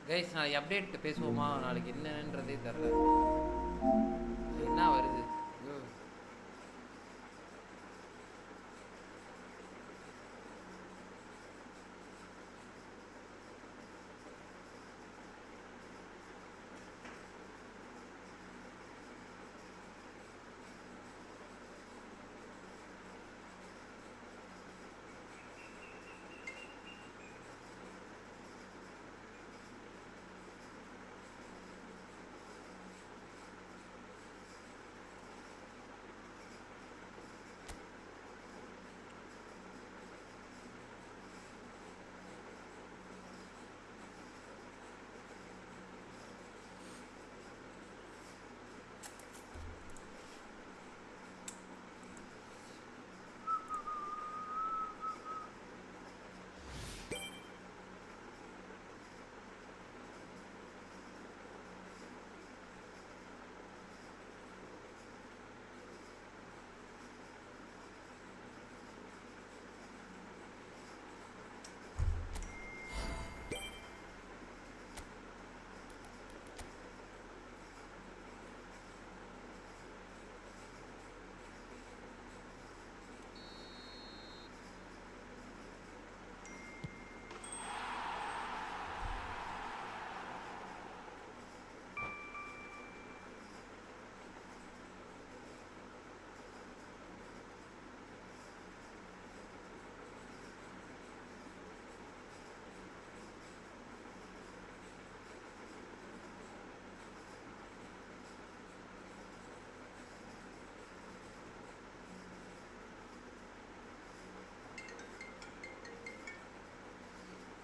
Guys நாளைக்கு update பேசுவோமா? நாளைக்கு என்னன்றதே தெரில. என்ன வருது? ஐயோ.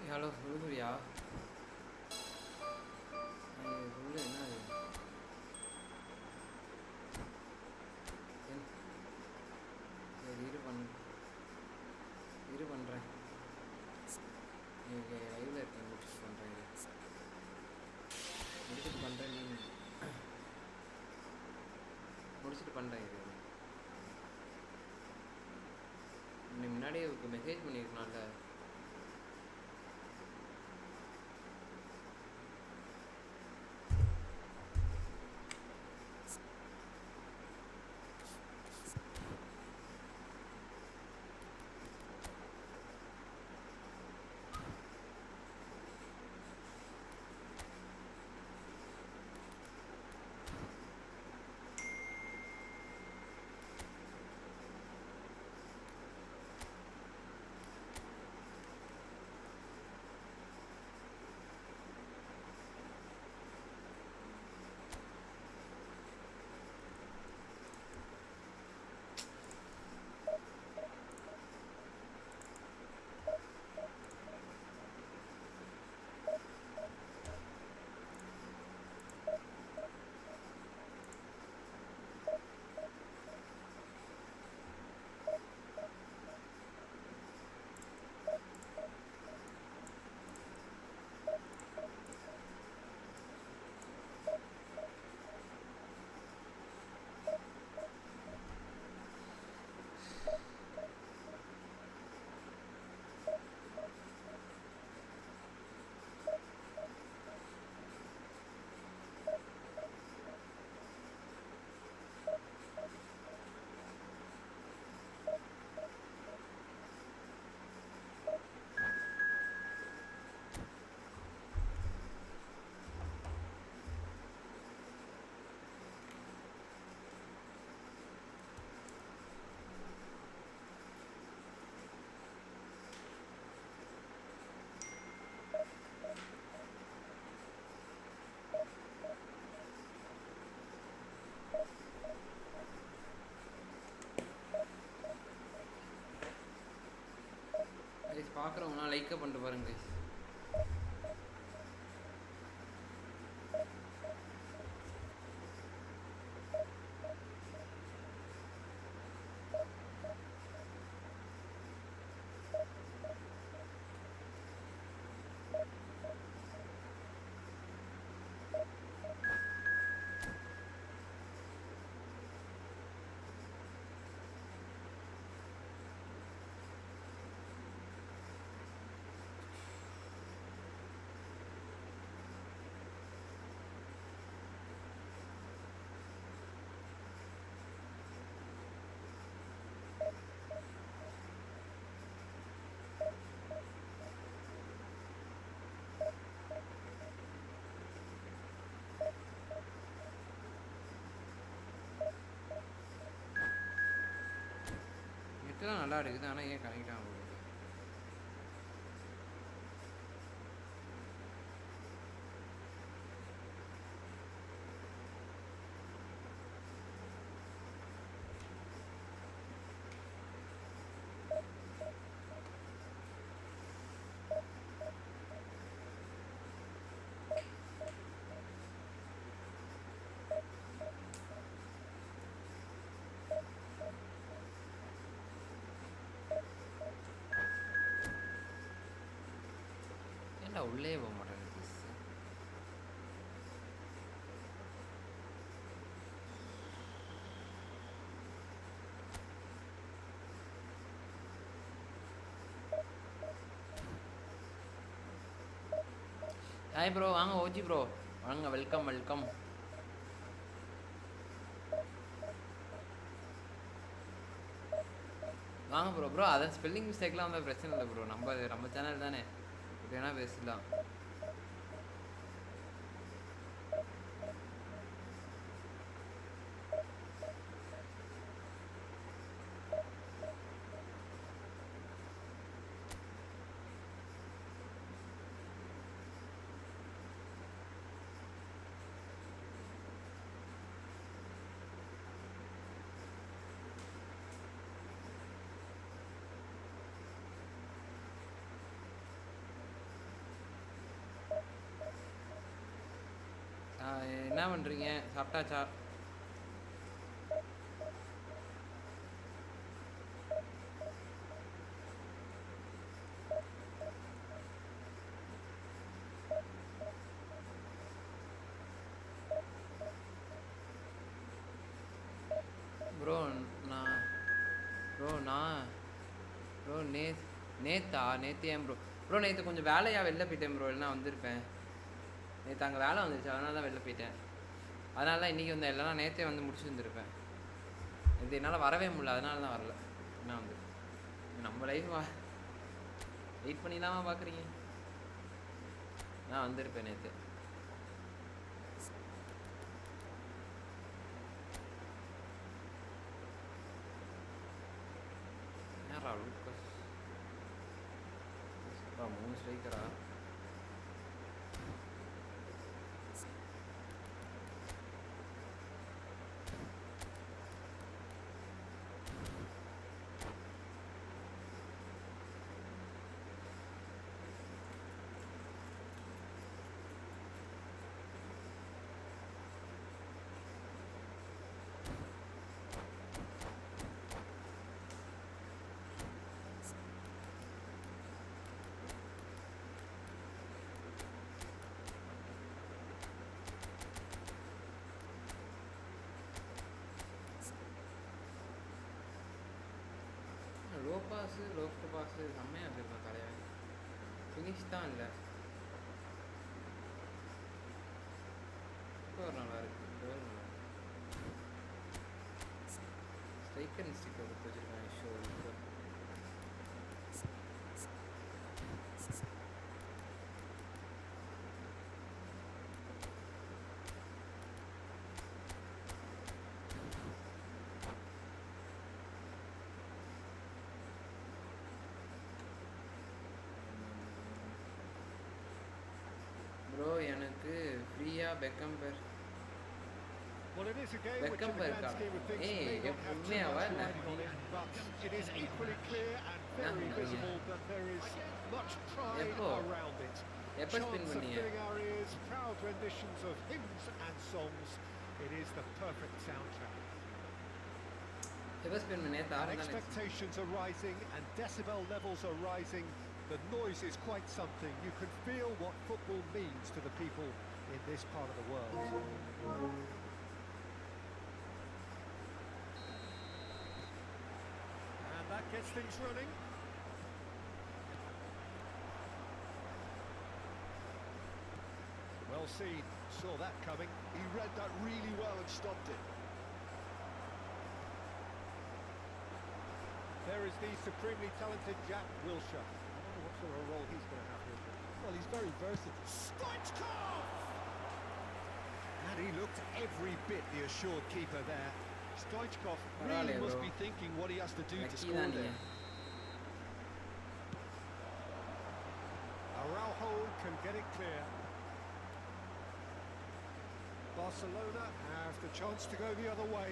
ஹலோ சொல்லுறியா? சொல்லு என்ன அது? சரி இரு பண்ணுறேன். லைவில் இருக்கேன், முடிச்சுட்டு பண்ணுறேன். முடிச்சுட்டு பண்ணுறேன் இது. நீ முன்னாடியே மெசேஜ் பண்ணியிருக்கனால பார்க்குறவங்களாம் லைக்கை பண்ணிட்டு பாருங்க கைஸ். நெட்லாம் நல்லா இருக்குது, ஆனால் ஏன் கனெக்ட் ஆக முடியுது? ஏன்டா உள்ளே போக மாட்டேங்குது பீஸ்? ஹாய் ப்ரோ, வாங்க ஓஜி ப்ரோ, வாங்க, வெல்கம் வெல்கம். வாங்க ப்ரோ. ப்ரோ அதை ஸ்பெல்லிங் மிஸ்டேக்லாம் வந்தால் பிரச்சனை இல்லை ப்ரோ, நம்ம சேனல் தானே, இப்படி வேணால் பேசலாம். என்ன பண்ணுறீங்க? சாப்பிட்டாச்சா? ப்ரோ நான் நேற்று ஏன் ப்ரோ நேற்று கொஞ்சம் வேலையாக வெளில போயிட்டேன் ப்ரோ, இல்லைனா வந்திருப்பேன். நேற்று அங்கே வேலை வந்துருச்சு, அதனால தான் வெளில போயிட்டேன். அதனால தான் இன்றைக்கி வந்து இல்லைனா நேற்றே வந்து முடிச்சுருந்துருப்பேன். இது என்னால் வரவே முடியல, அதனால தான் வரல. என்ன வந்து நம்ம லைஃப் வெயிட் பண்ணிடலாமா பார்க்குறீங்க? நான் வந்திருப்பேன் நேற்று. யாரா லூக்கஸ்? 3 ஸ்ட்ரைக்கரா? லோஃப்ட் பாஸு செம்மையாக வச்சுருக்கோம் தலைவன். ஃபினிஷ் தான் இல்லை. ஸ்கோர் நல்லா இருக்குது, கோல் நல்லா இருக்கு. ஸ்ட்ரைக்கர் இன்ஸ்டிக்கர் கொடுத்து வச்சுருக்காங்க. ஷோ ப்ரோ எனக்கு ஃப்ரீயாக பெக்கம்பர் Well, it is a game which in the grand scheme of things may not have too much riding on it, but it is equally clear and very visible that there is much pride around it. Chants of filling our ears, proud renditions of hymns and songs. It is the perfect soundtrack. Expectations are rising and decibel levels are rising. The noise is quite something. You can feel what football means to the people in this part of the world. And that gets things running. Well seen, saw that coming. He read that really well and stopped it. There is the supremely talented Jack Wilshere. What sort of role he's going to have here? Well, he's very versatile. Stoichkov! And he looked every bit the assured keeper there. Stoichkov Parale, really must bro. be thinking what he has to do to Lucky score தான் நீ. there. Araujo can get it clear. Barcelona have the chance to go the other way.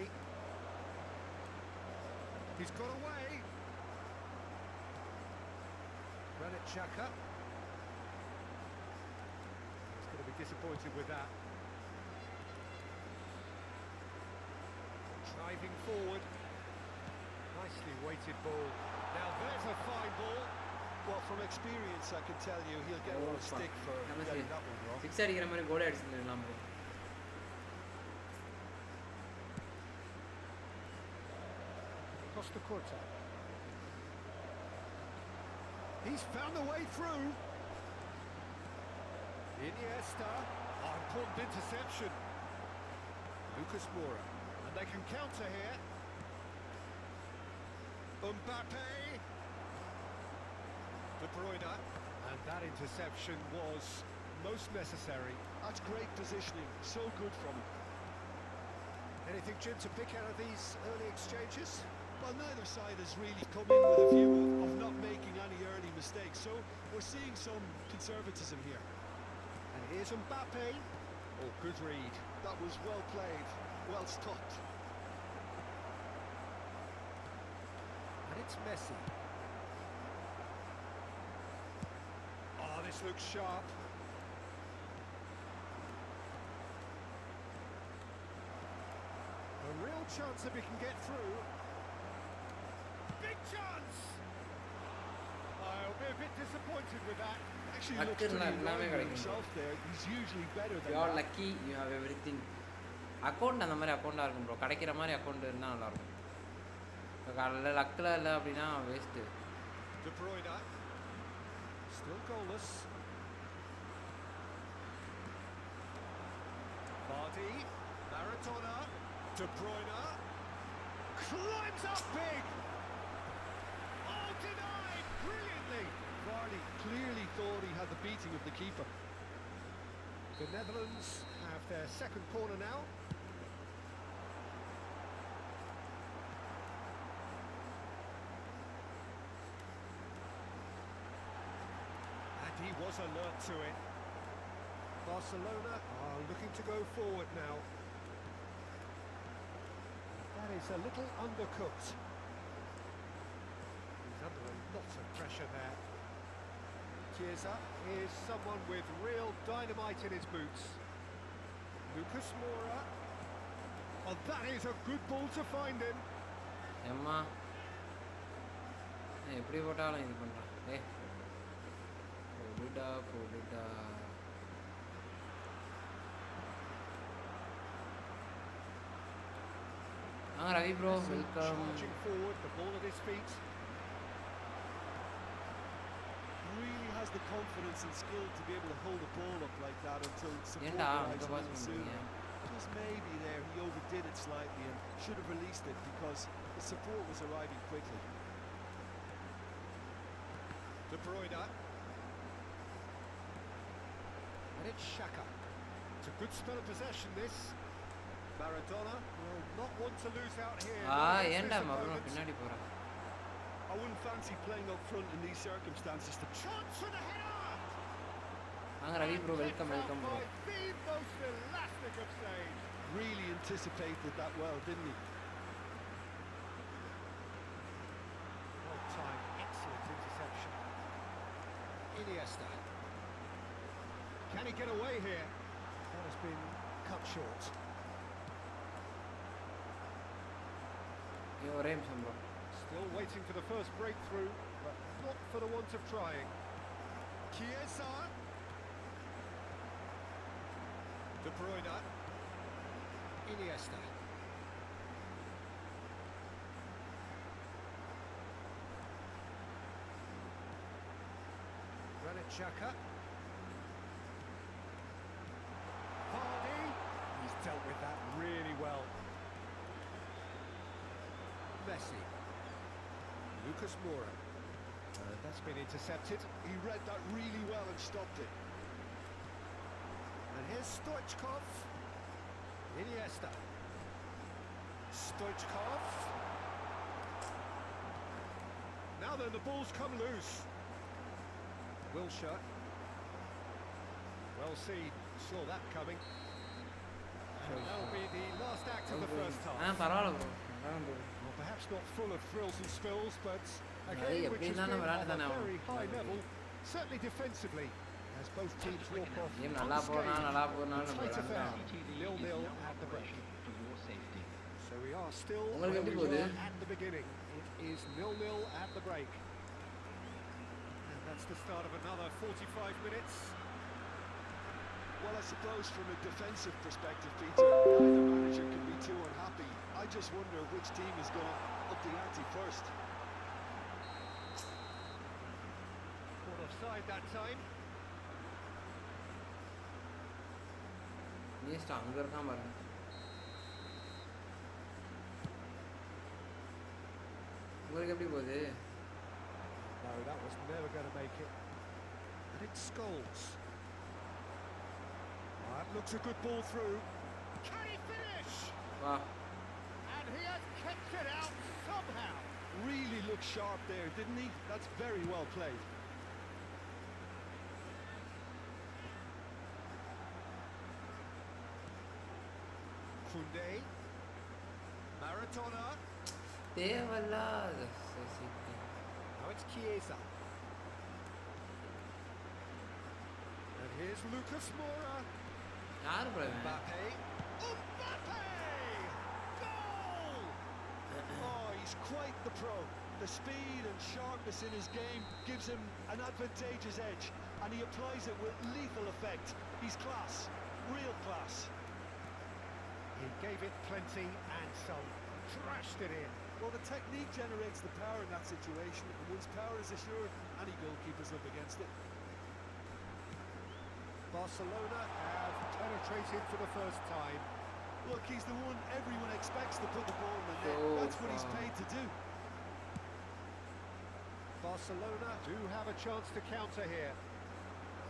He's got away. Granit Xhaka. He's going to be disappointed with that. Driving forward. Nicely weighted ball. Now there's a fine ball. Well, from experience, I can tell you he'll get a lot of stick for getting that one wrong. 6 அடிக்கிற மாதிரி கோல் அடிச்சிருந்தேன் bro. Costa Curta. He's found a way through. Iniesta. Oh, important interception. Lucas Moura. And they can counter here. Mbappe. De Bruyne. And that interception was most necessary. That's great positioning. So good from him. Anything, Jim, to pick out of these early exchanges? Well, neither side has really come in with a view of not making any early mistakes, so we're seeing some conservatism here. And here's Mbappe. Oh, good read. That was well played, well stopped. And it's Messi. Oh, this looks sharp. A real chance that we can get through. Big chance! I'll be a bit disappointed with that. Actually, looks to be running himself there. He's usually better than You are that. lucky, you have everything. Account அந்த மாதிரி அக்கௌண்ட்டாக இருக்கும் bro. கிடைக்கிற மாதிரி account இருந்தால் நல்லாயிருக்கும். இப்போ காலையில் லக்கில் இல்லை அப்படின்னா waste. De Bruyne. Still goalless. Vardy. Maradona. De Bruyne. Climbs up big. Oh, denied brilliantly. Vardy clearly thought he had the beating of the keeper. The Netherlands have their second corner now. And he was alert to it. Barcelona are looking to go forward now. That is a little undercooked. He's under a lot of pressure there. Chiesa is someone with real dynamite in his boots. Lucas Moura. Oh, that is a good ball to find him. ஏம்மா எப்படி போட்டாலும் இது பண்ணுறான். போடுடா போடுடா. Ravi bro, welcome. Charging forward, the ball at his feet. Really has the confidence and skill to be able to hold the ball up like that until support arrives a little sooner. Just maybe there he overdid it slightly and should have released it because the support was arriving quickly. De Bruyne. And it's Xhaka. It's a good spell of possession, this. Maradona will not want to lose out here. ஏன்டா மறுபடியும் பின்னாடி போறா. I wouldn't fancy playing up front in these circumstances. The chance for the header. Ravi bro, welcome bro. The most elastic of saves. Really anticipated that well, didn't he? Well timed, excellent interception. Iniesta. Can he get away here? That has been cut short. ஒரே நிமிஷம் bro. Still waiting for the first breakthrough, but not for the want of trying. Chiesa. De Bruyne. Iniesta. Granit Xhaka. Vardy. He's dealt with that really well. Messi. Lucas Moura. That's been intercepted. He read that really well and stopped it. And here's Stoichkov. Iniesta. Stoichkov. Now then, the ball's come loose. Wilshere. Well seen, saw that coming. And that'll be the last act of the first half. பரவாயில்ல bro. Well, perhaps not full of thrills and spills, but a Yeah, game which has எப்படின்னா been விளையாட்டு of தானே a ஆகணும். very high level, certainly defensively, as both teams walk off Game நல்லா போனா tight affair, 0-0 at the break. So we are still உங்களுக்கு where எப்படி we போகுது? were at the beginning. It is 0-0 at the break. And that's the start of another 45 minutes. Well, I suppose from a defensive perspective, Peter, neither manager can be too unhappy. I just wonder which team is going up the ante first. Caught offside that time. நீஸ்ட் அங்க இருக்கான் பாருங்க. உங்களுக்கு எப்படி போகுது? No, that was never going to make it. And it's Scholes. That looks a good ball through. Can he finish? வா. And he has kept it out somehow. Really looked sharp there, didn't he? That's very well played. Kunde. Maradona. தேவல்லாத. Now it's Chiesa. And here's Lucas Moura. யாரு bro? Mbappe. Mbappe! Goal! Oh, he's quite the pro. The speed and sharpness in his game gives him an advantageous edge, and he applies it with lethal effect. He's class, real class. He gave it plenty and some. Trashed it in. Well, the technique generates the power in that situation, and once power is assured, any goalkeeper's up against it. Barcelona have penetrated for the first time. Look, he's the one everyone expects to put the ball in the net. That's what he's paid to do. Barcelona do have a chance to counter here.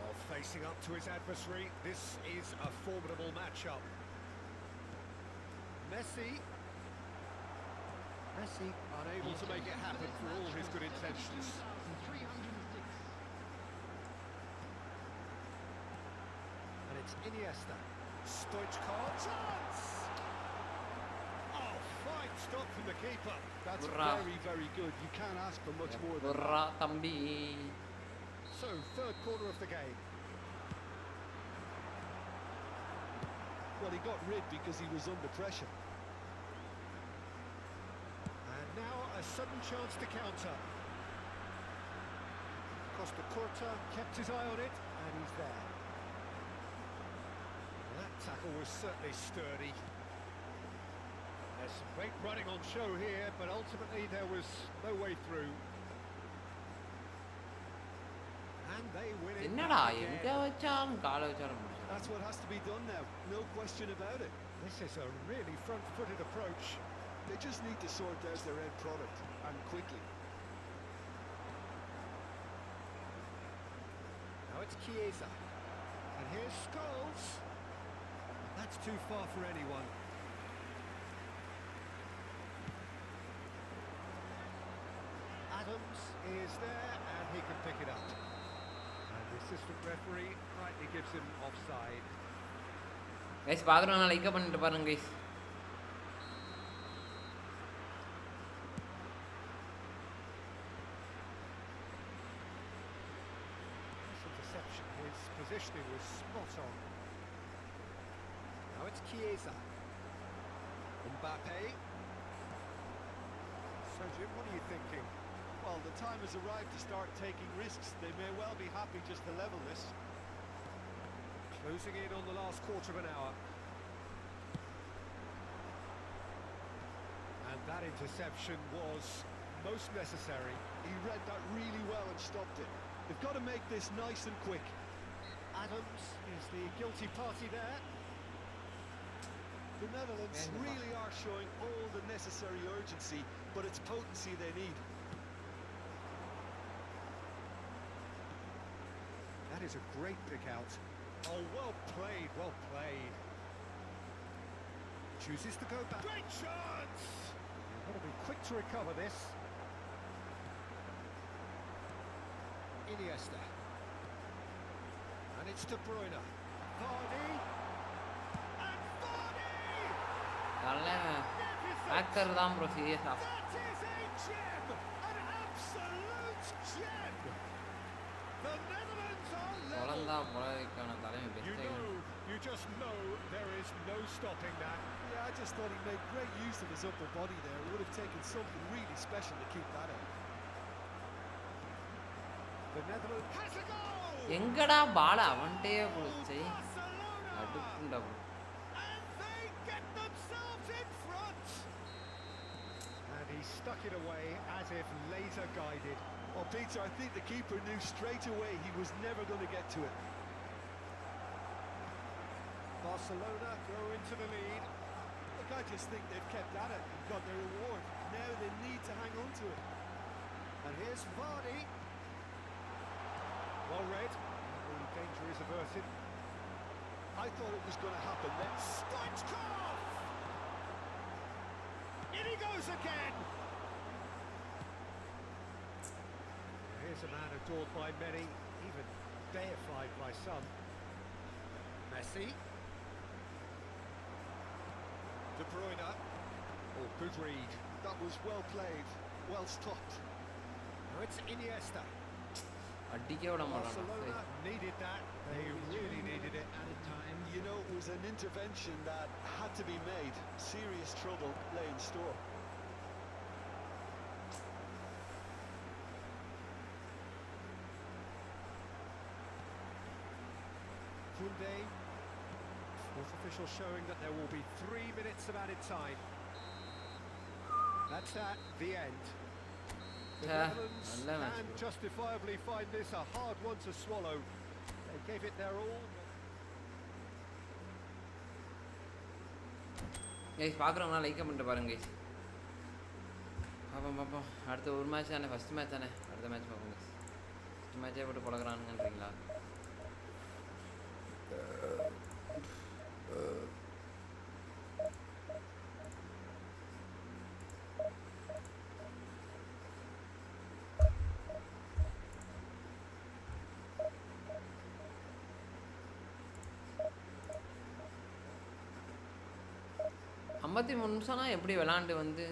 Oh, facing up to his adversary, this is a formidable matchup. Messi unable to make it happen for all his good intentions. And it's Iniesta. Stoichkov. Chance! Oh, fine stop from the keeper. That's Hurrah. very, very good. You can't ask for much more than that. Burra தம்பி. So, third corner of the game. Well, he got rid because he was under pressure. And now a sudden chance to counter. Costa Curta kept his eye on it, and he's there. That tackle was certainly sturdy. There's some great running on show here, but ultimately there was no way through. And they win it என்னடா back again. எங்க வச்சாலும் கால வச்சாலும் முடிச்சிடும். That's what has to be done now. No question about it. This is a really front-footed approach. They just need to sort out their end product, and quickly. Now it's Chiesa. And here's Scholes. That's too far for anyone. Adams is there, and he can pick it up. And the assistant referee rightly gives him offside. Guys பாக்குறவங்க like பண்ணிட்டு பாருங்க guys. This interception, his positioning was spot on. Now it's Chiesa. Mbappe. So Jim, what are you thinking? Well, the time has arrived to start taking risks. They may well be happy just to level this. Closing in on the last quarter of an hour. And that interception was most necessary. He read that really well and stopped it. They've got to make this nice and quick. Adams is the guilty party there. The Netherlands really are showing all the necessary urgency, but it's potency they need. That is a great pick out. Oh, well played, well played. Chooses to go back. Great chance! You've got to be quick to recover this. Iniesta. And it's De Bruyne. Vardy. And Vardy! Hacker தான் bro serious ஆ. That is a gem! An absolute gem! The Netherlands are level. பொலந்தா பொலரிக்கான தலைமை best. You just know there is no stopping that. Yeah, I just thought he made great use of his upper body there. It would have taken something really special to keep that out. The Netherlands has a goal! எங்கடா பால அவன்ட்டே போச்சு. அடுப்புண்டா bro. And they get themselves in front. And he stuck it away as if laser guided. Well, Peter, I think the keeper knew straight away he was never going to get to it. Barcelona go into the lead. Look, I just think they've kept at it and got their reward. Now they need to hang on to it. And here's Vardy. Well read. The danger is averted. I thought it was going to happen then. Stoichkov! In he goes again! Here's a man adored by many, even deified by some. Messi. De Bruyne. Oh, good read. That was well played, well stopped. Now it's Iniesta. அடிக்க விட மாட்டான். Barcelona needed that. They really needed it. At a time, you know, it was an intervention that had to be made. Serious trouble lay in store. Kunde. Fourth official showing that there will be 3 minutes of added time. That's at the end. The Netherlands can justifiably find this a hard one to swallow. They gave it their all. Guys பார்க்குறவங்களாம் like பண்ணிட்டு பாருங்க guys. பார்ப்போம் அடுத்த ஒரு match தானே, first match தானே, அடுத்த match பார்ப்போம் கைஸ். ஃபஸ்ட் மேட்சே போட்டு பழகிறானுங்கன்றீங்களா? ஐம்பத்தி 3 நிமிஷம்னா எப்படி விளாண்டு வந்து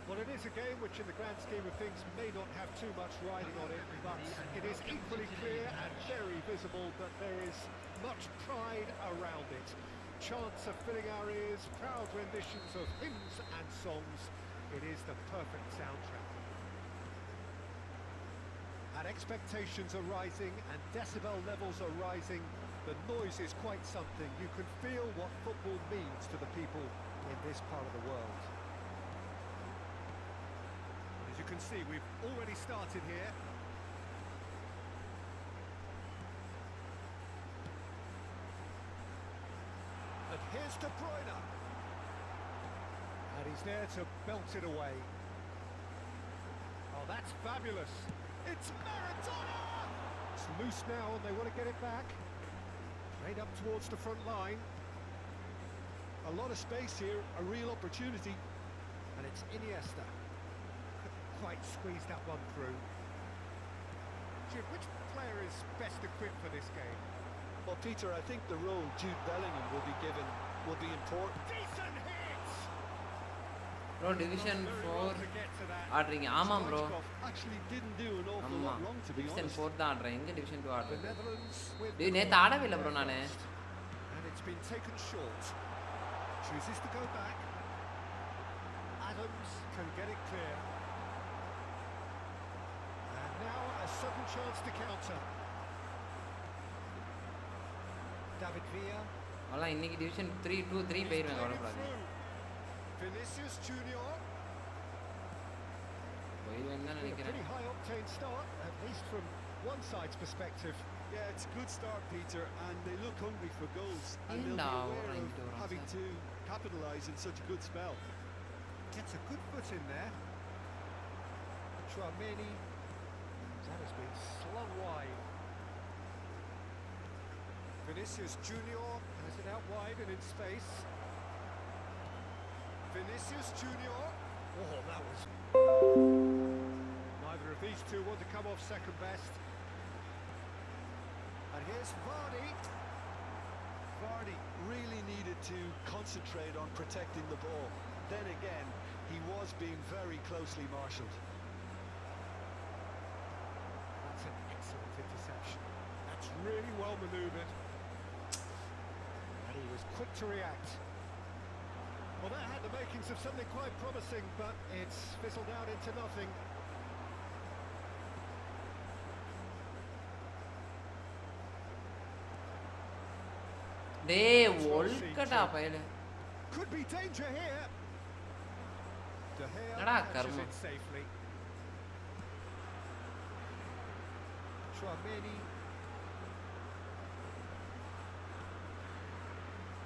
Well, it is a game which in the grand scheme of things may not have too much riding on it, but it is equally clear and very visible that there is much pride around it. Chants are filling our ears, proud renditions of hymns and songs. It is the perfect soundtrack. And expectations are rising and decibel levels are rising. The noise is quite something. You can feel what football means to the people in this part of the world. As you can see, we've already started here. And here's De Bruyne. And he's there to belt it away. Oh, that's fabulous. It's Maradona! It's loose now and they want to get it back. Right up towards the front line. A lot of space here, a real opportunity. And it's Iniesta. Couldn't quite squeeze that one through. question, which player is best equipped for this game? Well, Peter, I think the role Jude Bellingham will be given will be important. Decent hit! Bro division Very 4 well to get to that. ஆடுறீங்க ஆமாம் bro Actually didn't do an awful ஆமாம் lot wrong, to be division honest. 4 தான் ஆடுறேன் எங்க division 2 The ஆடுறது Netherlands with டேய் நேத்து ஆடவே இல்லை bro நானு and it's been taken short. Chooses to go back. Adams can get it clear. And now a sudden chance to counter. David Villa. அவ்வளோ இன்னைக்கு division 3 போயிருவேன் கவலைப்படாது Vinicius Junior. போயிருவேன் தான் A நினைக்கிறேன் pretty high octane start, at least from one side's perspective. Yeah, it's a good start, Peter, and they look hungry for goals. And they'll be Inda, aware right, of having to capitalise in such a good spell. Gets a good foot in there. Chouameni. That has been slung wide. Vinicius Junior has it out wide and in space. Vinicius Junior. Oh, that was... Neither of these two want to come off second best. And here's Vardy. Vardy really needed to concentrate on protecting the ball. Then again, he was being very closely marshalled. That's an excellent interception. That's really well manoeuvred. And he was quick to react. Well, that had the makings of something quite promising, but it's fizzled out into nothing. டேய் ஒல்கடா பயல Could be danger here. De Gea என்னடா catches கர்மம் it safely. Chouameni.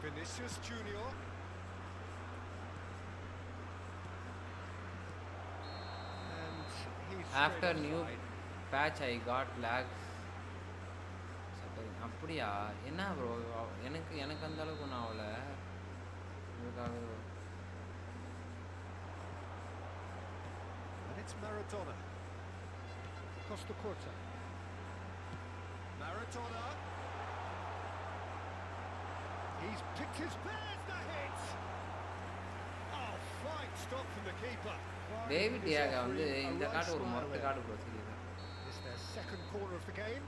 Vinicius Junior. And he's After straight new offside. patch I got lags அப்படியா என்ன bro எனக்கு அந்த அளவுக்கு ஒன்றும் ஆகல உங்களுக்காக And it's Maradona. Costa Curta. Maradona. He's picked his there's the hit. Oh, fine stop from the keeper. David டியாகா வந்து இந்த கார்டு ஒரு மொரட்டு கார்டு ப்ரோ தெரியுது It's their second corner of the game.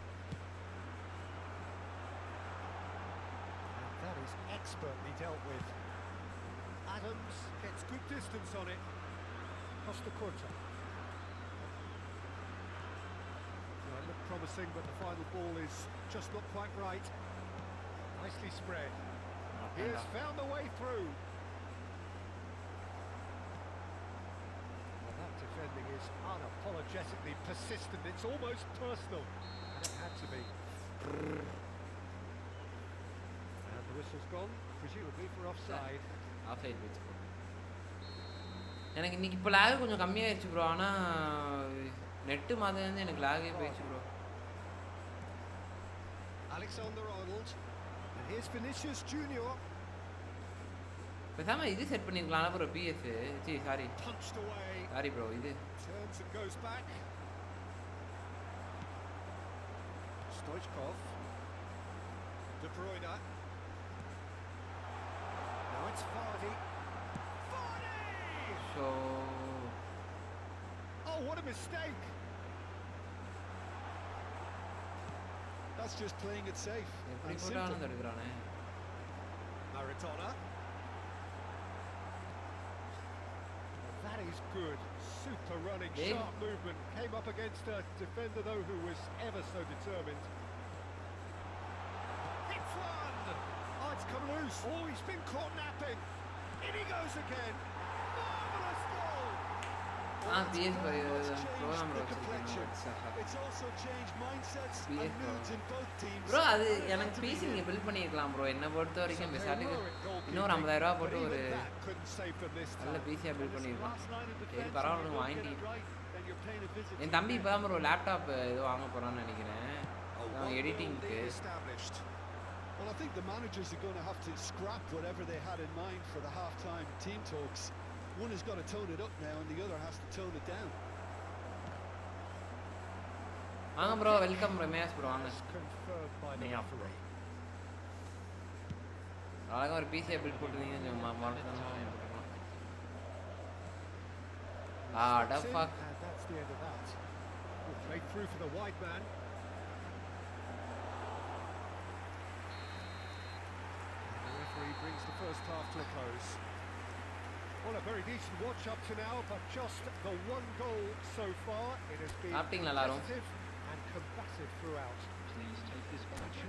And that is expertly dealt with. Adams gets good distance on it. Costa Curta. Well, it looked promising, but the final ball is just not quite right. Nicely spread. He has found the way through. Well, that defending is unapologetically persistent. It's almost personal, and it had to be. And the whistle's gone, presumably for offside. Offside போச்சு bro எனக்கு இன்னைக்கு இப்போ லேக் கொஞ்சம் கம்மியாகிடுச்சு bro ஆனால் net மாதிரி எனக்கு லேகே போயிடுச்சு bro Alexander Arnold. And here's Vinicius Junior. பேசாமல் இது செட் பண்ணிருக்கலாம் ப்ரோ பிஎஸ் sorry Punched away. Sorry bro இது Turns and goes back. Stoichkov. De Bruyne. Now it's Vardy. Vardy! So Oh, what a mistake! That's just playing it safe எப்படி and போட்டாலும் simple. தடுக்கிறானே Maradona. That is good. Super running, Dave. sharp movement. Came up against a defender, though, who was ever so determined. Hits one! Oh, it's come loose. Oh, he's been caught napping. In he goes again. Marvellous goal! Ah, PS by What's changed program the bro. complexion? It's also changed mindsets PS and moods in both teams. Bro அது எனக்கு PC நீங்கள் build பண்ணியிருக்கலாம் bro என்னை பொறுத்த வரைக்கும் பெசாட்டுக்கு இன்னொரு 50,000 போட்டு ஒரு நல்ல பிசியாக பில்ட் பண்ணியிருக்கலாம் சரி பரவாயில்ல வாங்கிட்டேன் என் தம்பி இப்போ தான் ப்ரோ லேப்டாப் ஏதோ வாங்க போகிறான்னு நினைக்கிறேன் எடிட்டிங்க்கு Well, I think the managers are going to have to scrap whatever they had in mind for the half-time team talks. One has got to tone it up now and the other has to tone it down. வாங்க bro, welcome bro, மேஸ் bro வாங்க. Confirmed by the referee. அழகாக ஒரு பிசிஐ பில் போட்டுருந்தீங்க மறந்துடலாம். Fuck. And that's the end of that. Good play through for the wide man. The referee brings the first half to a close. Well, a very decent watch up to now, but just the one goal so far. It has been competitive and combative throughout.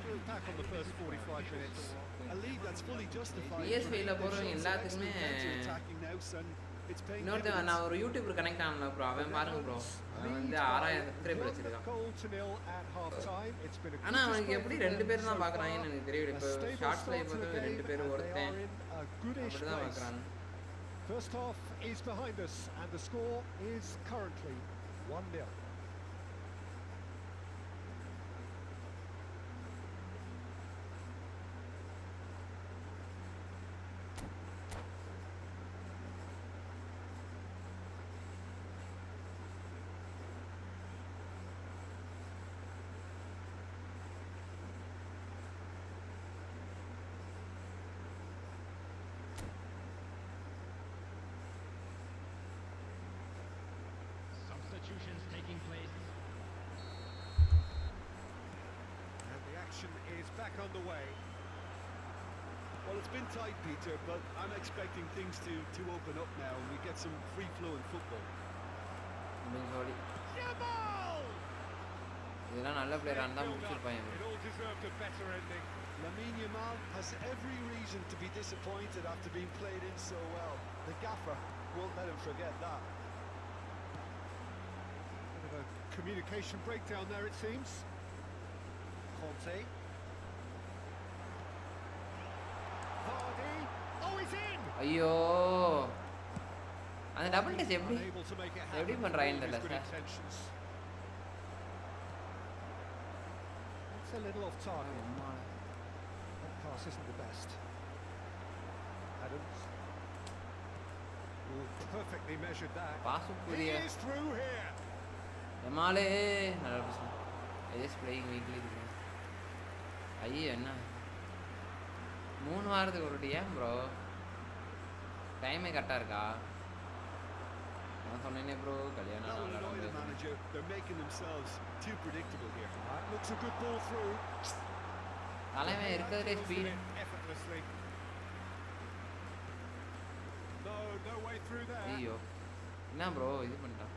We'll back on the first 45 minutes. A lead that's fully justified. PSV-ல போறவங்க எல்லாத்துக்குமே இன்னொருத்தன் நான் ஒரு YouTuber connect ஆனல bro, அவன் பாருங்க bro, அவன் வந்து 6000 subscriber வச்சிருக்கான். ஆனா அவனுக்கு எப்படி 2 பேர் தான் பார்க்கறாங்கன்னு எனக்கு தெரியல. இப்போ ஷார்ட்ஸ்ல இப்போ 2 பேர் ஒருத்தன் அப்படிதான் பார்க்கறாங்க. First half is behind us and the score is currently 1-0. Taking place. And the action is back on the way. Well, it's been tight, Peter, but I'm expecting things to open up now and we get some free-flowing football. இதெல்லாம் நல்ல பிளேயரா இருந்தா முடிச்சிருப்பாங்க. It all deserved a better ending. Lamine Yamal has every reason to be disappointed after being played in so well. The gaffer won't let him forget that. Bit of a communication breakdown there, it seems. Conte. Vardy. Oh, he's in! ஐயோ, அந்த double touch எப்படி Unable to make it happen. எப்படி பண்றாங்கன்னு தெரியல Good sir. intentions. It's a little off target. That pass isn't the best. Adams. Ooh, perfectly measured that. பாசு He புரிய is through here. எமாலே நல்ல பசங்க. Is playing weakly. ஐயோ என்ன 3 வாரத்துக்கு ஒரு ஏன் ப்ரோ டைமே கரெக்டாக இருக்கா? நான் சொன்னேனே ப்ரோ கல்யாணம் That will annoy the நடந்தது. manager. They're making themselves too predictable here. That looks a good ball through. தலைவன் இருக்கிறதுலே speed. Effortlessly. No way through there. ஐயோ என்ன ப்ரோ இது பண்ணிட்டான்.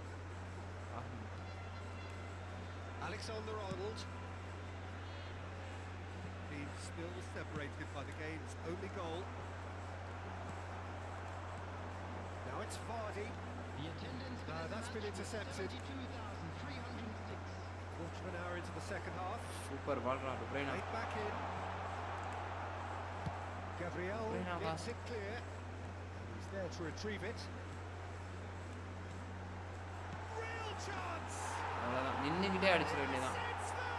Alexander-Arnold. Being still separated by the game's only goal. Now it's Vardy. The attendance That's been intercepted. 72,306. Quarter of an hour into the second half. Super பால்ரா டுப்ரைனா. Right back in. Gabriel Reina gets it clear. He's there to retrieve it. Real chance. அவ்வளோதான், நின்றுக்கிட்டே அடிச்சிட வேண்டியதான். It's there.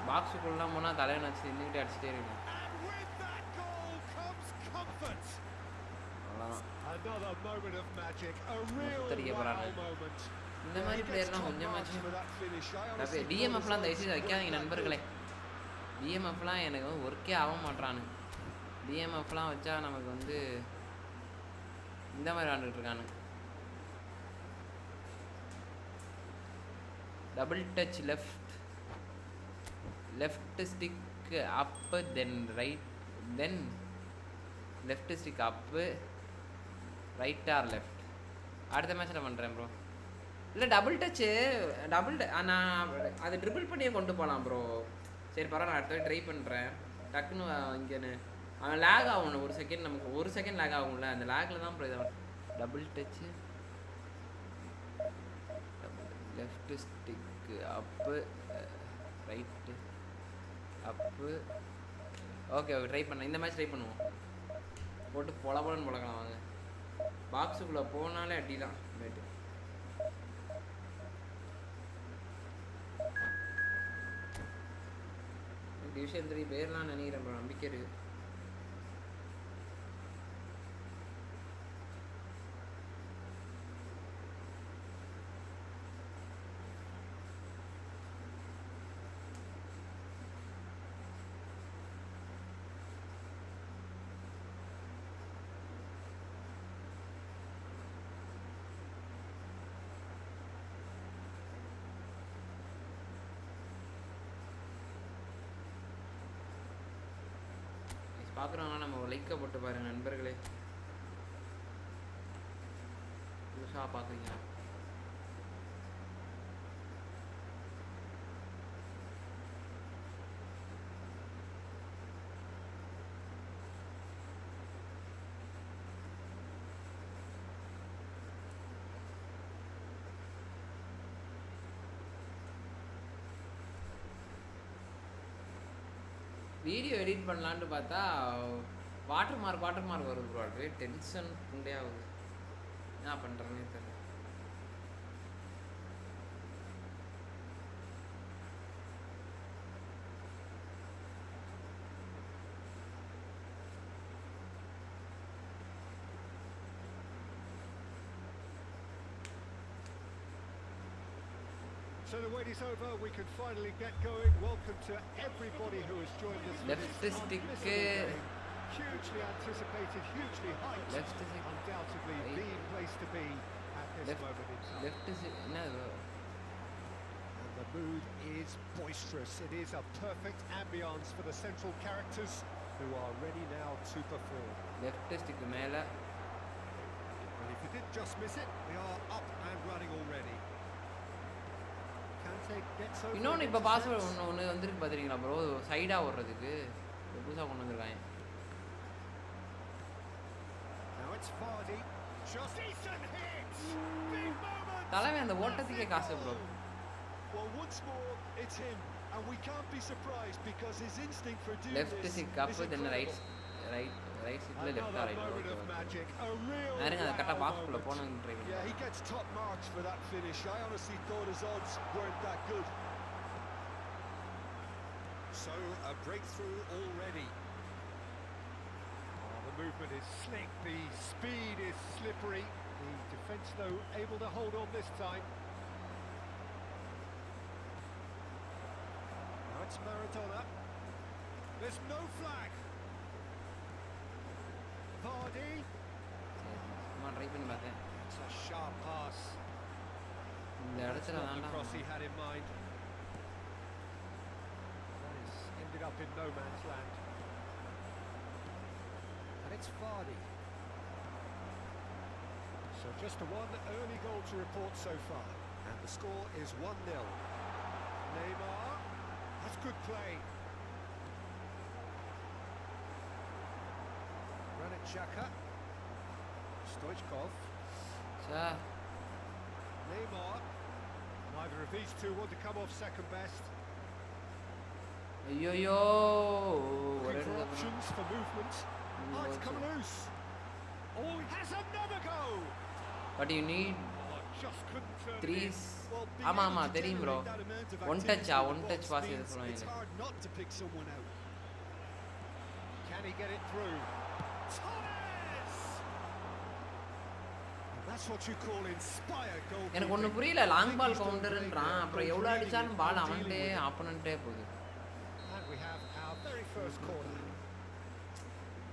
பாக்ஸுக்குள்ளலாம் போனால் தலைவன் வச்சு நின்றுக்கிட்டே அடிச்சிட்டே இருக்கணும். And with that goal comes comfort. அவ்வளோதான். Another moment of magic. A real சுத்தடிக்க wow போகிறாங்க. moment. இந்த மாதிரி பிளேயர்லாம் கொஞ்சமாச்சும் டிஎம்எஃப்லாம் தயவுசெய்து வைக்காதீங்க நண்பர்களே. டிஎம்எஃப்லாம் எனக்கு ஒர்க்கே ஆக மாட்றானு. டிஎம்எஃப்லாம் வச்சா நமக்கு வந்து இந்த மாதிரி விளாண்டுட்டு இருக்கானு. Double touch left stick Appu then right then left stick Appu right are left. அடுத்த மேட்ச்சில் பண்ணுறேன் ப்ரோ. இல்லை டபுள் டச்சு நான் அது ட்ரிபிள் பண்ணியே கொண்டு போகலாம் ப்ரோ. சரி பரவாயில்ல, நான் அடுத்த ட்ரை பண்ணுறேன். டக்குன்னு இங்கேன்னு அவன் லேக் ஆகணும் ஒரு செகண்ட், நமக்கு ஒரு செகண்ட் லேக் ஆகும்ல, அந்த லேக்கில் தான் ப்ரோ இதை டபுள் டச்சு லெஃப்ட் ஸ்டிக்கு அப்பு ரைட்டு அப்பு. ஓகே ட்ரை பண்ணேன். இந்த மேட்ச் ட்ரை பண்ணுவோம். போட்டு பொலன்னு பொழக்கலாம் வாங்க. பாக்ஸுக்குள்ளே போனாலே அடி தான் மேட்டு. டிவிஷன் 3 பேர்லாம் நினைக்கிறேன் ப்ரோ, நம்பிக்கை இருக்குது. பார்க்குறவங்க நம்ம லைக்கை போட்டு பாருங்க நண்பர்களே. புதுசாக பார்க்குறீங்க. வீடியோ எடிட் பண்ணலான்ட்டு பார்த்தா வாட்டர் மார்க் வருது ப்ரோ. அதுவே டென்ஷன் உண்டே ஆகுது. என்ன பண்ணுறேன்னே தெரியல. So the wait is over, we can finally get going. Welcome to everybody who has joined us. Left stick. Hugely anticipated, hugely hyped. Left stick. Undoubtedly the place to be at this moment in time. Left stick. No. And the mood is boisterous. It is a perfect ambience for the central characters who are ready now to perform. Left stick மேல. And if you did just miss it, we are up and running already. இன்னொன்று இப்போ password ஒன்று வந்துருக்கு பார்த்துருக்கீங்களா bro? சைடாக ஓடுறதுக்கு புதுசாக கொண்டு வந்திருக்காங்க. தலைமை அந்த ஓட்டத்துக்கே காசு ப்ரோ. லெஃப்ட் ஸ்டிக் அப் தென் ரைட் ஸ்டிக்ல லெஃப்டா ரைட். பாருங்க அந்த கரெக்டாக பாக்ஸ்குள்ளே போகணும்னு ட்ரை பண்ணி. Yeah, he gets top marks for that finish. I honestly thought his odds weren't that good. So a breakthrough already. The movement is slick, the speed is slippery. The defence though able to hold on this time. Now it's Maradona. There's no flag. Vardy. Try பண்ணி பார்த்தேன். It's a sharp pass. இந்த இடத்துல That's not the வேண்டாம். cross he had in mind. That is ended up in no man's land. And it's Vardy. So just a one early goal to report so far. And the score is 1-0. Neymar. That's good play. Granit Xhaka. Stoichkov. Neymar. Neither of these two want to come off second best. ஐயோ Looking for options for movement. Oh, it's come loose. Oh, he has another go. But you need Oh, just couldn't turn it three. in. ஆமா தெரியும் bro. One touch pass இது சொல்லுவாங்க. It's hard not to pick someone out. Can he get it through? Torres! That's what you call inspired goal. எனக்கு ஒண்ணு புரியல. Long ball கவுண்டர்ன்றான். அப்புறம் எவ்வளவு அடிச்சாலும் பால் அவன்ட்டே ஆப்போனன்ட்டே போகுது. And we have our very first corner.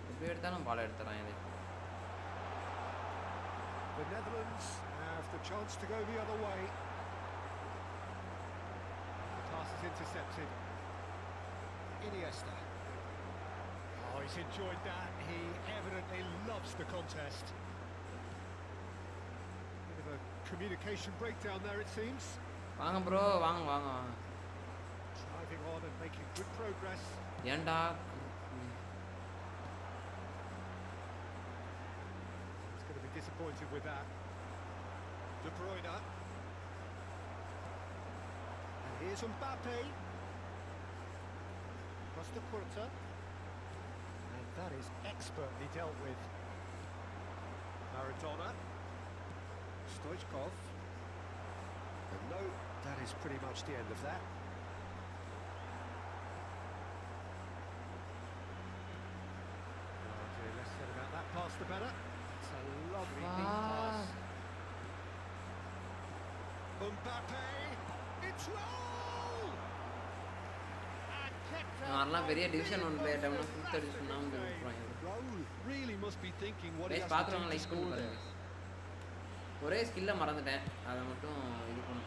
எப்படி எடுத்தாலும் பால் எடுத்துறான் இது. The Netherlands have the chance to go the other way. The pass is intercepted. Iniesta. Oh, he's enjoyed that. He evidently loves the contest. Bit of a communication breakdown there, it seems. வாங்க bro வாங்க. Driving on and making good progress. ஏன்டா He's going to be disappointed with that. De Bruyne. And here's Mbappe. Costa Curta. And that is expertly dealt with. Maradona. Stoichkov. And no, that is pretty much the end of that. Oh dear, less said about that pass the better. It's a lovely deep pass. Mbappe. It's goal! And kept out நான்லாம் பெரிய by division 1 player டைம்ல Mbappe. Fifth அடிச்சு சொன்னாங்க சொல்றாங்க. Raul really must be thinking what he guys has to do பாக்குறவங்க to like score பண்ணி there. பாருங்க. ஒரே ஸ்கில்ல மறந்துட்டேன். அதை மட்டும் இது பண்ணு.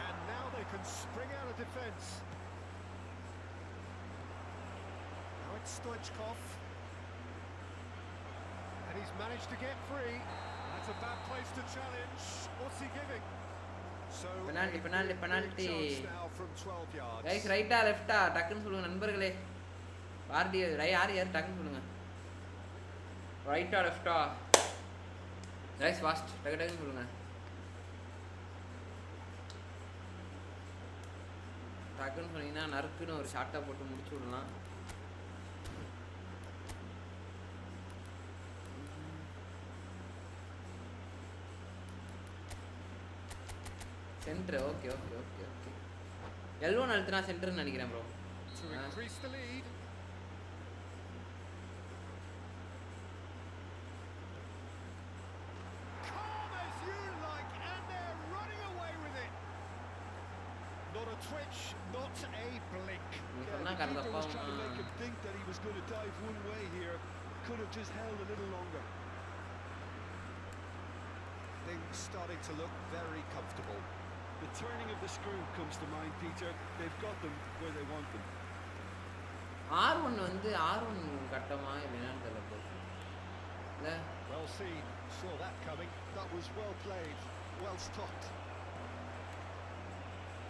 And now they can spring out of defence. it's Stoichkov. And he's managed to get free. That's a bad place to challenge. What's he giving? So Penalty. chance now from 12 yards. Guys, right or left டக்குன்னு சொல்லுங்க நண்பர்களே. RT யார் டக்குன்னு சொல்லுங்க. Right or left guys, fast டக்குன்னு சொல்லுங்க. டக்குன்னு சொன்னீங்கன்னா நறுக்குன்னு ஒரு ஷார்ட்டா போட்டு முடிச்சு விடலாம். சென்டர் ஓகே L1 அழுத்தினா சென்டர்னு நினைக்கிறேன் bro. To increase the lead. Calm as you like, and they're running away with it. Not a twitch, not a blink. The keeper was trying to make him think that he was going to dive one way here. Could have just held a little longer. Things starting to look very comfortable. The turning of the screw comes to mind, Peter. They've got them where they want them. R1 வந்து R1 கட்டமா இல்லைன்னு தெரியல bro. இல்ல Well seen, saw that coming. That was well played, well stopped.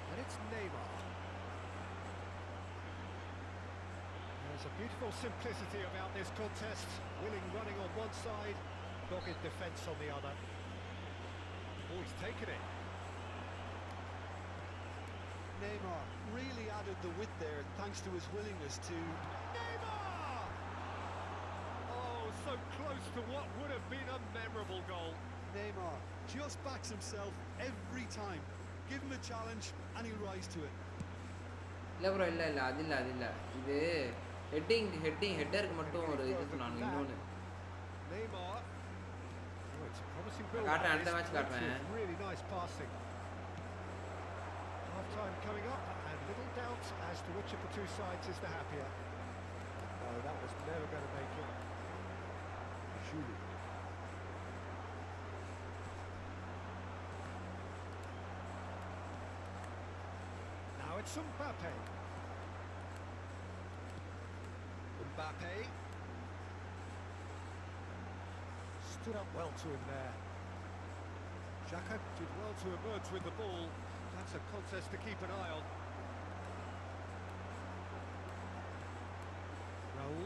And it's Neymar. There's a beautiful simplicity about this contest. Willing running on one side, dogged defence on the other. Oh, he's taken it. Neymar really added the width there thanks to his willingness to... Neymar! Oh, so close to what would have been a memorable goal. Neymar just backs himself every time. Give him a challenge and he'll rise to it. இல்ல bro இல்ல அது இல்ல இது ஹெட்டருக்கு மட்டும் ஒரு இது சொன்னாங்க இன்னொன்னு. Neymar. Oh, it's a promising build. காட்றேன் அடுத்த match காட்றேன். Really nice passing. Half time coming up, and little doubt as to which of the two sides is the happier. No, that was never going to make it. Julie. Now it's Mbappe. Mbappe. Stood up well to him there. Xhaka did well to emerge with the ball. That's a contest to keep an eye on. Raul.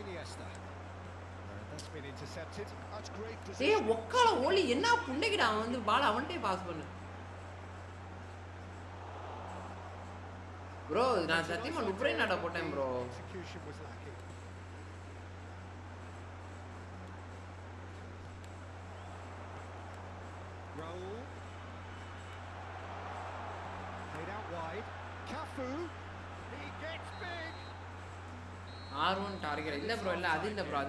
Iniesta. That's been intercepted. That's great ஏய் position. ஒக்கால ஓலி என்ன புண்டைக்குடா அவன் வந்து பால் அவன்ட்டே pass பண்ணு. Bro நான் சத்தியமா லுப்ரைனாட போட்டேன் bro. Execution was lacking. Raul. Played out wide. Cafu. He gets big. R1 target இல்ல bro இல்ல அது இல்ல ப்ரோ.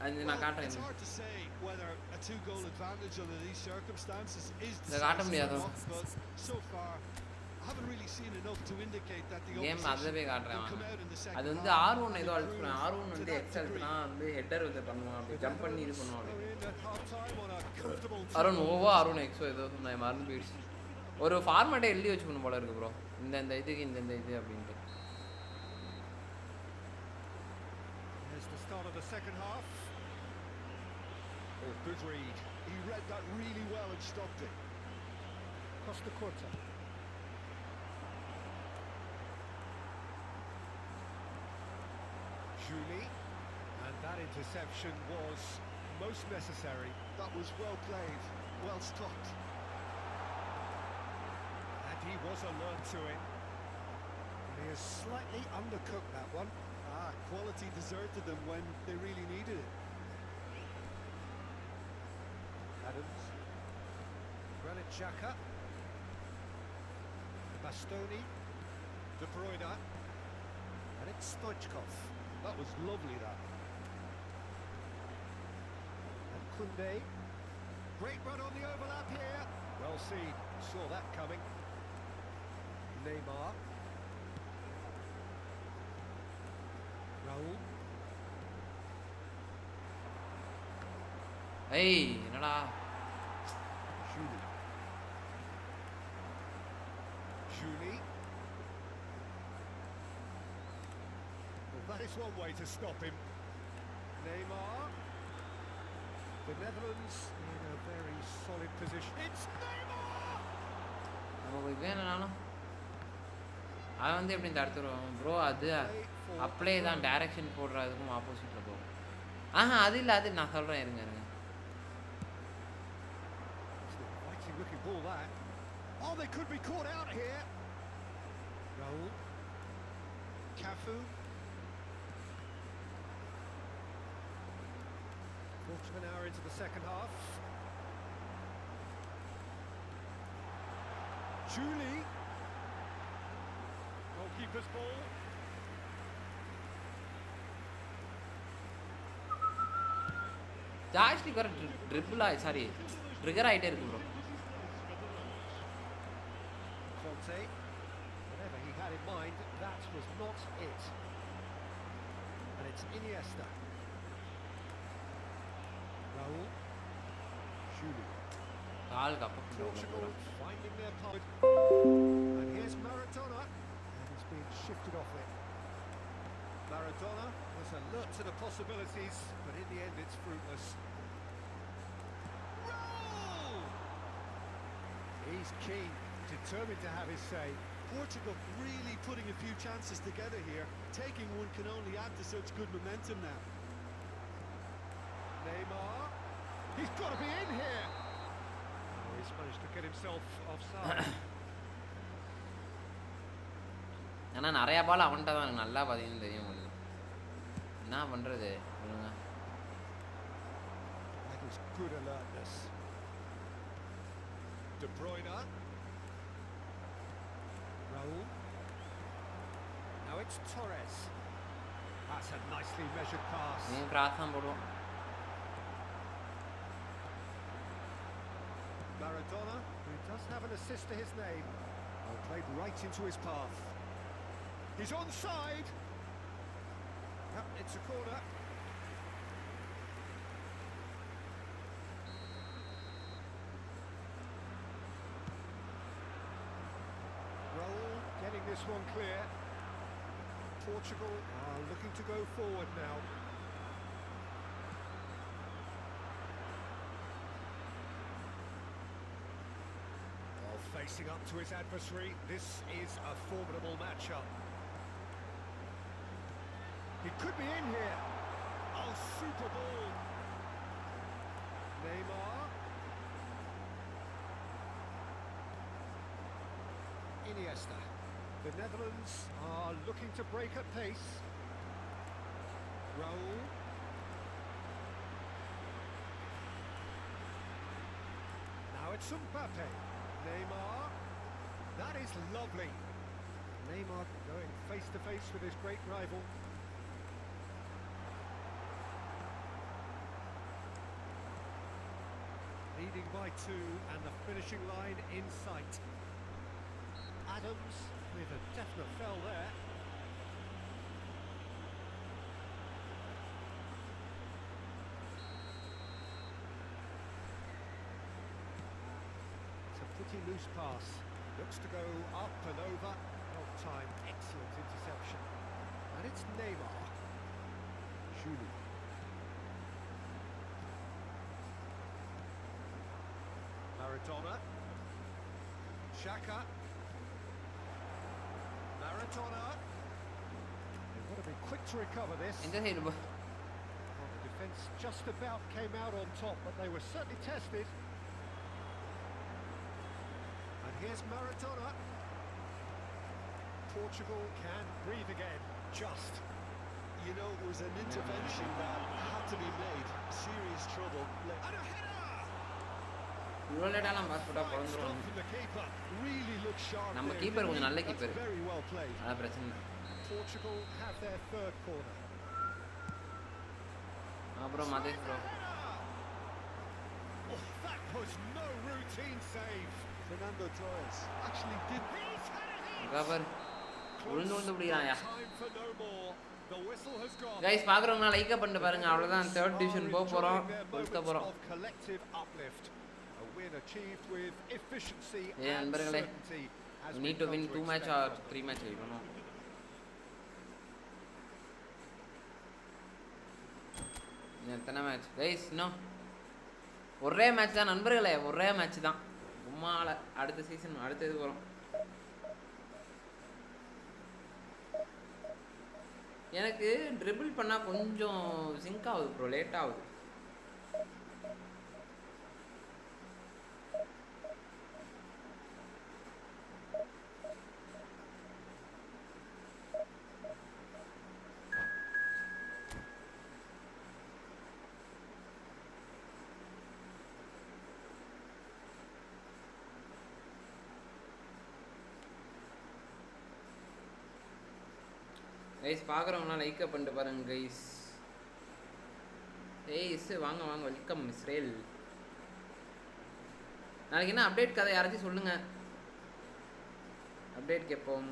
அது நான் காட்றேன். It's hard to say whether a 2-goal advantage under these circumstances is இத காட்ட முடியாதோ. but so far I haven't really seen enough to indicate that the game அதுவே காட்றேன். come out in the second அது வந்து R1 ஏதோ அழுத்துறான். R1 வந்து எக்ஸல்ட்னா வந்து header வந்து பண்ணுவான். அப்படி ஜம்ப் பண்ணி இது பண்ணுவான். In at half time on a comfortable R1 Owa R1 Exo ஏதோ நான் மறந்து போயிடுச்சு. ஒரு ஃபார்மேட்டை எழுதி வச்சுக்கணும் போல இருக்கு ப்ரோ. இந்த இதுக்கு இந்த இது அப்படின்ட்டு. Here's the start of the second half. Oh, good read. He read that really well and stopped it. Costa Curta. Julie. And that interception was most necessary. That was well played, well stopped. And he was alert to it. He has slightly undercooked that one. Quality deserted them when they really needed it. Adams. Granit Xhaka. Bastoni. De Bruyne. And it's Stoichkov. That was lovely, that. And Koundé. Great run on the overlap here. Well seen. Saw that coming. Neymar. Raul. ஏய் என்னடா Julie. Julie. that is one way to stop him. Neymar. The Netherlands in a very solid position. It's Neymar! நமக்கு வேணும்னாலும் அவன் வந்து எப்படி தடுத்துருவான் bro? அது அப்படியே தான் டைரக்ஷன் போடுறதுக்கும் ஆப்போசிட்டில் போகும். அது இல்லை, அது நான் சொல்கிறேன், இருங்க. Looking ball that. Oh, they could be caught out here. Raul. Cafu. Quarter of an hour into the second half. Julie. Goalkeeper's ball. ஜாஸ்தி வர ட்ரிபிள் சாரி ட்ரிகர் ஆகிட்டே இருக்கு bro. Conte, whatever he had in mind, that was not it. And it's Iniesta. Raul. Julie. Portugal finding their path. And here's Maradona. And he's being shifted off it. Maradona was alert to the possibilities, but in the end it's fruitless. Raul! He's keen. Determined to have his say. Portugal really putting a few chances together here. Taking one can only add to such good momentum now. Neymar. He's got to be in here. Oh, he's managed to get himself offside. ஆனால் நிறையா பால் அவன்கிட்ட தான் எனக்கு நல்லா பார்த்தீங்கன்னு தெரியும். என்ன பண்ணுறது சொல்லுங்க. That is good alertness. De Bruyne. Raul. Now it's Torres. That's a nicely measured pass. நீ கிராஸ் தான் போடுவோம். Maradona, who does have an assist to his name. Oh, played right into his path. He's onside. Yep, it's a corner. Raul getting this one clear. Portugal are looking to go forward now. Facing up to his adversary, this is a formidable matchup. He could be in here. Oh, super ball. Neymar. Iniesta. The Netherlands are looking to break at pace. Raul. Now it's Mbappe. Neymar. That is lovely. Neymar going face to face with his great rival. Leading by 2 and the finishing line in sight. Adams with a definite foul there. Pretty loose pass. Looks to go up and over. Well timed, excellent interception. And it's Neymar. Julie. Maradona. Xhaka. Maradona. They've got to be quick to recover this. இந்த side போ. Well, the defence just about came out on top, but they were certainly tested. Here's Maradona. Portugal can breathe again, just. You know, it was an intervention that had to be made. Serious trouble. And a header! இவ்வளோலாம் pass போட்டால் Stop பிறந்துருவாங்க. from the keeper. Really looks sharp. நம்ம there, keeper didn't கொஞ்சம் he? நல்ல That's keeper. very well played. அதான் பிரச்சனை இல்லை. Portugal have their third corner. அப்புறம் Madhesh bro. Oh, that was no routine save. Fernando Torres actually did. He's had it. Cover உளுந்து உளுந்து பிடிக்கிறாயா. Time for no more. The whistle has gone. Guys பார்க்குறவங்க like பண்ணிட்டு பாருங்க. அவ்வளோதான், தேர்ட் டிவிஷன் போக போகிறோம், கொடுக்க போகிறோம். Of collective uplift. A win achieved with efficiency and நண்பர்களே, certainty. we need to win 2 match or 3 match. I don't know. எத்தனை மேட்ச் கைஸ்? இன்னும் ஒரே மேட்ச் தான் நண்பர்களே, ஒரே மேட்ச் தான். உம்மால அடுத்த சீசன் அடுத்த இது வரும். எனக்கு ட்ரிபிள் பண்ணால் கொஞ்சம் சிங்க் ஆகுது ப்ரோ, லேட் ஆகுது. கைஸ் பார்க்குறவங்களாம் லைக்கை பண்ணிட்டு பாருங்க கைஸ். வாங்க வாங்க, வெல்கம் இஸ்ரேல். நாளைக்கு என்ன அப்டேட் கதை யாராச்சும் சொல்லுங்க. அப்டேட் கேட்போம்.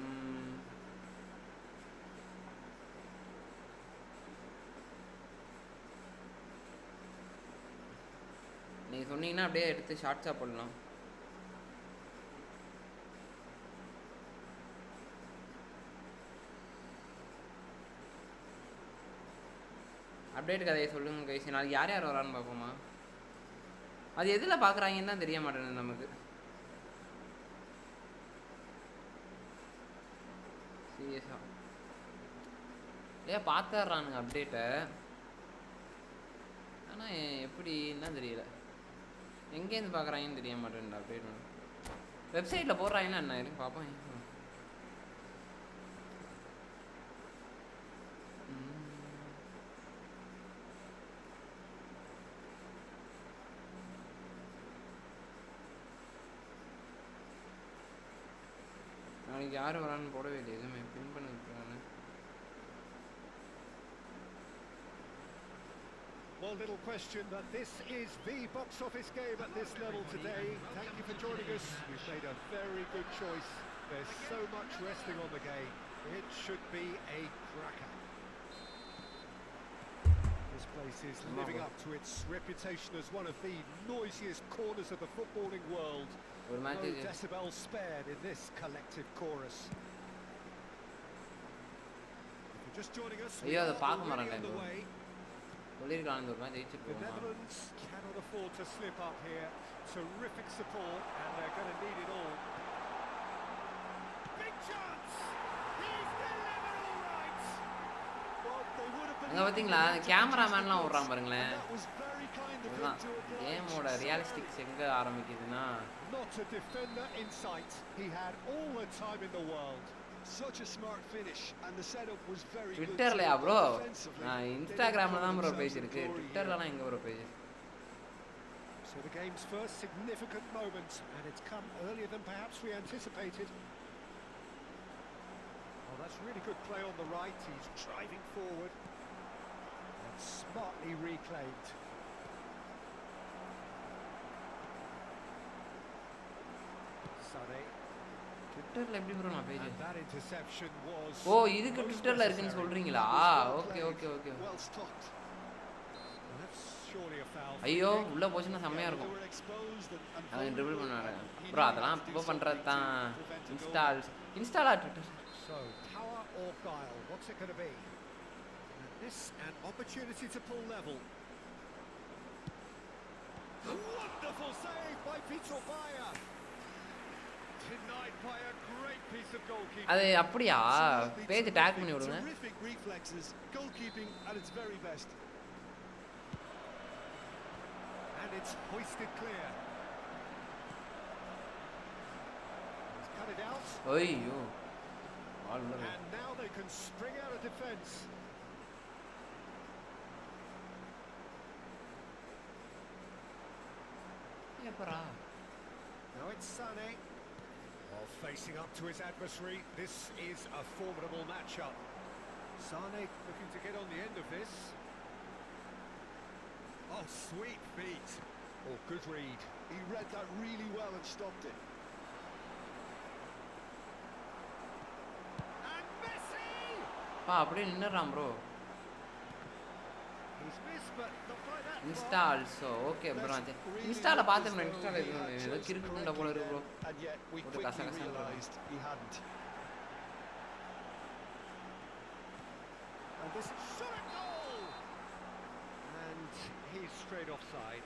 நீங்கள் சொன்னீங்கன்னா அப்படியே எடுத்து ஷார்ட்ஸாக போடலாம். அப்டேட் கதையை சொல்லுங்க கைஸ். நாளைக்கு யார் யார் வரான்னு பார்ப்போமா? அது எதில் பார்க்குறாங்கன்னு தான் தெரிய மாட்டேங்குது நமக்கு. சீரியஸா பார்த்துட்றானுங்க அப்டேட்டை, ஆனால் எப்படின்னு தான் தெரியல. எங்கேருந்து பார்க்குறாங்கன்னு தெரிய மாட்டேங்குது. அப்டேட் வெப்சைட்டில் போடுறாங்கன்னா என்ன இருக்கு பார்ப்போம். நாளைக்கு யார் வரான்னு போடவே இல்லை, எதுவுமே பின் பண்ணிருக்காங்க. Well, little question that this is the box office game at this level today. Thank you for joining us. You've made a very good choice. There's so much resting on the game. It should be a cracker. This place is living up to its reputation as one of the noisiest corners of the footballing world. No decibels spared in this collective chorus. If you're just joining us, we are already on the way. The Netherlands cannot afford to slip up here. Terrific support, and they're going to need it all. Big chance! He's delivered all right! Well, they would have been... அங்கே பார்த்தீங்களா கேமராமேன்லாம் ஓடுறான் பாருங்களேன். அதுதான் கேமோட ரியாலிஸ்டிக்ஸ் எங்கே ஆரம்பிக்குதுன்னா, not a defender in sight. He had all the time in the world. Such a smart finish, and the setup was very good. ட்விட்டர்லையா bro? இன்ஸ்டாகிராமில் தான் ப்ரோ பேஜ் இருக்கு, ட்விட்டர்லலாம் எங்கே bro page? So the game's first significant moment, and it's come earlier than perhaps we anticipated. Oh, that's really good play on the right. He's driving forward. And smartly reclaimed. Sane. ட்விட்டர்ல எப்படி bro நான் page? And that interception was... ஓ, இதுக்கு ட்விட்டர்ல இருக்குன்னு சொல்றீங்களா? Okay okay okay. Well stopped. That's surely a foul. ஐயோ, உள்ள போச்சுன்னா செம்மையா இருக்கும். அவன் ட்ரிபிள் பண்ணாரு ப்ரோ. அதெல்லாம் இப்போ பண்றது தான். இன்ஸ்டாலா Twitter. So power or guile, what's it going to be? And this an opportunity to pull level. Wonderful save by Vitor Bayer. Denied by a great piece of goalkeeping. அது அப்படியே page talk பண்ணி விடுங்க. Terrific reflexes, goalkeeping at its very best. And it's hoisted clear. He's cut it out. ஐயோ. And now they can spring out of defence. எப்பரா? Now it's Sane. While facing up to his adversary, this is a formidable matchup. Sane looking to get on the end of this. Oh, sweet feet. Oh, good read. He read that really well and stopped it. And Messi! அப்படியே நின்னுறான் bro. He's missed, but not by that. Insta also okay bro. இன்ஸ்டால பார்த்தேன், இன்ஸ்டால ஏதோ கிறுக்குண்டா போல இருக்கு bro. And yet we ஒரு quickly கசகசன்னு realized he hadn't. And this is shot at goal. And straight offside.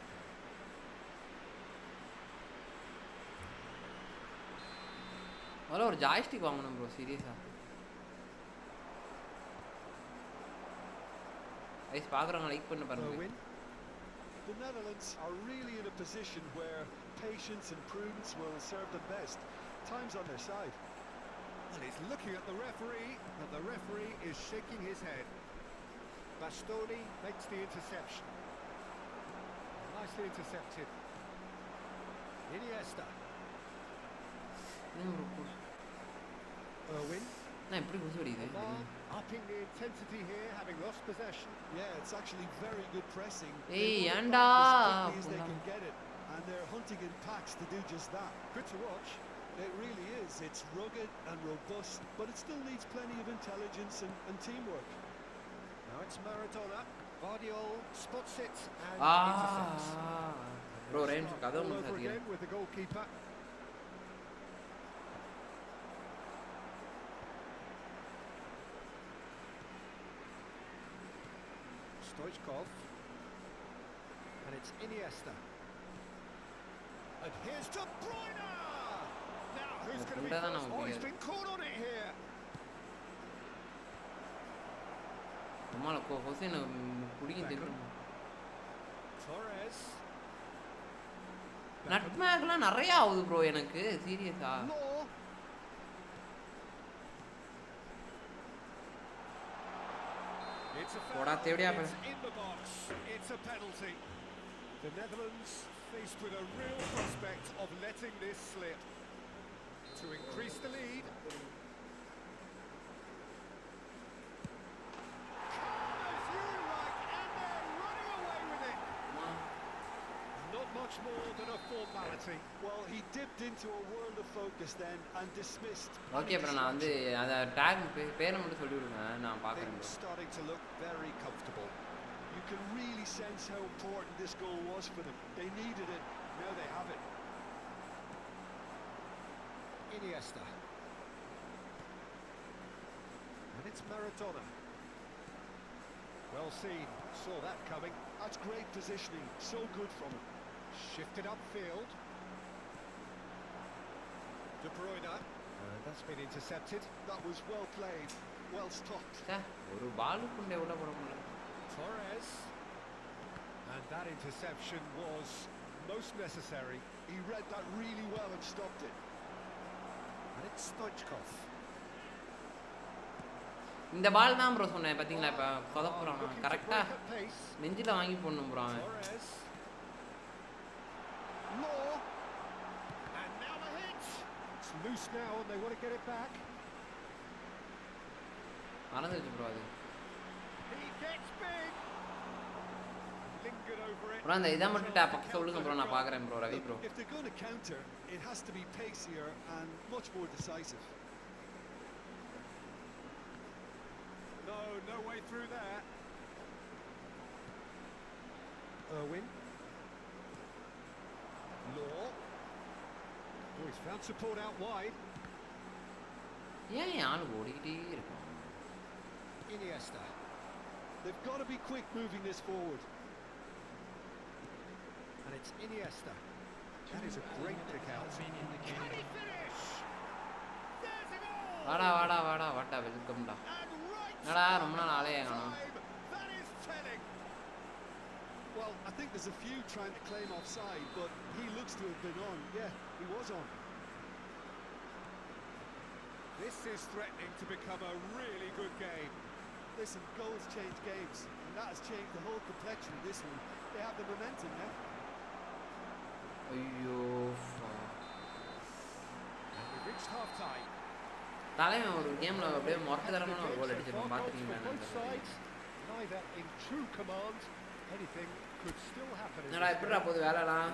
முதல்ல ஒரு ஜாய்ஸ்டிக் வாங்கணும் ப்ரோ சீரியஸாக. ஐஸ் பார்க்குறவங்க லைக் பண்ண பாருங்க. The Netherlands are really in a position where patience and prudence will serve them best. Time's on their side. And he's looking at the referee, and the referee is shaking his head. Bastoni makes the interception. Nicely intercepted. Iniesta. Irwin. நான் எப்படி குசு அடிக்குது? Upping the intensity here, having lost possession. Yeah, it's actually very good pressing. Hey, They want it Yanda. back as quickly as they can get it, and they're hunting in packs to do just that. Good to watch. It really is. It's rugged and robust, but it still needs plenty of intelligence and teamwork. Now it's Maradona. Guardiol spots it and intercepts. Bro range கதை All ஒன்று over சாத்திக்கிறேன். again with the goalkeeper. Stoichkov. And it's Iniesta. And here's De Bruyne! Now who's going to be first? Oh, he's been caught on it here. நம்மள ஹுசைன் குடிக்கும் தெரியும். Torres. நட்மேக்லாம் நிறைய ஆகுது bro எனக்கு சீரியஸா. Law. It's a foul. It's in the box. It's a penalty. The Netherlands faced with a real prospect of letting this slip to increase the lead. Corners, you like, and they're running away with it. Not much more than a formality. Well, he dipped into a world of focus then and dismissed. Okay bro நான் வந்து அந்த talk பேரை மட்டும் சொல்லி விடுங்க நான் பார்க்குறேன் Things bro. starting to look very comfortable. You can really sense how important this goal was for them. They needed it. Now they have it. Iniesta. And it's Maradona. Well seen. Saw that coming. That's great positioning. So good from him. Shifted upfield. De Bruyne. That's been intercepted. That was well played. Well stopped. ஒரு பாலுக்குண்டே விட போட முடியல. Torres. And that interception was most necessary. He read that really well and stopped it. And it's Stoichkov. இந்த பால் தான் bro சொன்னேன் பாத்தீங்களா இப்ப சொதப்புறான் கரெக்ட்டா நெஞ்சில வாங்கி போடணும் ப்ரோ அவன். Torres. Law. And now the hit. It's loose now and they want to get it back. மறந்துச்சு ப்ரோ அது. He gets big. Lingered over it. Bro அந்த இத மட்டும் பக்கத்துல சொல்லுங்க ப்ரோ நான் பார்க்கறேன் bro Ravi bro. If they're going to counter, it has to be pacier and much more decisive. No way through there. Irwin. Law. Oh, he's found support out wide. ஏன் ஆளு ஓடிக்கிட்டே இருக்கான். Iniesta. They've got to be quick moving this forward. And it's Iniesta. That is a great kick out. Can he finish? There's a goal! வாடா வெல்கம்டா. என்னடா ரொம்ப நாள் ஆளே காணோம். That is telling. Well, I think there's a few trying to claim offside, but he looks to have been on. Yeah, he was on. This is threatening to become a really good game. Listen, goals change games, and that has changed the whole complexion of this one. They have the momentum now. ஐயோ. And we've reached half time. தலைவன் ஒரு கேம்ல அப்படியே மொரட்டதரமான ஒரு கோல் அடிச்சிருப்பான் பாத்துட்டீங்களா? Neither in true command. Anything could still happen. என்னடா எப்படிடா போகுது வேலைலாம்?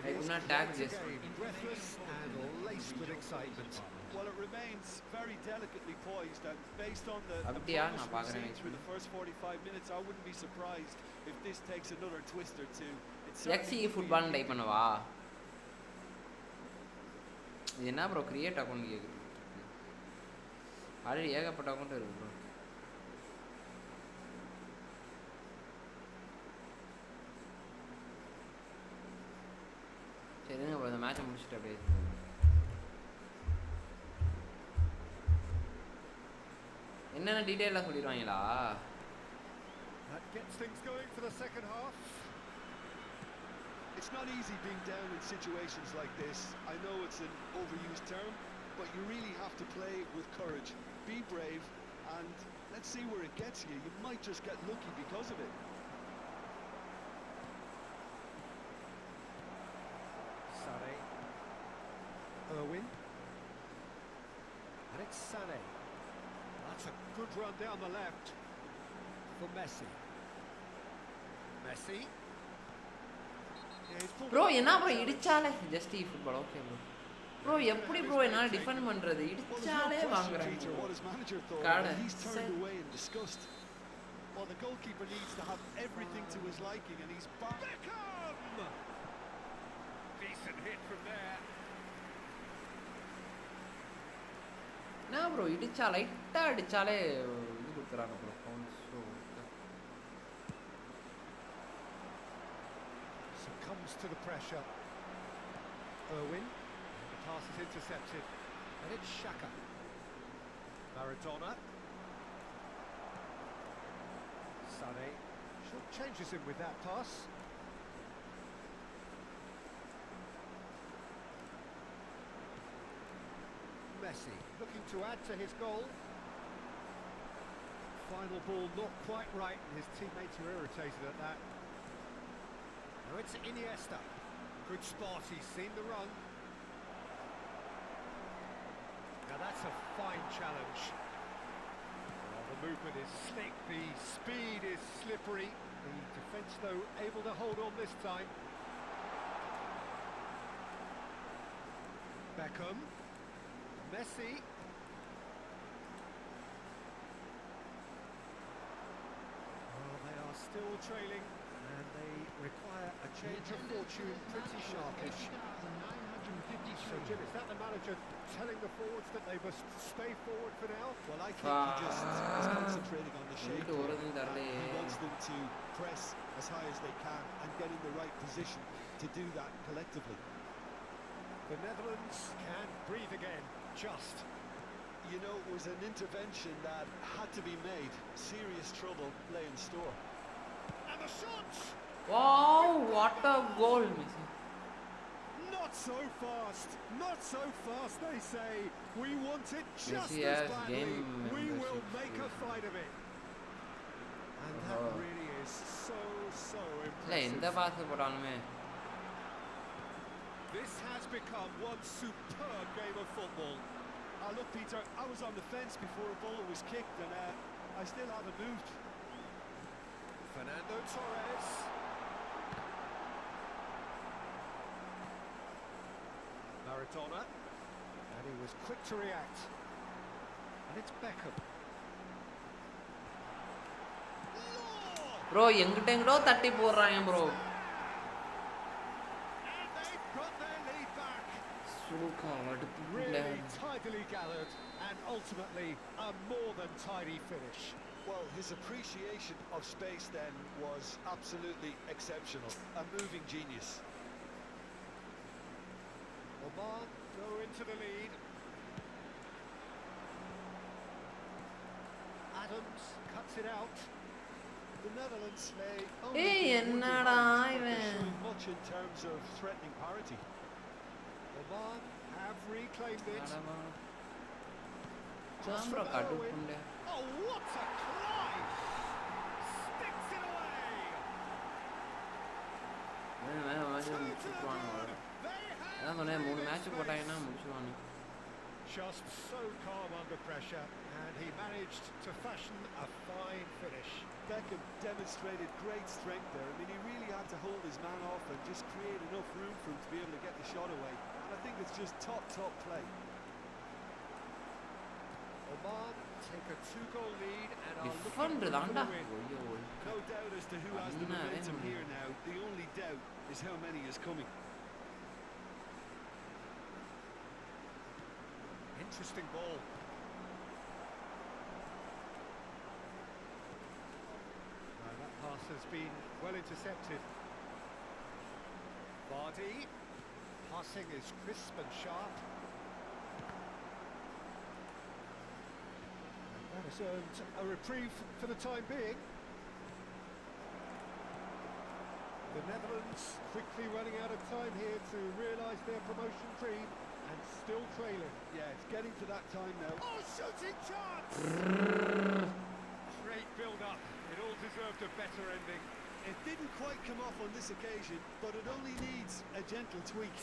I could not tag this. Breathless and laced with excitement. Well, it remains very delicately poised, and based on the அப்படியா promise நான் we've பார்க்கறேன். seen through the first 45 minutes, I wouldn't be surprised if this takes another twist or two. XE football type பண்ணவா? இது என்ன bro create account கேக்குது. Already ஏகப்பட்ட account இருக்கு bro. முடிச்சிட்டு அப்படியே என்னென்ன டீட்டெயிலாக சொல்லிடுவாங்களா? That gets things going for the second half. It's not easy being down in situations like this. I know it's an overused term, but you really have to play with courage. Be brave, and let's see where it gets you. You might just get lucky because of it. Sané. Irwin. And it's Sané. That's a good run down the left for Messi. Messi. Bro என்ன bro இடிச்சாலே just football okay bro. Bro எப்படி bro என்னால் defend பண்ணுறது? இடிச்சாலே வாங்குறேன். Well, the goalkeeper needs to have everything to his liking, and he's back. Beckham! Decent hit from there. என்ன bro இடிச்சா லைட்டாக அடித்தாலே இது கொடுக்குறாங்க bro. Succumbs to the pressure. Irwin. The pass is intercepted. And it's Xhaka. Maradona. Sané. Changes him with that pass. Messi looking to add to his goal. Final ball not quite right, and his teammates are irritated at that. Now it's Iniesta. Good spot, he's seen the run. Now that's a fine challenge. Well, the movement is slick, the speed is slippery. The defence, though, able to hold on this time. Beckham. Messi. Well, they are still trailing. And they require a change of fortune pretty sharpish. So, Jim, is that the manager telling the forwards that they must stay forward for now? Well, I think he just is concentrating on the shape. He wants them to press as high as they can and get in the right position to do that collectively. The Netherlands can breathe again, just. You know, it was an intervention that had to be made. Serious trouble lay in store. And the shot! Wow, what a goal, Messi. Not so fast, not so fast, they say. We want it just Messi as has badly. game We will membership make a fight of it. And that really is so இல்லை எந்த impressive. Pass போட்டாலுமே This has become one superb game of football. Look, Peter, I was on the fence before a ball was kicked, and I still haven't moved. Fernando Torres. Maradona. And he was quick to react. And it's Beckham. Bro எங்கிட்ட எங்கிட்டோ தட்டி போடுறாங்க bro. And they've got their lead back. Sooka அடுப்பு Really tidily gathered, and ultimately a more than tidy finish. Well, his appreciation of space then was absolutely exceptional. A moving genius. Oman go into the lead. Adams cuts it out. The Netherlands may Hey, என்னடா இவன் showing much in terms of threatening parity. Oman have reclaimed it. சாம்பிரோ கடுப்புண்டே. Oh, what a try! Sticks it away. Match முடிச்சுடுவாங்க. அதான் சொன்னேன் 3 match போட்டாங்கன்னா முடிச்சுடுவாங்க. Just so calm under pressure, and he managed to fashion a fine finish. Beckham demonstrated great strength there. I mean, he really had to hold his man off and just create enough room for him to be able to get the shot away. And I think it's just top play. Oman take a 2-goal lead and are looking tiffin for தான்டா. the win. No doubt as to who has the momentum here now. The only doubt is how many is coming. Interesting ball. That pass has been well intercepted. Vardy Passing is crisp and sharp. And that has earned a reprieve for the time being. The Netherlands quickly running out of time here to realise their promotion dream and still trailing. Yeah, it's getting to that time now. Oh, shooting chance! Great build-up. It all deserved a better ending. It didn't quite come off on this occasion, but it only needs a gentle tweak.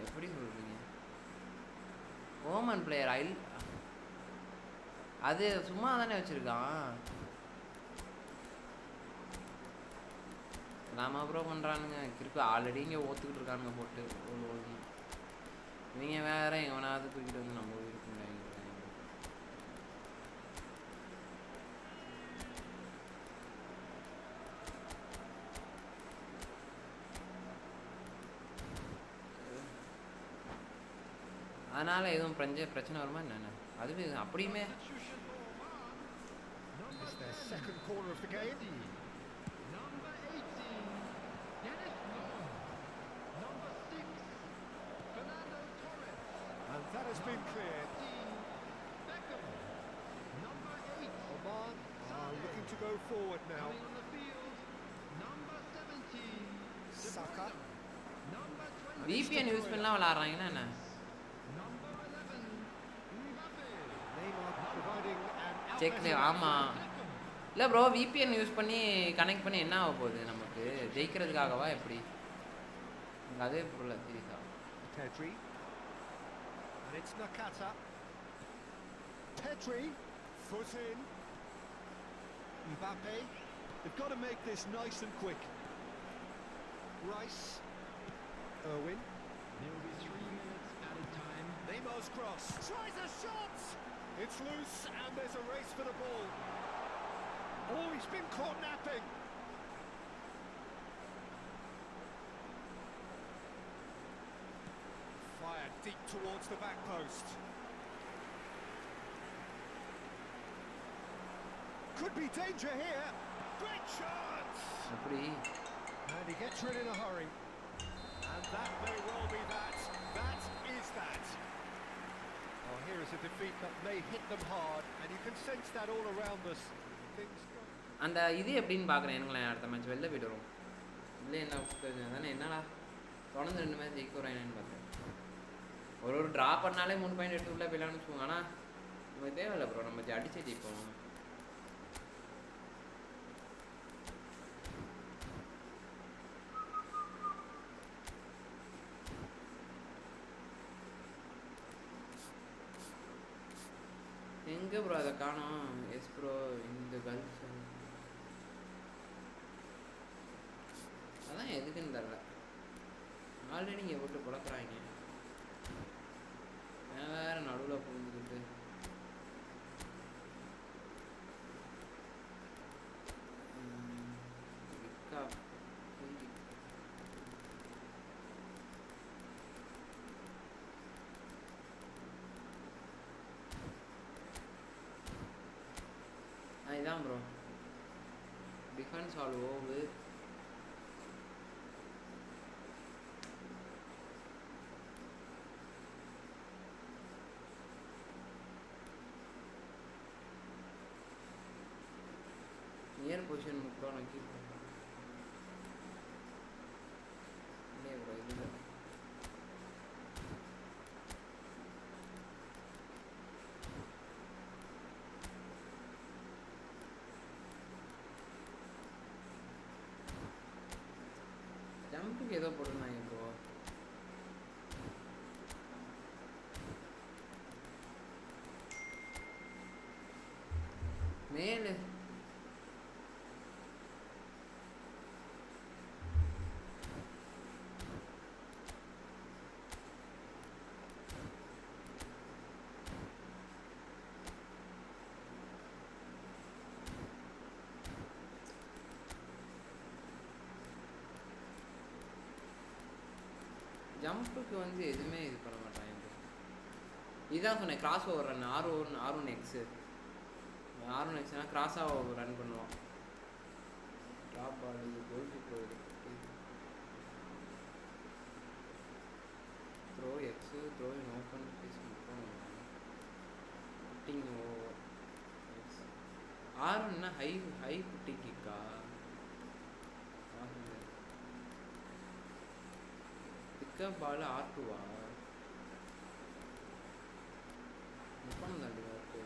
எப்படி சொல்றீங்க Oman player அது சும்மா தானே வச்சிருக்கான் நாம அப்புறம் பண்ணுறானுங்க கிருப்பி already இங்கே ஓத்துக்கிட்டு இருக்கானுங்க போட்டு இவங்க வேற எவனாவது தூக்கிட்டு வந்து நம்ம இருக்குங்க அதனால எதுவும் பிரச்சனை வருமா என்ன அதுவே அப்படியுமே It's their second corner of the game. Number 18, Dennis Long. Number 6, Fernando Torres. And that has been cleared. 15, Beckham. Number 8, Oman are looking to go forward now. coming on the field. Number 17, De Saka. Bruyne. Number 20, VPN use பண்ணலாம் விளாட்றாங்கன்னா என்ன number 11, Mbappe. Neymar providing an check outlet. ஆமாம் இல்லை bro VPN use பண்ணி connect பண்ணி என்ன ஆக போகுது நமக்கு ஜெயிக்கிறதுக்காகவா எப்படி எனக்கு அதே பொருள் சீரியஸா Pedri. And it's Nakata. Pedri. Foot in. Mbappe. They've got to make this nice and quick. Rice. Irwin. There will be 3 minutes added time. Neymar's cross. Tries a shot! It's loose and there's a race for the ball. Oh, he's been caught napping. Fired deep towards the back post. Could be danger here. Great chance! எப்படி And he gets rid in a hurry. And that may well be that. That is that. Oh, here is a defeat that may hit them hard, and you can sense that all around us. Things go. அந்த இது எப்படின்னு பார்க்குறேன் எனக்குலாம் அடுத்த match வெளில போய்ட்டு வரும் இல்லை என்ன தானே என்னடா தொடர்ந்து 2 மேட்ச் ஜெயிக்க வராங்கன்னு பார்த்தேன் ஒரு ட்ரா பண்ணாலே 3 பாயிண்ட் எடுத்து உள்ளே போயிடலான்னு வச்சுக்கோங்க ஆனால் நம்ம தேவையில்லை ப்ரோ நம்ம அடிச்சு ஜெயிப்போம் எங்கே ப்ரோ அதை காணோம் எஸ் ப்ரோ இந்த கல்ஸ் அதான் எதுக்குன்னு தெரில ஆல்ரெடி இங்கே போட்டு குழக்கிறாங்க நான் வேற நடுவில் புரிஞ்சுக்கிட்டு இதான் bro defence all over near position முக்கியம் நான் கீப் இல்லை ப்ரோ இது ஜம்புக்கு ஏதோ போட்டுருந்தாங்க இப்போ மேலே ஜம்புக்கு வந்து எதுவுமே இது பண்ண மாட்டாங்க இதான் சொன்னேன் கிராஸ் ஓவர் ரன் R1X R1Xனா கிராஸாக ரன் பண்ணுவான் top ball goal keeper throw X throw in open space putting over X ஆர்னா ஹை புட்டிங் கிக்கா பிக்கப் பால் R2வா முப்பது தாண்டி okay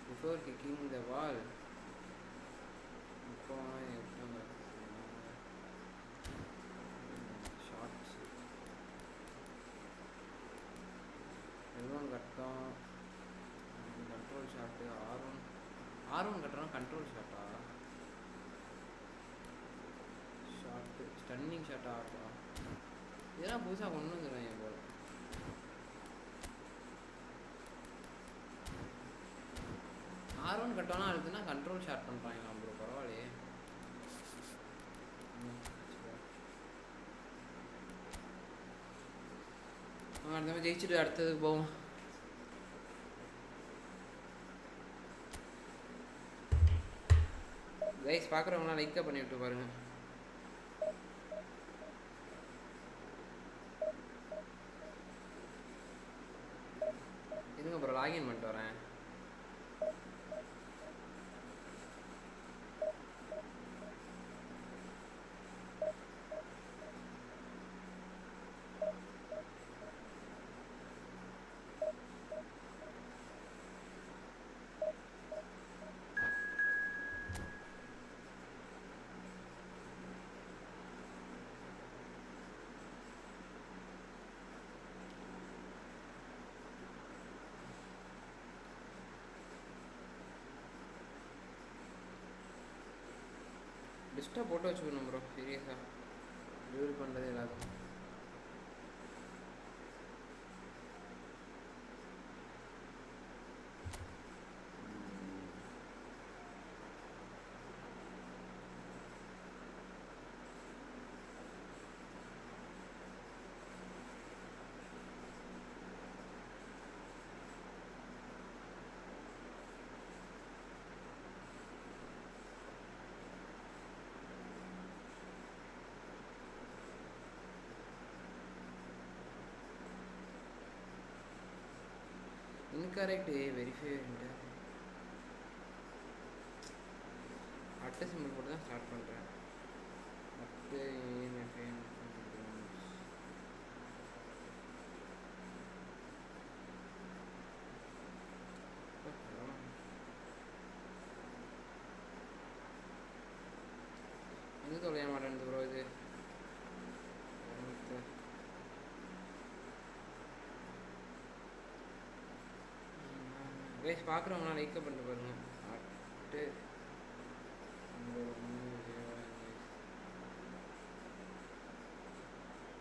before kicking the ball shots L1 கட்டம் கண்ட்ரோல் ஷாட் R1 கட்டறோம் control ஷாட்டா ஷாட் ஸ்டன்னிங் ஷாட் ஆட்டா இதெல்லாம் புதுசா கொண்டு வந்துறாங்க போல R1 கட்டோனா அதுனா கண்ட்ரோல் ஷாட் பண்றாங்க ப்ரோ பரவாயில்லையே நம்ம ஜெயிச்சிட்டு அடுத்ததுக்கு போவோம் கைஸ் பார்க்குறவங்களாம் லைக் பண்ணி விட்டு பாருங்க இருங்க ப்ரோ லாகின் பண்ணிட்டு வரேன் லிஸ்ட்டாக போட்டு வச்சுக்கணும் ப்ரோ சீரியஸாக ரிவீல் பண்ணுறது எல்லாத்தையும் incorrect verify அட்டை சிம்பிள் போட்டு தான் ஸ்டார்ட் பண்ணுறேன் அட்டை எது தொலைய மாட்டேன் ப்ரோ இது கைஸ் பார்க்குறவங்களாம் லைக் பண்ணிட்டு பாருங்க அட்டு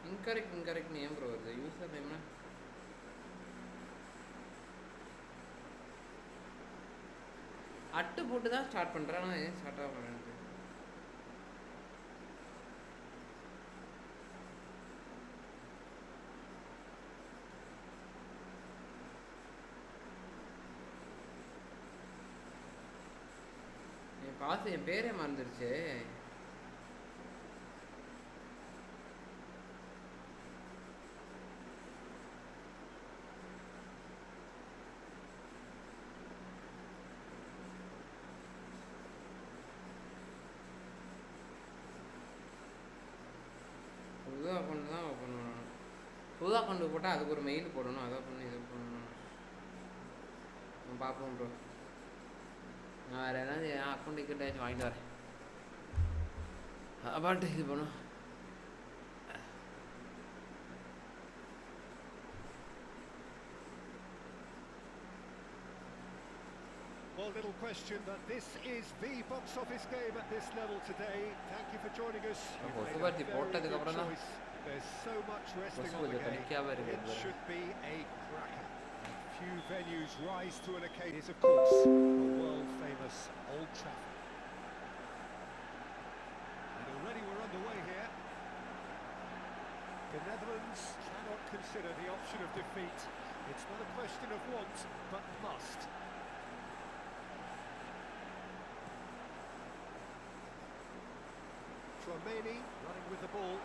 இன்கரெக்ட்னு ஏன் ப்ரோ வருது யூஸர் டைம்னா அட்டு போட்டு தான் ஸ்டார்ட் பண்ணுறேன் ஆனால் ஏன் ஸ்டார்ட் ஆக மாட்டேன் பார்த்து என் பேரே மறந்துருச்சு புது அக்கௌண்ட் தான் ஓப்பன் பண்ணணும் புது அக்கௌண்ட்டு போட்டால் அதுக்கு ஒரு மெயில் போடணும் அதை பண்ணி இதை பண்ணணும் பார்ப்போம் ப்ரோ நான் வேறு ஏதாவது என் அக்கௌண்ட் டிக்கெட்டாச்சும் வாங்கிட்டு வரேன் அப்பாட்டு இது பண்ணும் Well, little question that this is the box office game at this level today. Thank you for joining us. There's so much resting on the game. It should be a cracker. Few venues rise to an occasion. Is of course the world-famous Old Trafford. And already we're underway here. The Netherlands cannot concede. consider the option of defeat. It's not a question of want, but must. Tchouaméni running with the ball.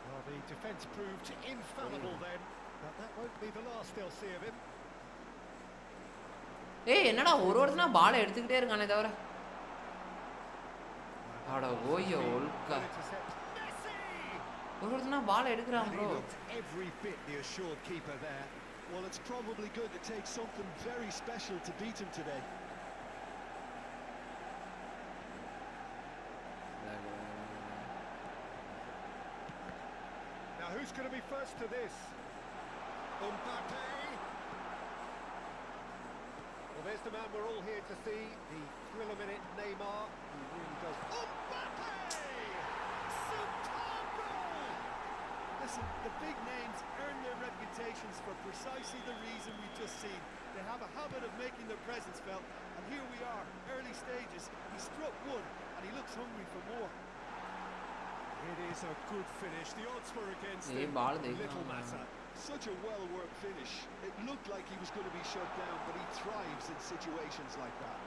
Well, the defence proved infallible then, but that won't be the last they'll see of him. ஏய் என்னடா ஒருத்தனா பால் எடுத்துக்கிட்டே இருக்கானே தவிர அட ஓய்யோ Olga ஒருத்தனா பால் எடுக்கறான் bro. Every bit the assured keeper there. Well, it's probably good to take something very special to beat him today. Now who's going to be first to this? Mbappe. Well, there's the man we're all here to see, the thriller-minute Neymar, who really does. Mbappe! Superb goal! Listen, the big names earn their reputations for precisely the reason we've just seen. They have a habit of making their presence felt, and here we are, early stages. He struck one, and he looks hungry for more. It is a good finish. The odds were against Hey, him. ball Little matter. Such a well-worked finish. It looked like he was going to be shut down, but he thrives in situations like that.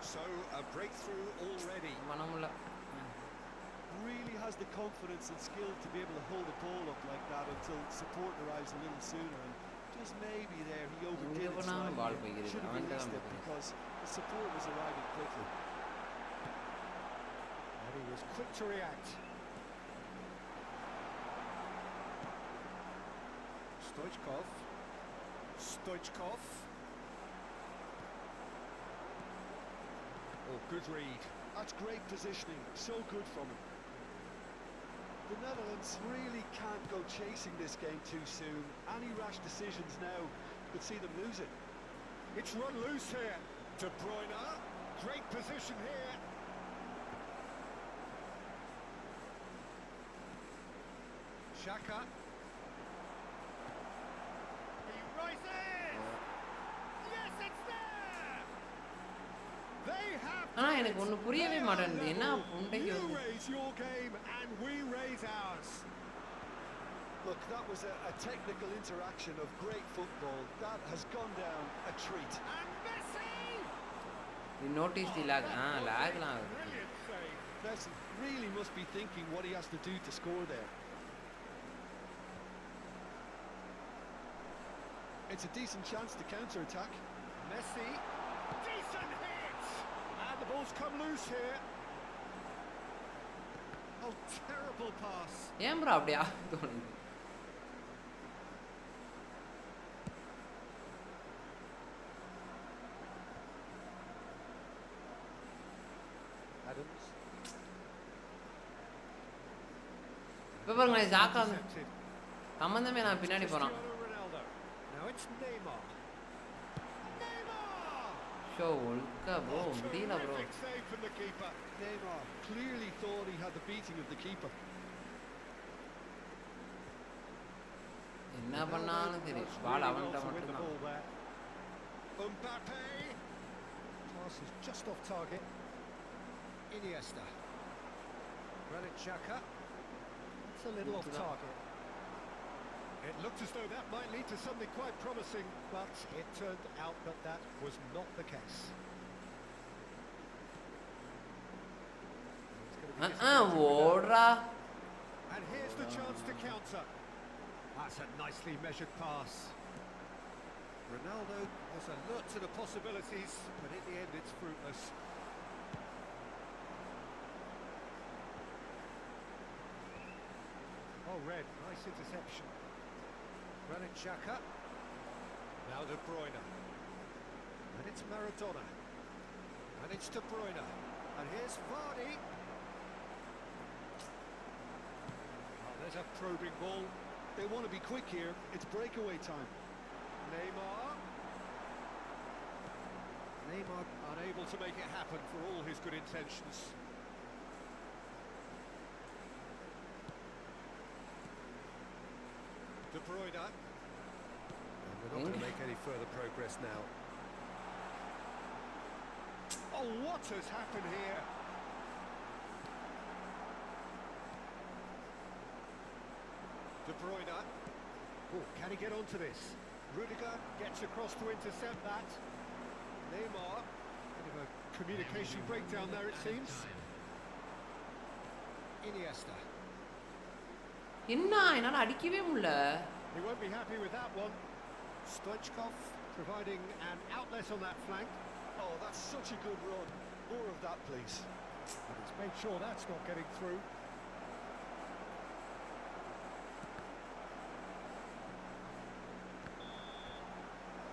So, a breakthrough already. மனமுள்ள Really has the confidence and skill to be able to hold the ball up like that until support arrives a little sooner. And just maybe there he overdid it slightly. Should have released it because the support was arriving quickly. And he was quick to react. Stoichkov. Oh, good read. That's great positioning, so good from him. The Netherlands really can't go chasing this game too soon. Any rash decisions now could see them lose it. It's run loose here. De Bruyne, great position here. Xhaka. He rises. Yes, it's there. They have. ஆனா எனக்கு ஒன்னு புரியவே மாட்டேங்குது என்ன புண்டைக்கு You raise your game and we raise ours. Look, that was a technical interaction of great football. That has gone down a treat. And Messi. you notice the lag lagலாம் ஆகுது Brilliant save. Messi really must be thinking what he has to do to score there. It's a decent chance to counter-attack. Messi. Decent hit. And the ball's come loose here. Oh, terrible pass. ஏன் bro அப்படியே தோணுது Adams. இப்போ பாருங்க ஜாக்கா Intercepted. சம்பந்தமே நான் பின்னாடி போறான் Cristiano Ronaldo. Now it's Neymar. Neymar! Show Olga bro முடியல bro Terrific save from the keeper. Neymar clearly thought he had the beating of the keeper. என்ன பண்ணாலும் சரி பால் அவன்கிட்ட To win the மட்டும்தான் ball there. Mbappe. Pass is just off target. Iniesta. Granit Xhaka. It's a little off target. It looked as though that might lead to something quite promising, but it turned out that that was not the case. It's gonna be ஓடுறா And here's the chance to counter. That's a nicely measured pass. Ronaldo was alert to the possibilities, but in the end it's fruitless. Oh, Red, nice interception. Granit Xhaka. Now De Bruyne. And it's Maradona. And it's De Bruyne. And here's Vardy. Oh, there's a probing ball. They want to be quick here. It's breakaway time. Neymar. Neymar unable to make it happen for all his good intentions. De Bruyne. And we're not going to make any further progress now. Oh, what has happened here? Bruyne. Oh, can he get onto this? Rudiger gets across to intercept that. Neymar. Bit of a communication breakdown there, it seems. Iniesta. என்னால அடிக்கவே முடியல. He won't be happy with that one. Stoichkov providing an outlet on that flank. Oh, that's such a good run. More of that, please. But he's made sure that's not getting through.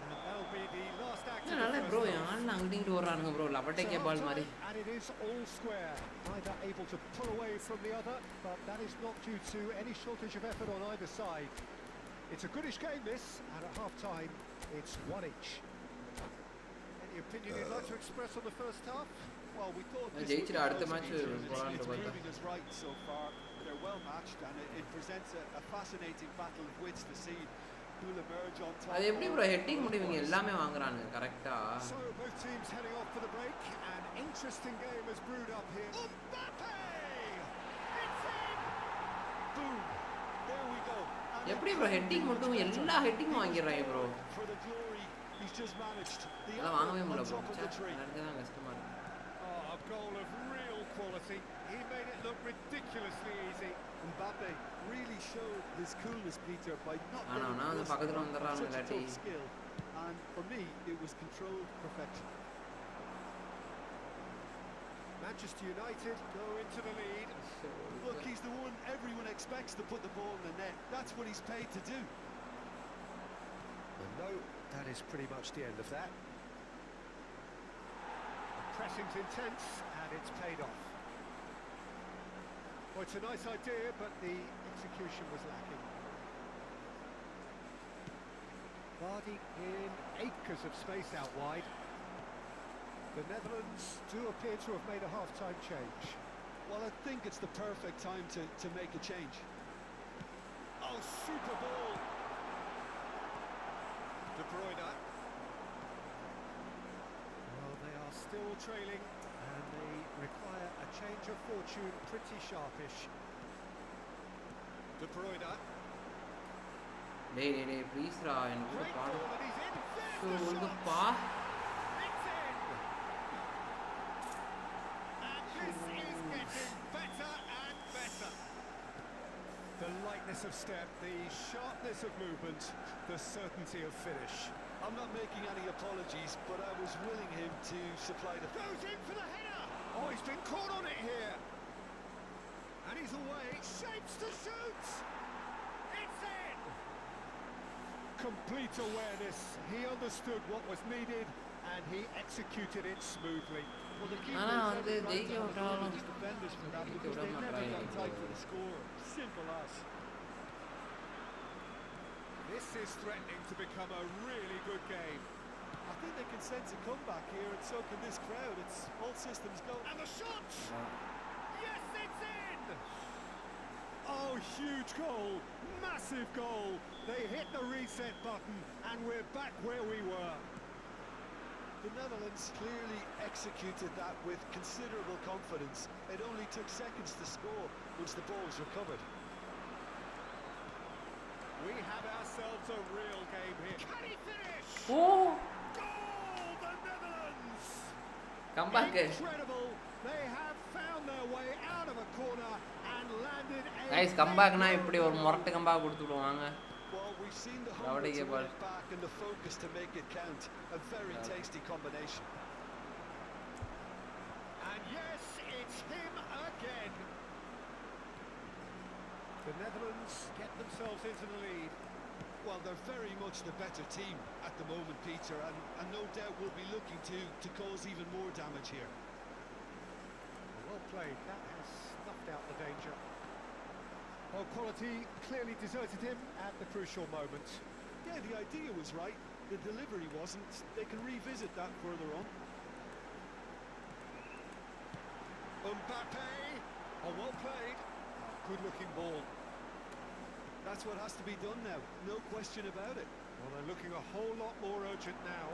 And that'll be the last act of the நல்லா first bro half. யாரெல்லாம் அங்கிட்டு ஓடுறானுங்க bro லபட்டைக்கே பால் மாதிரி. And it is all square. Neither able to pull away from the other, but that is not due to any shortage of effort on either side. It's a goodish game this, and at half-time, it's one each. Any opinion you'd like to express on the first half? Well, we thought this ஜெயிச்சிட்டு would அடுத்த be match close, Peter. போலாம்னு It's பார்த்தா. proving us right so far. They're well matched, and it presents a fascinating battle of wits to see who'll emerge on top. அது எப்படி bro heading முடிவீங்க எல்லாமே வாங்குறானுங்க கரெக்ட்டா? So both teams heading off for the break. An interesting game has brewed up here. Mbappe! It's in! Boom! There we go. And எப்படி bro heading மட்டும் எல்லா ஹெட்டிங்கும் வாங்கிடுறாங்க bro. for the glory, he's just managed. The அதெல்லாம் வாங்கவே apple முடியல on bro. top of the tree. எனக்கு தான் கஷ்டமா இருக்கு. Oh, a goal of real quality. He made it look ridiculously easy. Mbappe really showed his coolness, Peter, by not ஆனா getting நான் lost பக்கத்துல on வந்துறானு such a இல்லாட்டி tough skill. And for me, it was controlled perfection. Manchester United go into the lead. Look, he's the one everyone expects to put the ball in the net. That's what he's paid to do. And no, that is pretty much the end of that. The pressing's intense, and it's paid off. Well, it's a nice idea, but the execution was lacking. Vardy in acres of space out wide. The Netherlands do appear to have made a half-time change. Well, I think it's the perfect time to make a change. Oh, super ball! De Bruyne. Well, they are still trailing, and they require a change of fortune pretty sharpish. De Bruyne. டேய் please ரா எனக்கு Great பாடு. ball, and he's in. There's so the shot. ஒழுங்கப்பா. It's in. And this is getting better and better. The lightness of step, the sharpness of movement, the certainty of finish. I'm not making any apologies, but I was willing him to supply the... Goes in for the header. Oh, he's been caught on it here. And he's away. Shapes to shoot. It's in. Complete awareness. He understood what was needed and he executed it smoothly. Well, the keeper ஆனா is வந்து right ஜெயிக்க to விட்டாலும் applaud his defenders for that, because they never got tight for the score. Simple as. This is threatening to become a really good game. I think they can sense a comeback here, and so can this crowd. It's all systems go. And the shot! Yes, it's in! Oh, huge goal! Massive goal! They hit the reset button, and we're back where we were. The Netherlands clearly executed that with considerable confidence. It only took seconds to score once the ball was recovered. We have ourselves a real game here. Can he finish? ஓ Goal! The Netherlands! Comeback. Incredible! They have found their way out of a corner and landed a... guys கம்பேக்னா இப்படி ஒரு மொரட்டு comeback கொடுத்து விடுவாங்க. Well, we've seen the How hunger did he to get win it back and the focus to make it count. A very tasty combination. And yes, it's him again. The Netherlands get themselves into the lead. Well, they're very much the better team at the moment, Peter, and no doubt will be looking to cause even more damage here. Well played. That has snuffed out the danger. Well, quality clearly deserted him at the crucial moment. Yeah, the idea was right. The delivery wasn't. They can revisit that further on. Mbappe! Oh, well played. Good-looking ball. That's what has to be done now. No question about it. Well, they're looking a whole lot more urgent now.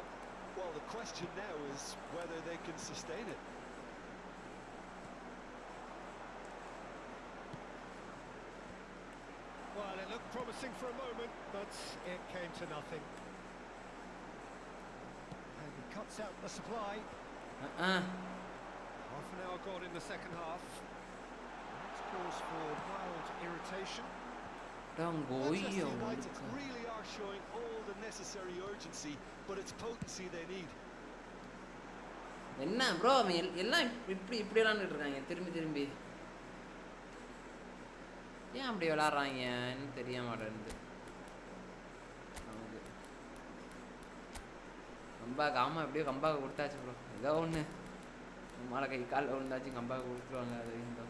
Well, the question now is whether they can sustain it. Well, it looked promising. pressing for a moment, but it came to nothing. And he cuts out the supply. Half an hour gone in the second half. That's cause for mild irritation. Manchester United really are showing all the necessary urgency, but it's potency they need. என்ன bro எல்லாம் இப்படி விளாண்டுட்டு இருக்காங்க திரும்பி ஏன் அப்படி விளாட்றாங்கன்னு தெரிய மாட்டேங்குது நமக்கு. கம்பாக் ஆமாம் எப்படியோ கம்பாக் கொடுத்தாச்சு ப்ரோ. ஏதோ ஒன்று நம்மளால் கை காலில் விழுந்தாச்சும் கம்பாக் கொடுத்துருவாங்க. அது இந்த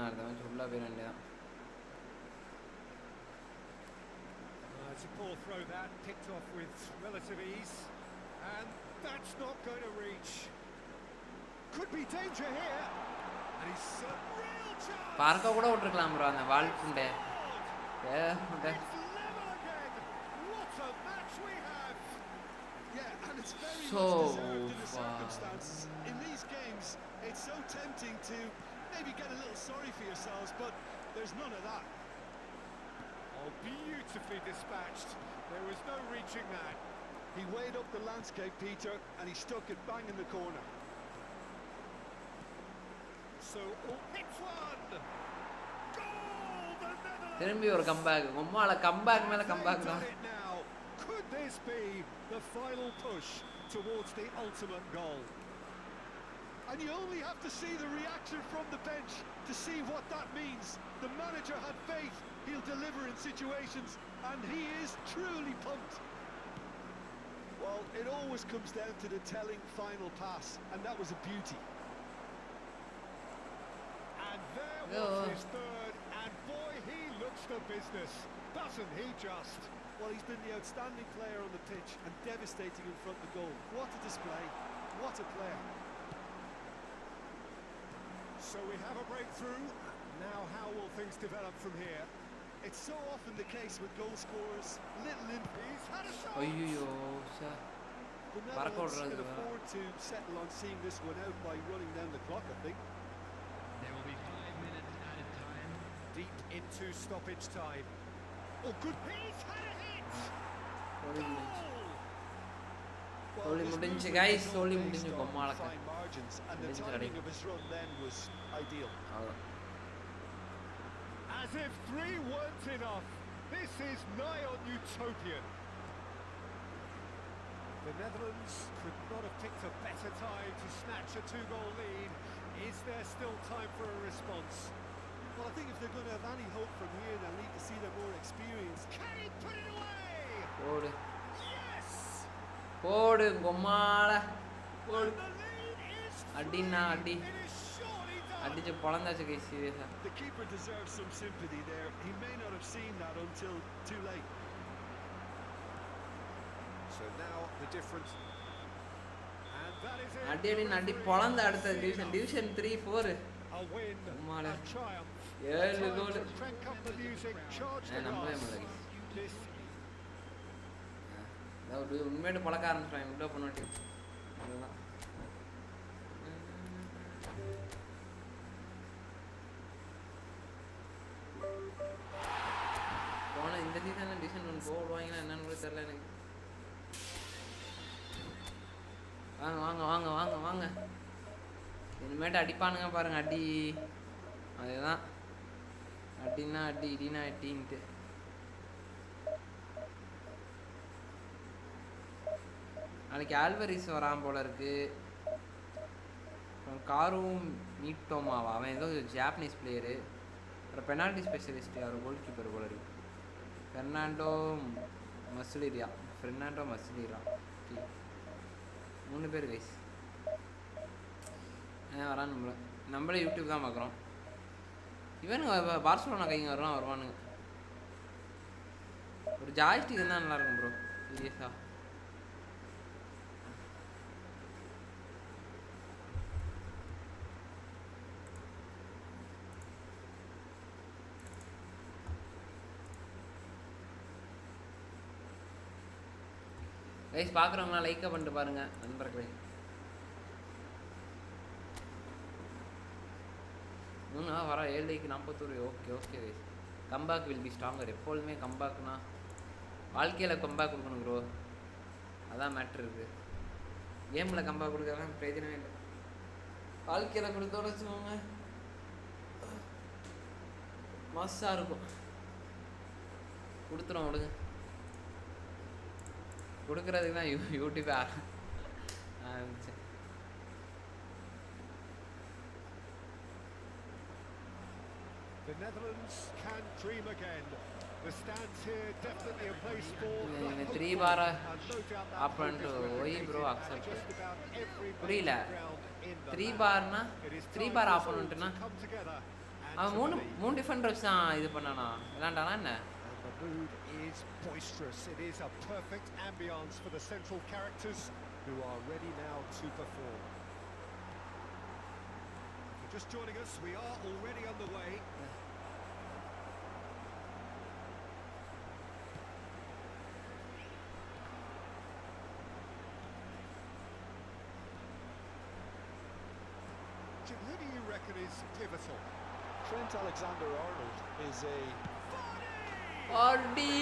அடுத்த மேட்ச் ஃபுல்லாக போயிட வேண்டியதான். It's a poor throw that, picked off with relative ease, and that's not going to reach. Could be danger here, and he's a real chance. பார்க்க கூட விட்டுருக்கலாம் ப்ரோ அந்த வால் புண்டை. It's level again. What a match we have. Yeah, and it's very much deserved in the circumstances. In these games, it's so tempting to maybe get a little sorry for yourselves, but there's none of that. Oh, beautifully dispatched. There was no reaching that. He weighed up the landscape, Peter, and he stuck it bang in the corner. So, hits one. Goal, the Netherlands. திரும்பி ஒரு comeback. உம்மால comeback மேல comeback தான். Could this be the final push towards the ultimate goal? And you only have to see the reaction from the bench to see what that means. The manager had faith he'll deliver in situations, and he is truly pumped. Well, it always comes down to the telling final pass, and that was a beauty. And there was his third, and boy, he looks the business, doesn't he just? Well, he's been the outstanding player on the pitch and devastating in front of the goal. What a display, what a player. So we have a breakthrough. Now how will things develop from here? It's so often the case with goal scorers. Little He's had a shot. ஐயோ sir. The Netherlands can afford to settle on seeing this one out by running down the clock, I think. There will be 5 minutes added time. Deep into stoppage time. Oh, good. He's had a hit. Only முடிஞ்சு guys, only முடிஞ்சு கொம்மாளக்க. Fine margins, and the timing of his run then was ideal. As if 3 weren't enough. This is nigh on utopian. The Netherlands could not have picked a better time to snatch a 2-goal lead. Is there still time for a response? Well, I think if they're going to have any hope from here, they'll need to see their more experienced. Can he put it away? Podu. Yes! Podu, Gomala. And the lead is Adina, Adi. It is surely done. Adichu polandachu guys, seriously. The keeper deserves some sympathy there. He may not have seen that until too late. So now the difference. And that is it. Adi polanda அடுத்த division 3 4. A win, a triumph. Yeah, Time goal. to crank up the music, charge the நம்பவே glass. முடியல. This அதாவது உண்மையிட்டு பழக்க ஆரம்பிச்சிட்டாங்க உள்ள பண்ணாட்டி. அதுதான். போன இந்த சீசன்ல டிவிஷன் 1 போடுவாங்கன்னா என்னன்னு கூட தெரியல எனக்கு. வாங்க வாங்க வாங்க வாங்க வாங்க. இனிமேட்டு அடிப்பானுங்க பாருங்க அடி. அதுதான் அடின்னா அடி இடினா அடின்ட்டு. நாளைக்கு ஆல்வரிஸ் வரான் போல இருக்கு. காரும் மீட்டோமாவா அவன் ஏதோ ஜாப்பனீஸ் பிளேயரு. அப்புறம் பெனால்டி ஸ்பெஷலிஸ்ட் அவர் கோல் கீப்பர் போல இருக்கு. ஃபெர்னாண்டோ மஸ்லீரியா. 3 பேர் கைஸ். வரான் நம்மளே யூடியூப் தான் பார்க்குறோம். இவனுங்க பார்சலோனா கைங்க வருவானுங்க. ஒரு ஜாய்ஸ்டிக் இருந்தால் நல்லாயிருக்கும் ப்ரோ சீரியஸாக. கைஸ் பார்க்குறவங்களாம் லைக்கை பண்ணிட்டு பாருங்க நண்பர்களே. வர 7:41. Okay okay guys. Comeback will be stronger. எப்பொழுதுமே கம்பேக்னா வாழ்க்கையில் கம்பேக் கொடுக்கணும் ப்ரோ. அதான் மேட்ரு இருக்குது. கேமில் கம்பேக் கொடுக்கலாம் பிரயோஜனமே இல்லை. வாழ்க்கையில் கொடுத்தோட வச்சுக்கோங்க மஸ்ஸாக இருக்கும். கொடுத்துரும் விடுங்க. கொடுக்குறதுக்கு தான் யூடியூப்பே ஆரம்பிச்சேன். The Netherlands can dream again. The stands here definitely a place for 3 bar up and why bro accept. புரியல. 3 barனா 3 bar opponent னா அவன் மூணு டிஃபெண்டர்ஸ் தான் இது பண்ணானா விளையாண்டானா என்ன? The mood is boisterous. It is a perfect ambience for the central characters who are ready now to perform. If you're just joining us, we are already underway. Jim, who do you reckon is pivotal? Trent Alexander-Arnold is a Ardi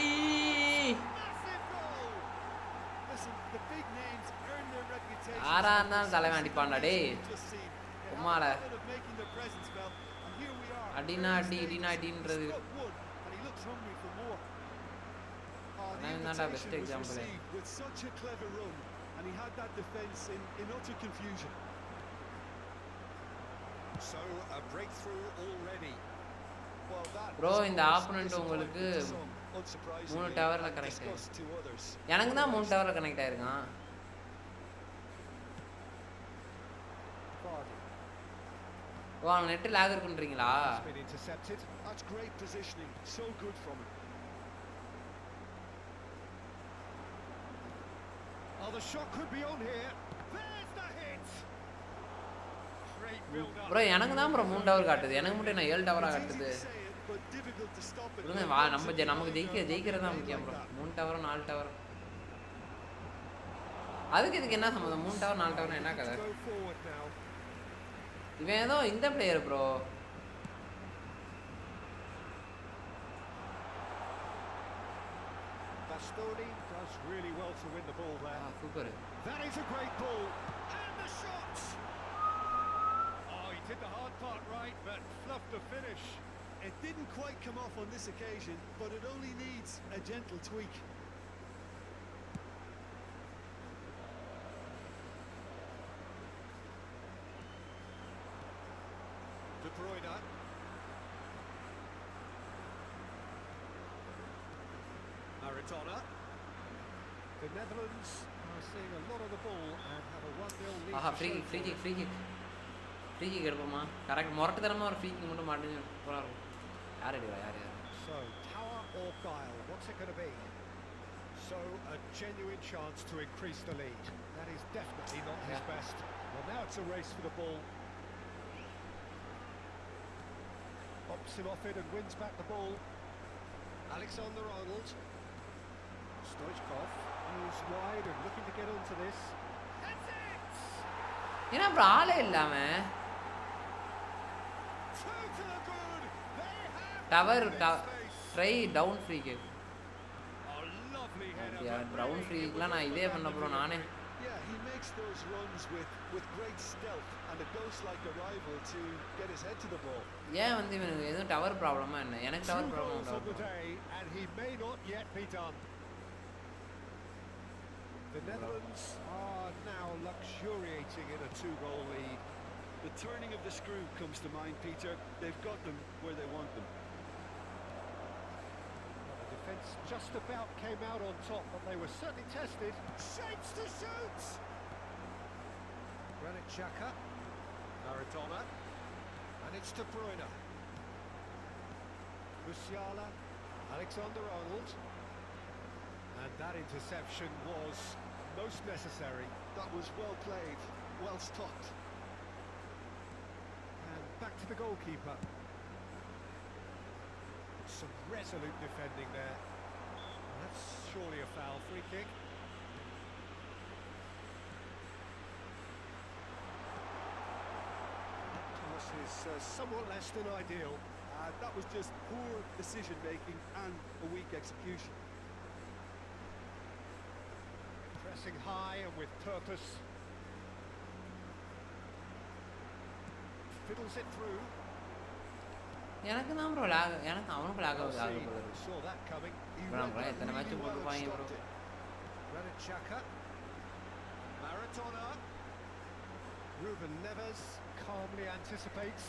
Massive goal! Listen, the big names earn their reputation. ஆறா இருந்தாலும் தலைவன் அடிப்பான்டா டேய். உம்மால அடினா அடின்றது நான் தான்டா best example. With such a clever run and he had that defense in utter confusion. So a breakthrough already. Well, that bro இந்த opponent உங்களுக்கு 3 டவர்ல connect ஆயிருக்கு. எனக்கு தான் 3 டவர்ல கனெக்ட் ஆயிருக்கான். ஓ அவன் நெட் லாக் இருக்குன்றீங்களா? That's great positioning. So good from him. Oh, the shot could be on here. There's the hit. Great build up. Bro எனக்கு தான் ப்ரோ 3 டவர் காட்டுது. எனக்கு மட்டும் என்ன 7 டவரா காட்டுது? நமக்கு ஜெயிக்கிறது தான் முக்கியம் ப்ரோ. 3 டவரும் 4 டவர் அதுக்கு இதுக்கு என்ன சம்மந்தம்? 3 டவர் 4 டவர் என்ன கதை? இவன் ஏதோ இந்த player bro. Bastoni does really well to win the ball there. Super. That is a great ball. And the shot. Oh, he did the hard part right, but fluffed the finish. It didn't quite come off on this occasion, but it only needs a gentle tweak. De Bruyne. Maradona. The Netherlands are seeing a lot of the ball and have a 1-0 lead. ஆஹா free kick எடுப்போமா? Correct முரட்டுத்தனமா ஒரு free kick மட்டும் மாட்டேன்னு போறாரு. யார் அடிவா யார்? So power or guile, what's it going to be? So a genuine chance to increase the lead. That is definitely not his best. Well, now it's a race for the ball. Bops him off it and wins back the ball. Alexander-Arnold. Stoichkov moves wide and looking to get onto this. That's it! ஏன்னா bro ஆளே இல்லாம tower try down free kick. Down free கிக்லாம் நான் இதே பண்ண bro நானே. Yeah, he makes those runs with great stealth and a ghost-like arrival to get his head to the ball. ஏன் வந்து இவனுக்கு எதுவும் டவர் ப்ராப்ளமா என்ன? எனக்கு tower problem of the day and he may not yet be done. The Netherlands are now luxuriating in a 2-goal lead. The turning of the screw comes to mind, Peter. They've got them where they want them. The defence just about came out on top, but they were certainly tested. Shapes to shoot! Granit Xhaka. Maradona. And it's De Bruyne. Musiala. Alexander-Arnold. And that interception was most necessary. That was well played, well stopped. And back to the goalkeeper. Some resolute defending there. That's surely a foul. Free kick. is somewhat less than ideal. That was just poor decision-making and a weak execution. Pressing high and with purpose. Fiddles it through. எனக்கு தான் bro lock, எனக்கு அவனுக்கு lock ஆகுது ஆக போல இருக்கு. Saw that coming. He Bro, read that எத்தனை match really well and போட்டுப்பாங்க bro. stopped it. Granit Xhaka. Maradona. Ruben Neves calmly anticipates.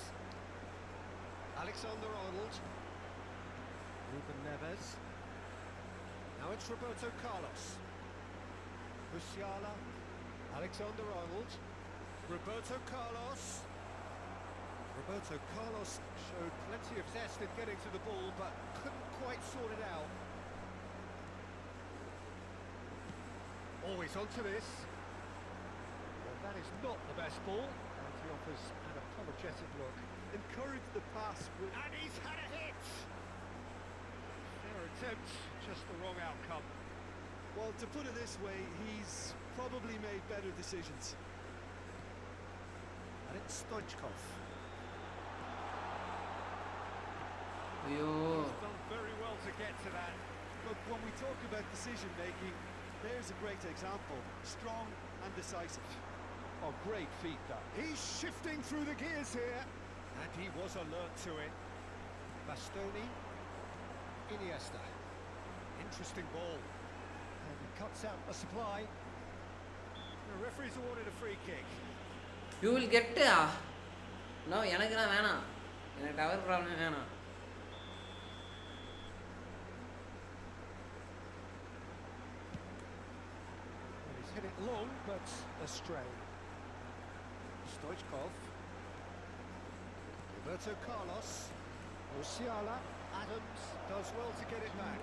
Alexander-Arnold. Ruben Neves. Now it's Roberto Carlos. Musiala. Alexander-Arnold. Roberto Carlos. Roberto Carlos showed plenty of zest in getting to the ball, but couldn't quite sort it out. Always onto this. Well, that is not the best ball. And he offers an apologetic look. Encouraged the pass with... And he's had a hit! Fair attempt, just the wrong outcome. Well, to put it this way, he's probably made better decisions. And it's Stoichkov. ஐயோ He's done very well to get to that. Look, when we talk about decision-making, there's a great example. Strong and decisive. Oh, great feat that. He's shifting through the gears here. And he was alert to it. Bastoni. Iniesta. Interesting ball. And he cuts out a supply. The referee's awarded a free kick. You will get no எனக்குலாம் வேணாம், எனக்கு tower problem வேணாம். And he's hit it long, but astray. Stoichkov. Roberto Carlos. Musiala. Adams does well to get it back.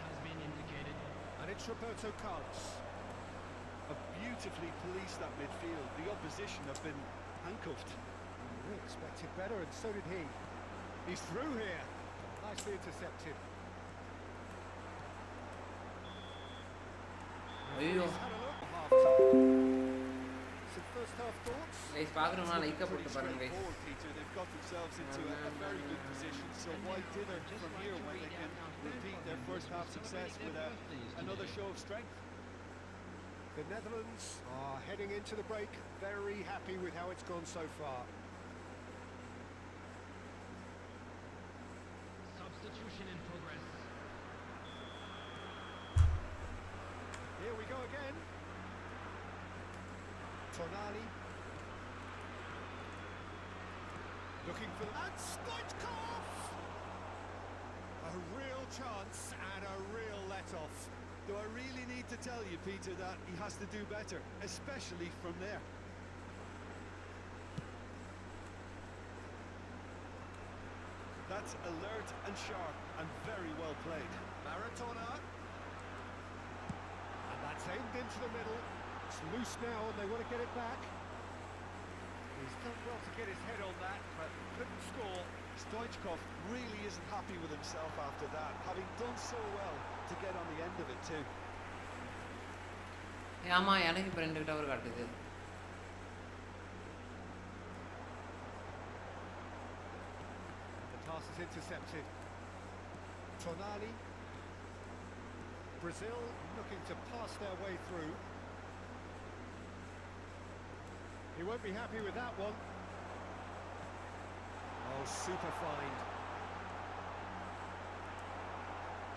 Has been indicated. And it's Roberto Carlos. Have beautifully policed that midfield. The opposition have been handcuffed. We expected better, and so did he. He's through here. Nicely intercepted. ஐயோ He's had a look. Half-time. Some first-half thoughts? Guys பார்க்குறோம்னா லைக்காக போட்டு பாருங்க guys. Straightforward, Peter. They've got themselves into a very good position. So why dither from here when they can repeat their first half success with another show of strength? The Netherlands are heading into the break very happy with how it's gone so far. Substitution in progress. Here we go again. Tonali. Looking for... And Stoichkov! A real chance and a real let-off. Do I really need to tell you, Peter, that he has to do better, especially from there? That's alert and sharp and very well played. Maradona. And that's aimed into the middle. It's loose now and they want to get it back. He's done well to get his head on that, but couldn't score. Stoichkov really isn't happy with himself after that, having done so well to get on the end of it too. ஆமாம் எனக்கு இப்போ 2 tower காட்டுது. The pass is intercepted. Tonali. Brazil looking to pass their way through. He won't be happy with that one. Oh, super find.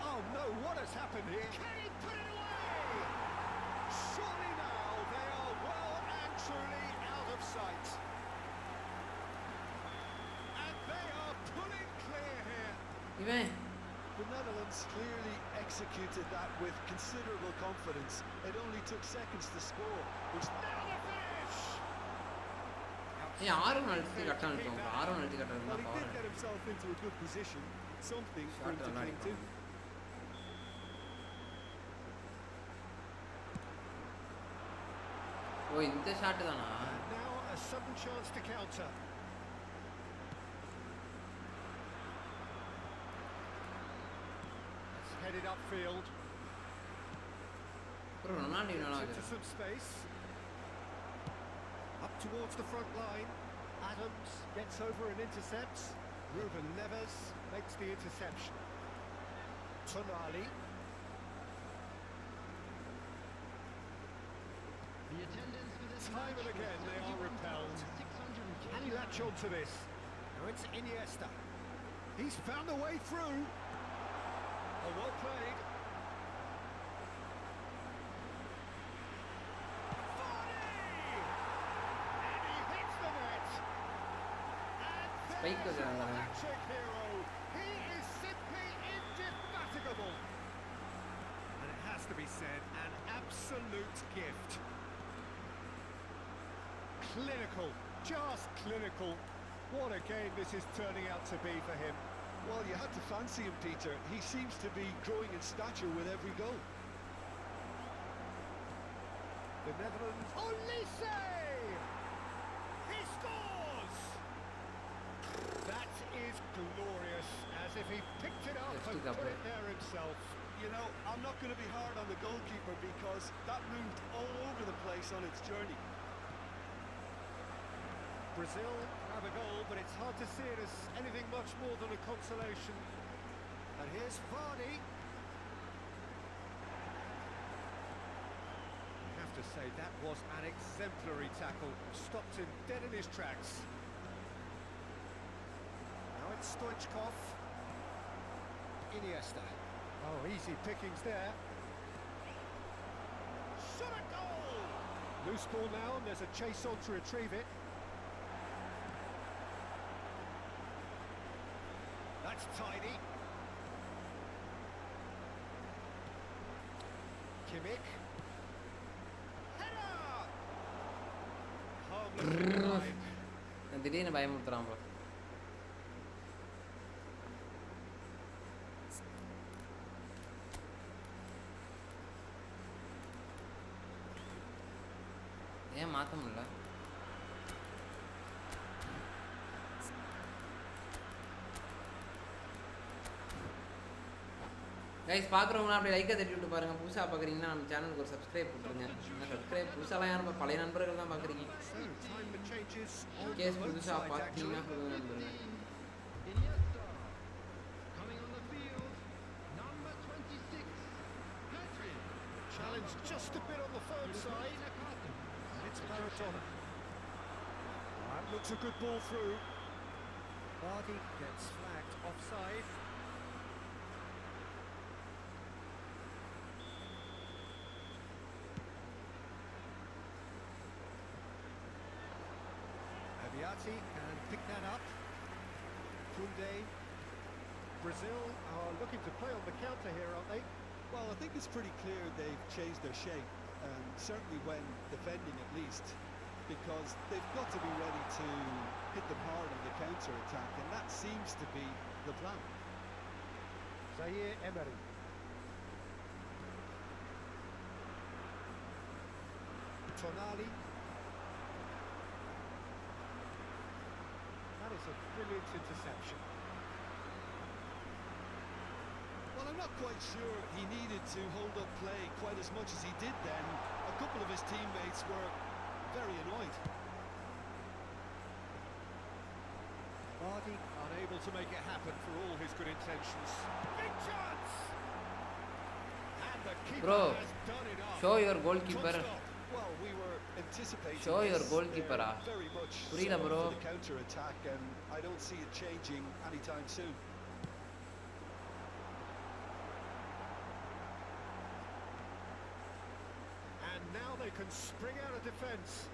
Oh no, what has happened here? Can he put it away? Surely now they are well and truly out of sight. And they are pulling clear here. இவன் The Netherlands clearly executed that with considerable confidence. It only took seconds to score, which... Now the finish! ஏன் ஆர்வம் அழுத்தி கட்டான்னு இருக்கும், ஆர்வம் அழுத்தி Well, கட்டுறது he தான் did get himself into a good position. Something for him to cling to. ஓ இந்த shot தானா? Now a sudden chance to counter. It's headed upfield. Bro Ronaldinho Into some space. Up towards the front line. Adams gets over and intercepts. Ruben Neves makes the interception. Tonali. The attendance for this Time and again they are repelled. Can he latch on to this? Now it's Iniesta. He's found a way through. Oh, well played. Spike was another one. Hat-trick hero. He is simply indefatigable. And it has to be said, an absolute gift. Clinical, just clinical. What a game this is turning out to be for him. Well, you had to fancy him, Peter. He seems to be growing in stature with every goal. The Netherlands. Olise! He scores! That is glorious, as if he picked it up and put it there himself. You know, I'm not going to be hard on the goalkeeper because that moved all over the place on its journey. Brazil have a goal, but it's hard to see it as anything much more than a consolation. And here's Vardy. I have to say, that was an exemplary tackle. Stopped him dead in his tracks. Now it's Stoichkov. Iniesta. Oh, easy pickings there. Shot a goal! Loose ball now, and there's a chase on to retrieve it. That's tidy. Kimmich. Header! Harmless line. திடீர்னு பயமுறுத்துறான் bro. ஏன் மாத்த முடியல? Guys பார்க்குறவங்களாம் அப்படியே லைக்கை தட்டி விட்டு பாருங்கள். புதுசாக பார்க்குறீங்கன்னா நம்ம சேனலுக்கு ஒரு சப்ஸ்கிரைப் போட்டுருங்க. சப்ஸ்கிரைப் புதுசாலாம் யாரும் பழைய நண்பர்கள் தான் பார்க்குறீங்க. கேஸ் புதுசாக பார்த்தீங்கன்னா புது நண்பருங்க. Iniesta coming on the field. Number 26, Pedri. Challenge just a bit on the firm side. It's Maradona. That looks a good ball through. Vardy gets flagged offside. Abiati can pick that up. Koundé. Brazil are looking to play on the counter here, aren't they? Well, I think it's pretty clear they've changed their shape, and certainly when defending at least, because they've got to be ready to hit them hard on the counter-attack, and that seems to be the plan. Zaire Emery. Tonali. That is a brilliant interception. Well, I'm not quite sure he needed to hold up play quite as much as he did then. A couple of his teammates were very annoyed. Vardy unable to make it happen for all his good intentions. Big chance! And the keeper Bro, has done it up. show your goalkeeper. Well, we were anticipating Show your this. goalkeeper, They're very much Purila, set up bro. for the counter-attack, and I don't see it changing anytime soon. And now they can spring out of defence.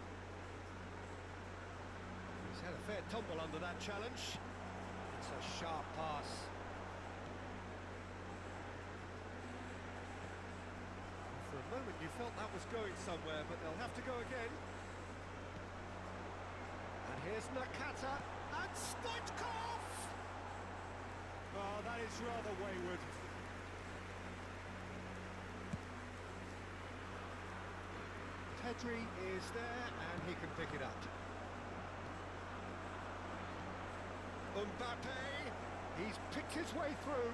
He's had a fair tumble under that challenge. It's a sharp pass. For a moment you felt that was going somewhere, but they'll have to go again. And here's Nakata and Stoichkov! Oh, that is rather wayward. Pedri is there and he can pick it up. Mbappe, he's picked his way through.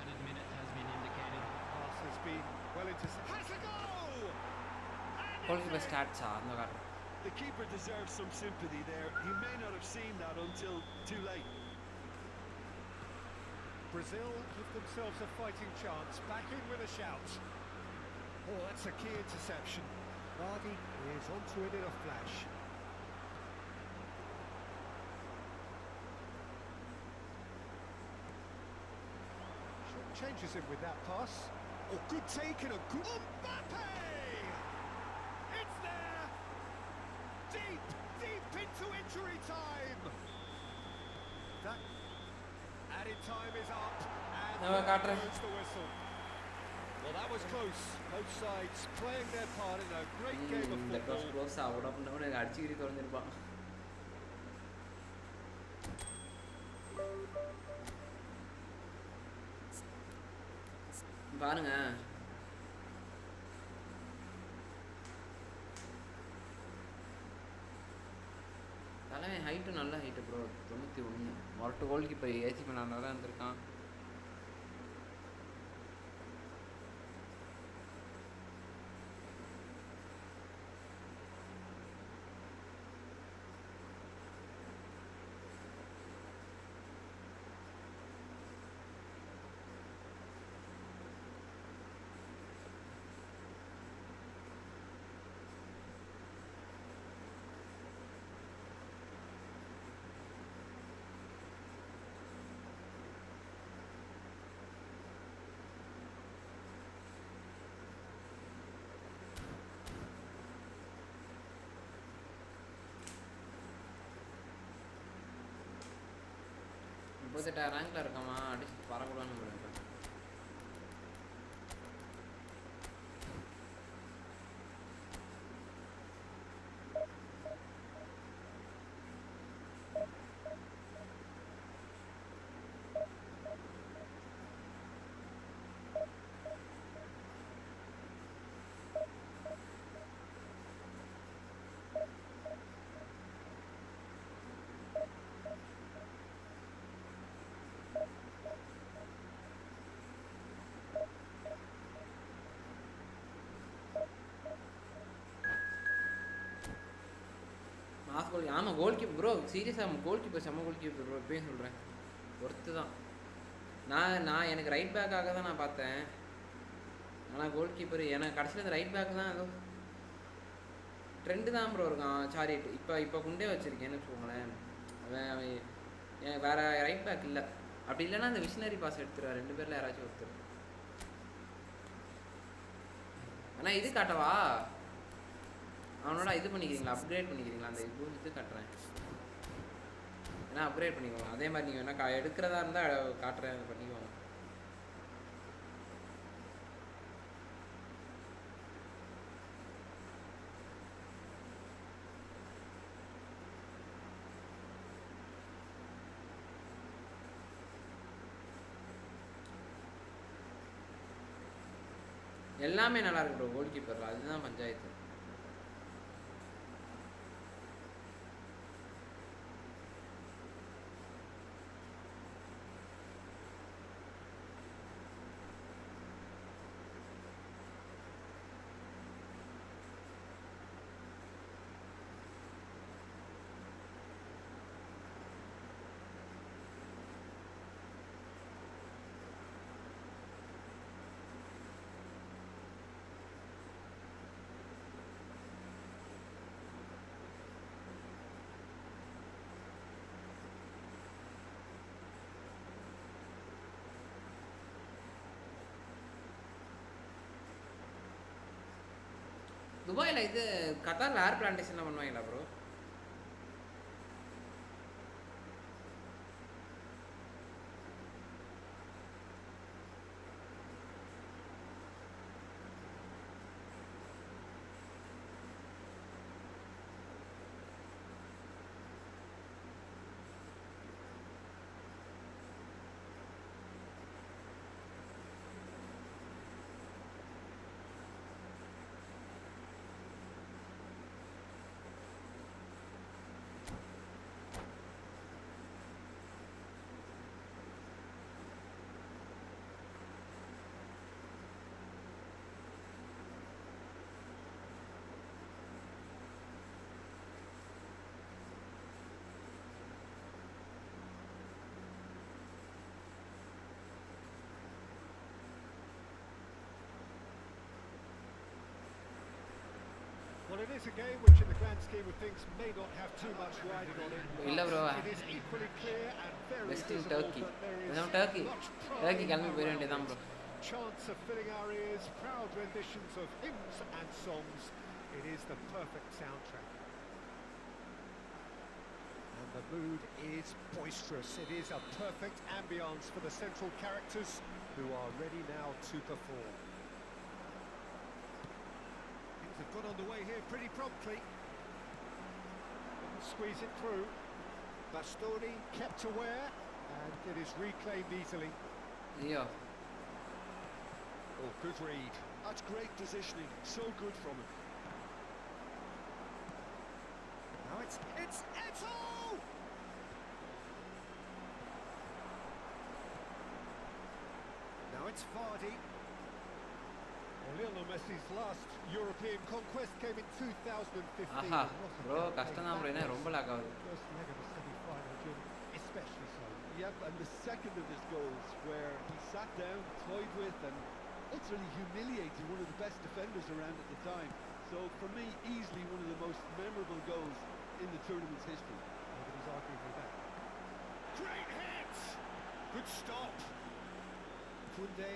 Added minute has been indicated. Pass has been well intercepted. Has a goal! Goalkeeper ஸ்டாட்ஸா அந்த காட்டு The keeper deserves some sympathy there. He may not have seen that until too late. Brazil give themselves a fighting chance. Back in with a shout. Oh, that's a key interception. Vardy is onto it in a flash. Short changes him with that pass. Oh, good take and a good... Mbappe! It's there! Deep, deep into injury time! That added time is up, and No, I got it. goes the whistle. Well, that was close. Both sides playing their part in a great game of that was football. close. Out of no, I அடிச்சிக்கிட்டு தொலைஞ்சிருப்பான். பாருங்க தலைவன் height நல்ல height bro 91 மொரட்டு goal keeper AC பண்ணால தான் இருந்திருக்கான் இப்போது ரேங்கில் இருக்காமா அடிச்சு பரக்கூடாதுன்னு சொல்லுங்க மாஸ் கோல் ஆமாம் கோல் கீப்பர் ப்ரோ சீரியஸாக கோல் கீப்பர் செம்ம கோல் கீப்பர் ப்ரோ இப்போயும் சொல்கிறேன் ஒர்த்து தான் நான் எனக்கு ரைட் பேக்காக தான் நான் பார்த்தேன் ஆனால் கோல் கீப்பர் எனக்கு கடைசியில் இந்த ரைட் பேக் தான் ஏதோ ட்ரெண்டு தான் ப்ரோ இருக்கான் சாரி இப்போ குண்டே வச்சுருக்கேன்னு வச்சுக்கோங்களேன் அவன் எனக்கு வேறு ரைட் பேக் இல்லை அப்படி இல்லைன்னா அந்த விஷனரி பாஸ் எடுத்துருவா 2 பேரில் யாராச்சும் ஒருத்தர் ஆனால் இது காட்டவா அவனோட இது பண்ணிக்கிறீங்களா அப்கிரேட் பண்ணிக்கிறீங்களா அந்த இது காட்டுறேன் ஏன்னா அப்கிரேட் பண்ணிக்கோங்க அதே மாதிரி நீங்கள் வேணா எடுக்கிறதா இருந்தால் காட்டுறேன் அதை பண்ணிக்கோங்க எல்லாமே நல்லா இருக்கு ப்ரோ கோல் கீப்பர் அதுதான் பஞ்சாயத்து துபாயில் இது கத்தாரில் ஏர் பிளான்டேஷன்லாம் பண்ணுவாங்களா bro is a game which in the grand scheme of things may not have too much riding on it. இல்ல bro. It is equally clear and very Best in visible Turkey. that there is நம்ம Turkey. much Turkey pride கிளம்பி போயிட around வேண்டியதான் bro. it. Chants are filling our ears, proud renditions of hymns and songs. It is the perfect soundtrack. And the mood is boisterous. It is a perfect ambience for the central characters who are ready now to perform. Things have got underway here pretty promptly. Couldn't squeeze it through. Bastoni kept aware and it is reclaimed easily. Yeah. Oh, good read. That's great positioning. So good from him. Now it's Eto! Now it's Vardy. Well, Lionel Messi's last European conquest came in 2015. Aha, bro, கஷ்டம் தான் bro. என்ன ரொம்ப lag ஆகுது. First leg of the semi-final, Jim, especially so. Yep, and the second of his goals where he sat down, toyed with and utterly humiliated one of the best defenders around at the time. So for me, easily one of the most memorable goals in the tournament's history. Nobody's arguing with that. Great hit! Good stop. Koundé,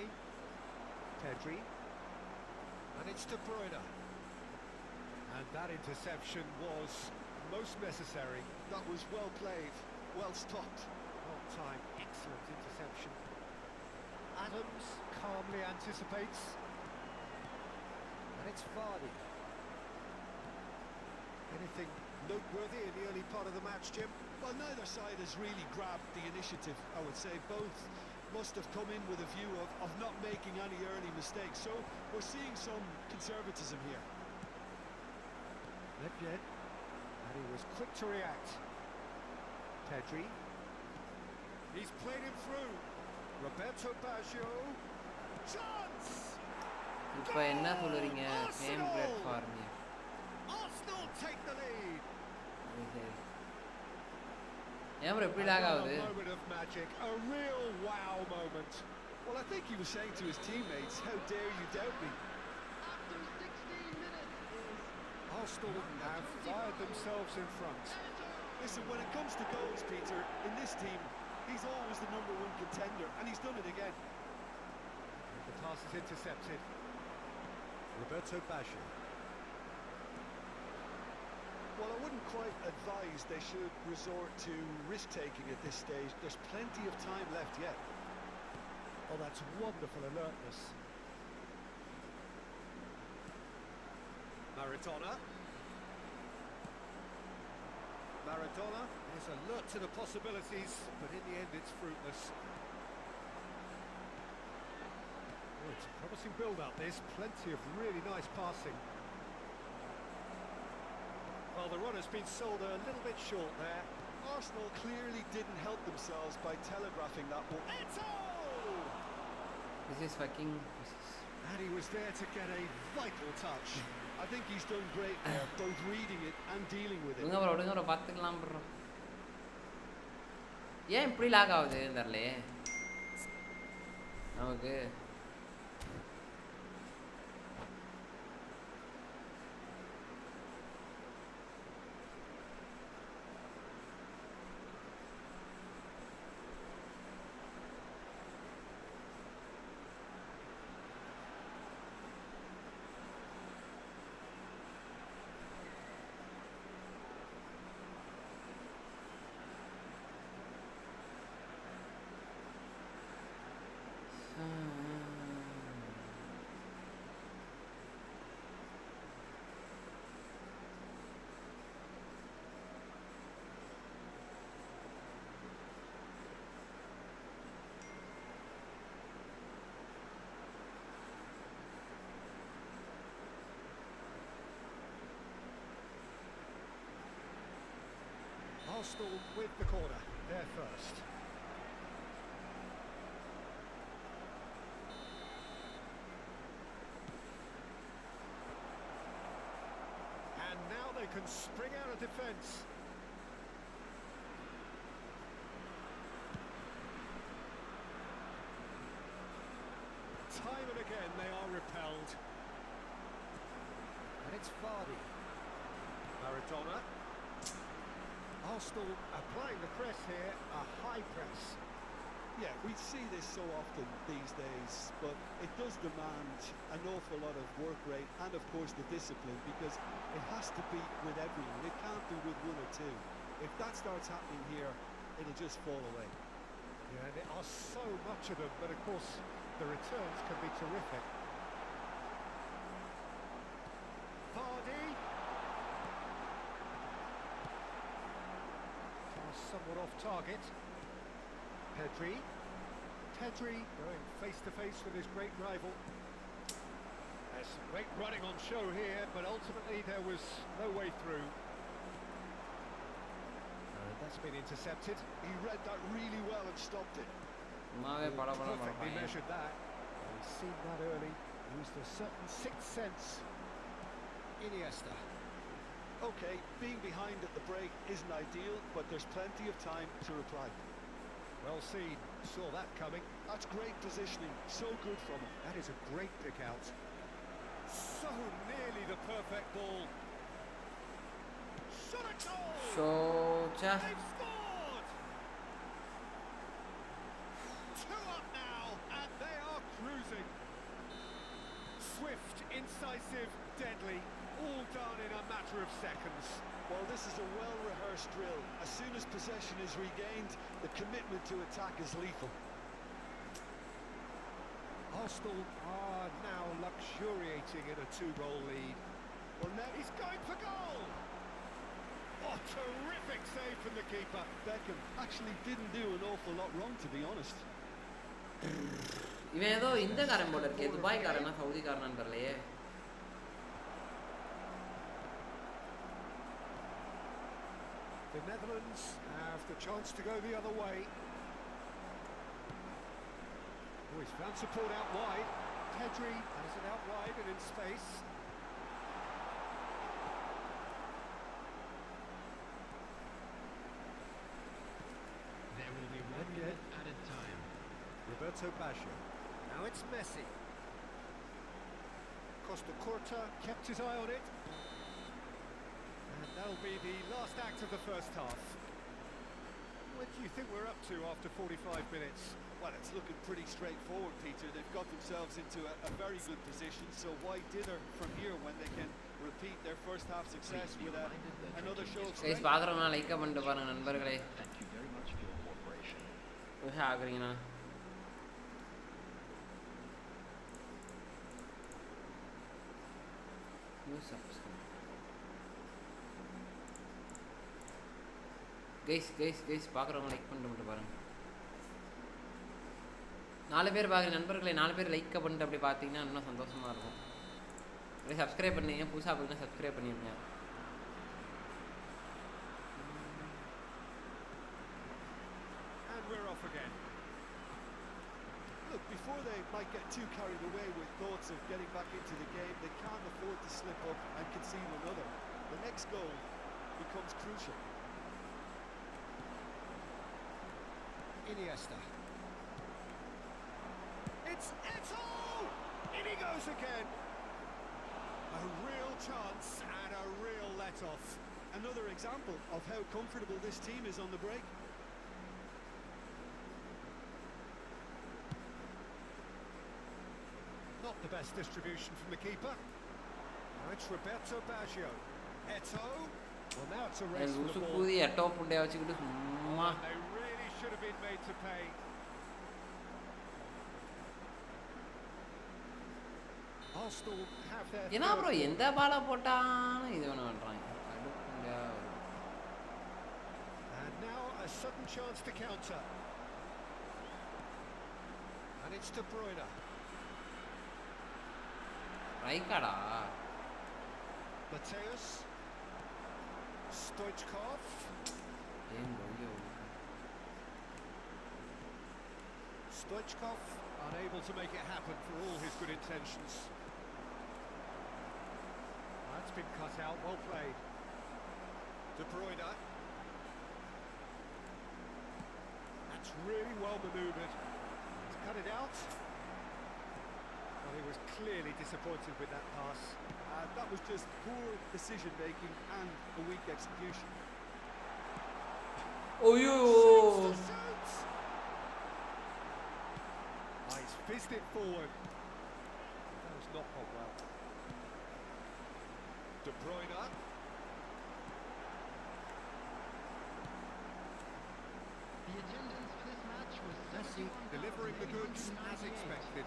Pedri, and it's De Bruyne. And that interception was most necessary. That was well played, well stopped. Well timed, excellent interception. Adams calmly anticipates. And it's Vardy. Anything noteworthy in the early part of the match, Jim? Well, neither side has really grabbed the initiative, I would say. Both must have come in with a view of not making any early mistakes. So we're seeing some conservatism here. Lepien. And he was quick to react. Pedri. He's played him through. Roberto Baggio. Chance! இப்போ என்ன சொல்றீங்க? Same platform. Arsenal take the lead. ஏன் bro இப்படி lag ஆகுது? A moment of magic, a real wow moment. Well, I think he was saying to his teammates, how dare you doubt me? After 16 minutes Arsenal have fired themselves in front. Listen, when it comes to goals, Peter, in this team, he's always the #1 contender, and he's done it again. The pass is intercepted. Roberto Baggio. Well, I wouldn't quite advise they should resort to risk-taking at this stage. There's plenty of time left yet. Oh, that's wonderful alertness. Maradona. Maradona is alert to the possibilities, but in the end it's fruitless. Oh, it's a promising build-up, this. Plenty of really nice passing. Well, the runner's been sold a little bit short there. Arsenal clearly didn't help themselves by telegraphing that one. Eto! This is fucking. And he was there to get a vital touch. I think he's done great there, both reading it and dealing with it. விடுங்க bro பார்த்துக்கலாம் bro. ஏன் இப்படி lag ஆகுது தெரியலையே நமக்கு. Arsenal with the corner, there first. And now they can spring out of defence. Time and again they are repelled. And it's Vardy. Maradona. Arsenal applying the press here, a high press. Yeah, we see this so often these days, but it does demand an awful lot of work rate and, of course, the discipline, because it has to be with everyone. It can't be with one or two. If that starts happening here, it'll just fall away. Yeah, there are so much of them, but of course the returns can be terrific. Vardy. Pass somewhat off target. Pedri going face-to-face with his great rival. There's some great running on show here, but ultimately there was no way through. That's been intercepted. He read that really well and stopped it. Perfectly measured that. Well, he's seen that early. Used a certain sixth sense. Iniesta. Okay, being behind at the break isn't ideal, but there's plenty of time to reply. Well seen. Saw that coming. That's great positioning. So good from him. That is a great pick out. So nearly the perfect ball. Shot a goal! They've scored! 2 up now, and they are cruising. Swift, incisive, deadly, all done in a matter of seconds. Well, this is a well-rehearsed drill. As soon as possession is regained, the commitment to attack is lethal. Arsenal are now luxuriating in a 2-goal lead. Well, now He's going for goal! Oh, terrific save from the keeper. Beckham actually didn't do an awful lot wrong, to be honest. இவன் ஏதோ இந்த காரன் போல இருக்கே, Dubai காரனா Saudi காரனான்னு தெரியலையே. The Netherlands have the chance to go the other way. Oh, he's found support out wide. Pedri has it out wide and in space. There will be 1 minute added time. Roberto Baggio. Now it's Messi. Costa Curta kept his eye on it. And that'll be the last act of the first half. What do you think we're up to after 45 minutes? Well, it's looking pretty straightforward, Peter. They've got themselves into a very good position, so why dither from here when they can repeat their first half success with another show of guys strength? பார்க்குறவங்க like பண்ணிட்டு பாருங்க நண்பர்களே. Thank you very much for your cooperation. விஷயம் ஆகுறீங்கண்ணா. Guys பார்க்குறவங்க like பண்ணிட்டு மட்டும் பாருங்க. 4 பேர் பார்க்குற நண்பர்களை 4 பேர் லைக் பண்ணிட்டு அப்படி பார்த்தீங்கன்னா இன்னும் சந்தோஷமாக இருக்கும். அப்படியே சப்ஸ்கிரைப் பண்ணீங்க, புதுசாக பார்த்தீங்கன்னா சப்ஸ்கிரைப் பண்ணிடுங்க. And we're off again. Look, before they might get too carried away with thoughts of getting back into the game, they can't afford to slip up and concede another. The next goal becomes crucial. Iniesta. It's Eto'o! In he goes again. A real chance and a real let-off. Another example of how comfortable this team is on the break. Not the best distribution from the keeper. Now it's Roberto Baggio. Eto'o. Well, now it's a race for the loose ball. கூதி எட்டோ புண்டையை வச்சுக்கிட்டு சும்மா They really should have been made to pay. Arsenal have their ஏன்னா third bro goal. எந்த பாலை போட்டாலும் இது ஒன்று பண்ணுறாங்க. அடுப்புண்டா And now a sudden chance to counter. And it's De Bruyne. ரைக்காடா. Mateus. Stoichkov. Stoichkov unable to make it happen for all his good intentions. That's been cut out, well played. De Bruyne. That's really well manoeuvred. He's cut it out. Well, he was clearly disappointed with that pass. That was just poor decision making and a weak execution. Oh, you. Shoots! Oh, he's fizzed it forward. That was not gone well. De Bruyne. The attendance for this match was Messi delivering the goods as expected.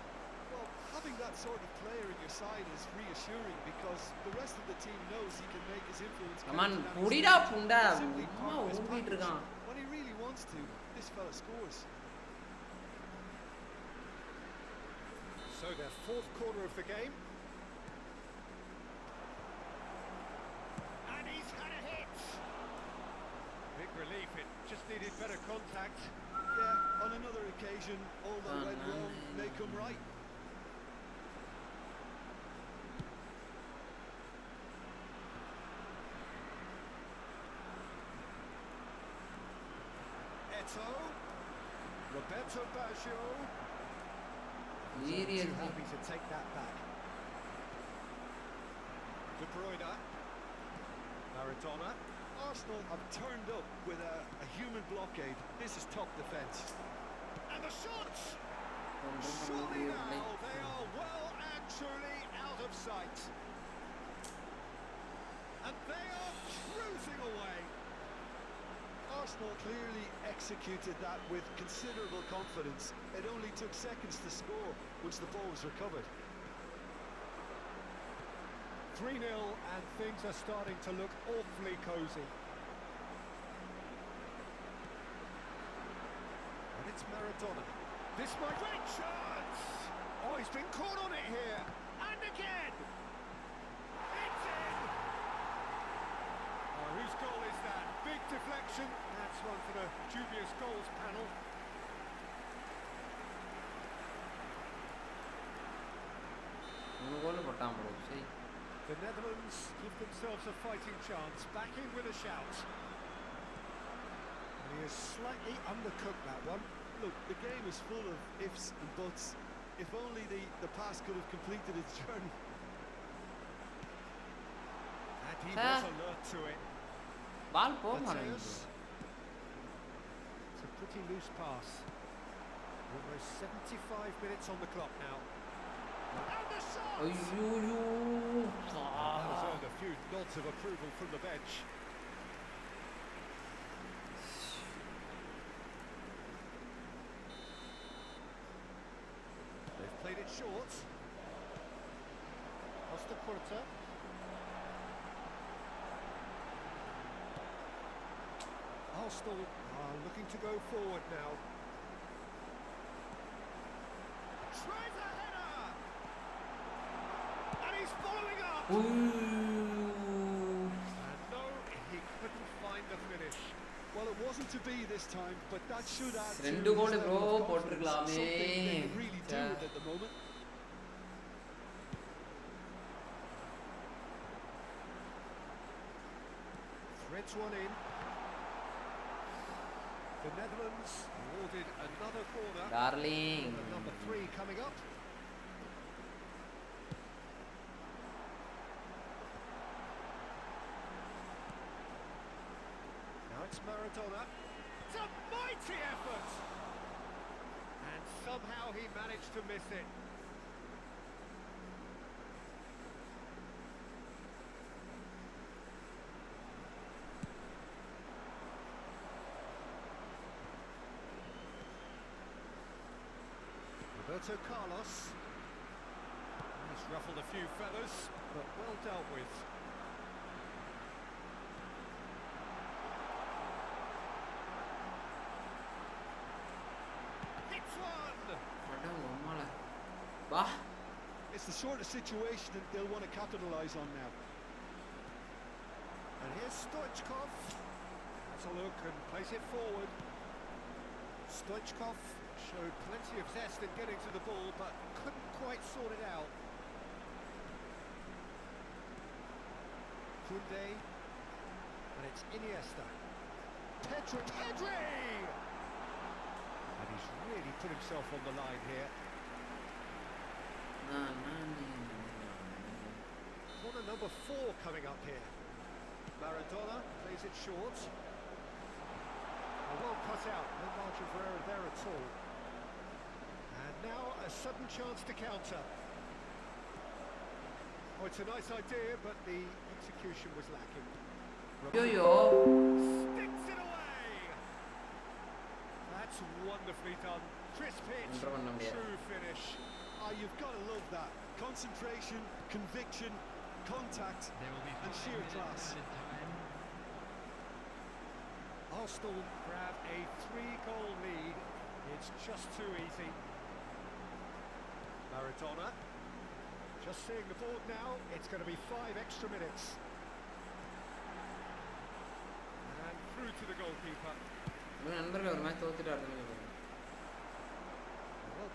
Well, having that sort of player in your side is reassuring because the rest of the team knows he can make his influence Come on, count at any pudida stage. punda. It's simply part of his Umma package. irukkan. When he really wants to, this fella scores. So their fourth quarter of the game. And he's had a hit. Big relief, it just needed better contact. Yeah, on another occasion, all that went wrong may come right. Eto. Roberto Baggio. Seriously. Too happy to take that back. De Bruyne. Maradona. Arsenal have turned up with a human blockade. This is top defence. And the shots! Surely now they are well and truly out of sight. And they are cruising away. Arsenal clearly executed that with considerable confidence. It only took seconds to score once the ball was recovered. 3-0 and things are starting to look awfully cosy. And it's Maradona. This might great chance! Oh, he's been caught on it here. And again! It's in! Oh, whose goal is that? Big deflection. That's one for the dubious goals panel. The Netherlands give themselves a fighting chance, back in with a shout. And he has slightly undercooked that one. Look, the game is full of ifs and buts. If only the pass could have completed its journey. And he was alert to it. Ball போக Mateus. It's a pretty loose pass. Almost 75 minutes on the clock now. And the shot! ஐயோ Has earned a few nods of approval from the bench. They've played it short. Costa Curta. Arsenal are looking to go forward now. Tries a header! And he's following up! And no, he couldn't find the finish. Well, it wasn't to be this time, but that should add to ரெண்டு his goal level bro of confidence, போட்டுருக்கலாமே. something they can really do with at the moment. Threads one in. The Netherlands awarded another corner. Darling. And number 3 coming up. Now it's Maradona. It's a mighty effort! And somehow he managed to miss it. Roberto Carlos. He's ruffled a few feathers, but well dealt with. Hits one! வா. It's the sort of situation that they'll want to capitalise on now. And here's Stoichkov. Has a look and plays it forward. Stoichkov showed plenty of zest in getting to the ball, but couldn't quite sort it out. Koundé. And it's Iniesta. Pedri! And he's really put himself on the line here. corner number 4 coming up here. Maradona plays it short. Well cut out, no margin for error there at all. And now a sudden chance to counter. Oh, it's a nice idea, but the execution was lacking. Yo. Sticks it away! That's wonderfully done. Crisp hit, true finish. Oh, you've got to love that. Concentration, conviction, contact, and sheer class. Arsenal grab a 3-goal lead. It's just too easy. Maradona. Just seeing the board now, it's going to be 5 extra minutes. And through to the goalkeeper. Well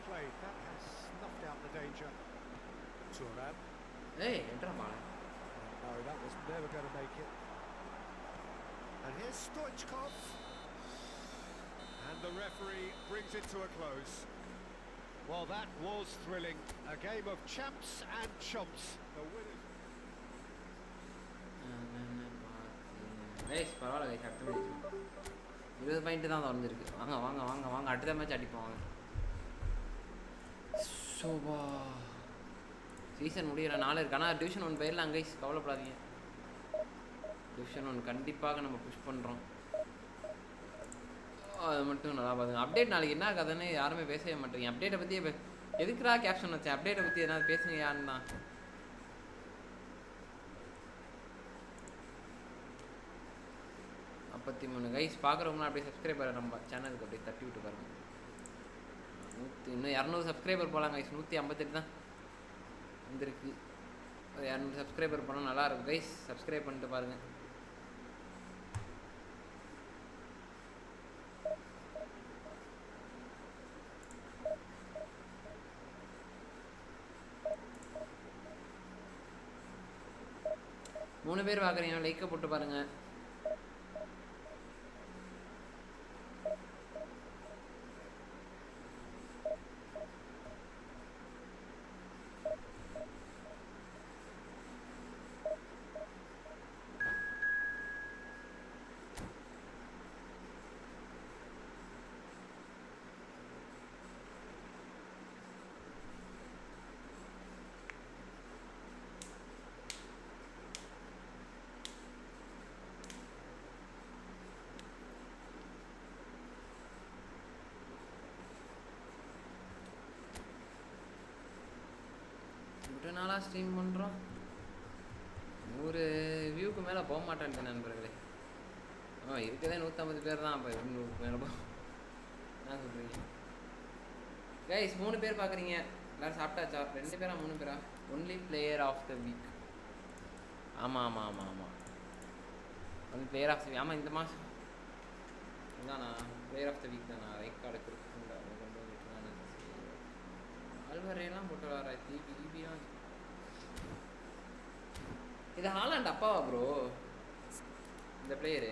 played, that has snuffed out the danger. Thuram. Hey, enter ball. No, that was never going to make it. And here's Stoichkov. And the referee brings it to a close. Well, that was thrilling. A game of champs and chumps. The winners. Guys, பரவாயில்ல guys, அடுத்த match 20 point தான் வந்திருக்கு. வாங்க அடுத்த match அடிப்போம் வாங்க. Sofa season முடியற நாள் இருக்கு. ஆனா டிவிஷன் 1 போயிடலாம் guys, கவலைப்படாதீங்க. டிவிஷன் 1 கண்டிப்பாக நம்ம புஷ் பண்றோம். அது மட்டும் நல்லா பாருங்க. அப்டேட் நாளைக்கு என்ன கதைன்னு யாருமே பேசவே மாட்டீங்க. அப்டேட்டை பத்தி எதுக்குடா கேப்ஷன் வச்சேன்? அப்டேட்டை பத்தி எதனா பேசுங்க யாருன்னா. அப்பத்தி 3 கைஸ் பார்க்குறவங்களாம் அப்படியே சப்ஸ்கிரைபர் நம்ம சேனலுக்கு அப்படியே தட்டி விட்டு பாருங்க. இன்னும் 200 சப்ஸ்கிரைபர் போகலாம் கைஸ். 158 தான் வந்திருக்கு. 200 சப்ஸ்கிரைபர் போனால் நல்லாயிருக்கும் கைஸ். சப்ஸ்கிரைப் பண்ணிட்டு பாருங்கள். மூணு பேர் பார்க்குறீங்க, லைக்கை போட்டு பாருங்கள். நாளாக ஸ்ட்ரீம் பண்ணுறோம். 100 வியூக்கு மேலே போக மாட்டேன்ட்டு நண்பர்களே. இருக்கதே 150 பேர் தான். அப்போ 100க்கு மேலே என்ன சொல்கிறீங்க கைஸ்? 3 பேர் பார்க்குறீங்க. எல்லோரும் சாப்பிட்டாச்சா? 2 பேரா 3 பேரா? Only player of the week. ஆமாம் only player of the week. ஆமாம், இந்த மாதம் இதாண்ணா பிளேயர் ஆஃப் த வீக் தானா? ரெக்கார்டு கொடுக்குங்களா? கொண்டு வந்துட்டுலான்னு அல்வரையெல்லாம் போட்டு வர ஈபிலாம். இது ஹாலாண்ட் அப்பாவா ப்ரோ? இந்த பிளேயரு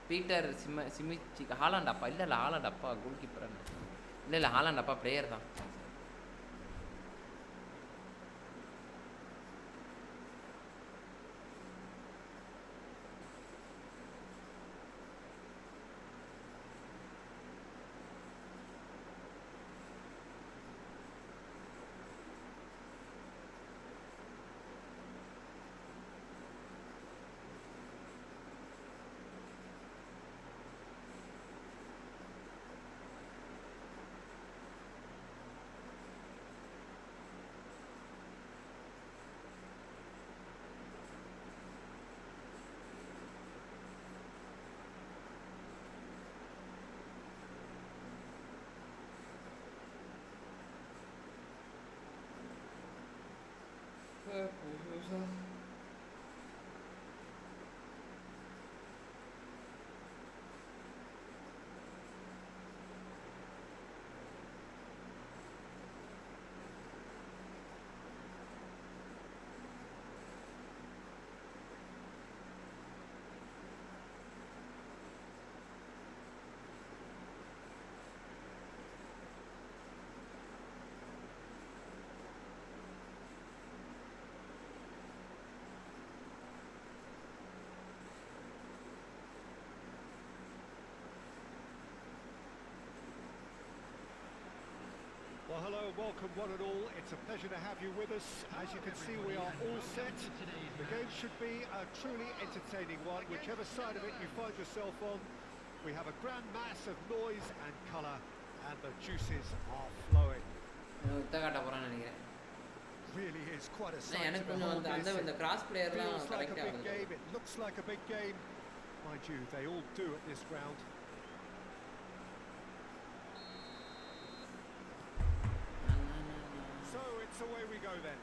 பீட்டர் சிமிச்சிக் ஹாலாண்ட் அப்பா? இல்லை ஹாலாண்ட் அப்பா கோல் கீப்பரான? இல்லை ஹாலாண்ட் அப்பா பிளேயர் தான். and welcome one and all. It's a pleasure to have you with us. As you can see, we are all set. The game should be a truly entertaining one, whichever side of it you find yourself on. We have a grand mass of noise and colour, and the juices are flowing. Really is quite a sight to behold this. It feels like a big game, it looks like a big game. Mind you, they all do at this ground. So it's away we go then.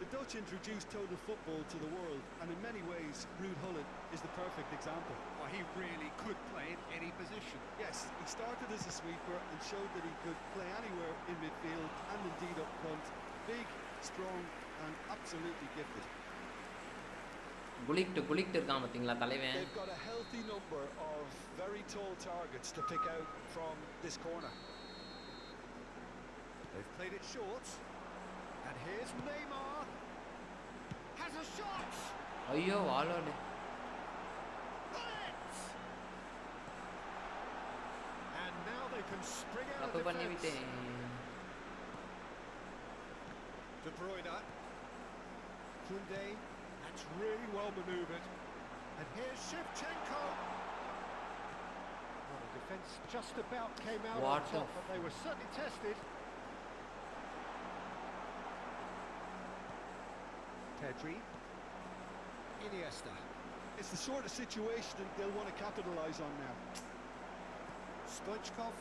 The Dutch introduced total football to the world, and in many ways, Ruud Gullit is the perfect example. Well, he really could play in any position. Yes, he started as a sweeper and showed that he could play anywhere in midfield and indeed up front. Big, strong, and absolutely gifted. They've got a healthy number of very tall targets to pick out from this corner. They've played it short. And here's Neymar. Has a shot. And now they can spring out of defense. De Bruyne. Koundé. That's really well manoeuvred. And here's Shevchenko. Well, the defence just about came out on top, but they were certainly tested. Pedri. Iniesta. It's the sort of situation that they'll want to capitalise on now. Stoichkov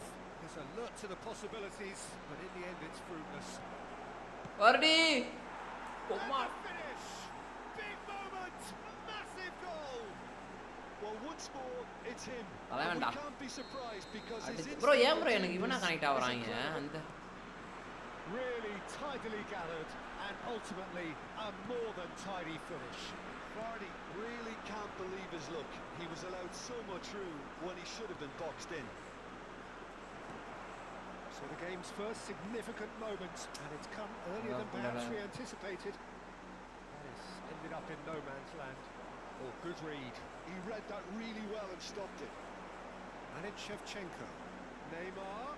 is alert to the possibilities, but in the end it's fruitless. Vardy! And the finish! Big moment! Massive goal! Well, once more, it's him. Alain And we Vanda. can't be surprised because his Bro, instinct ஏன் bro எனக்கு இவனா connect ஆவறாங்க அந்த Really tidily gathered and ultimately a more than tidy finish. Vardy really can't believe his luck. He was allowed so much room when he should have been boxed in. So the game's first significant moment, and it's come earlier than perhaps we anticipated. And it's ended up in no man's land. Oh, good read. He read that really well and stopped it. And it's Shevchenko. Neymar.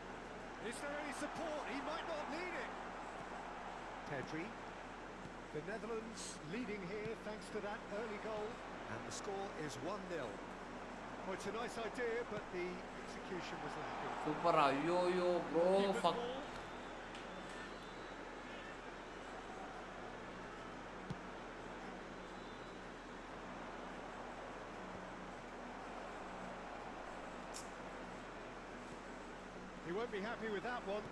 Is there any support? He might not need it. Pedri. The Netherlands leading here thanks to that early goal. And the score is 1-0. Well, it's a nice idea, but the execution was lacking. சூப்பரா ஐயோ bro fuck He won't be happy with that one.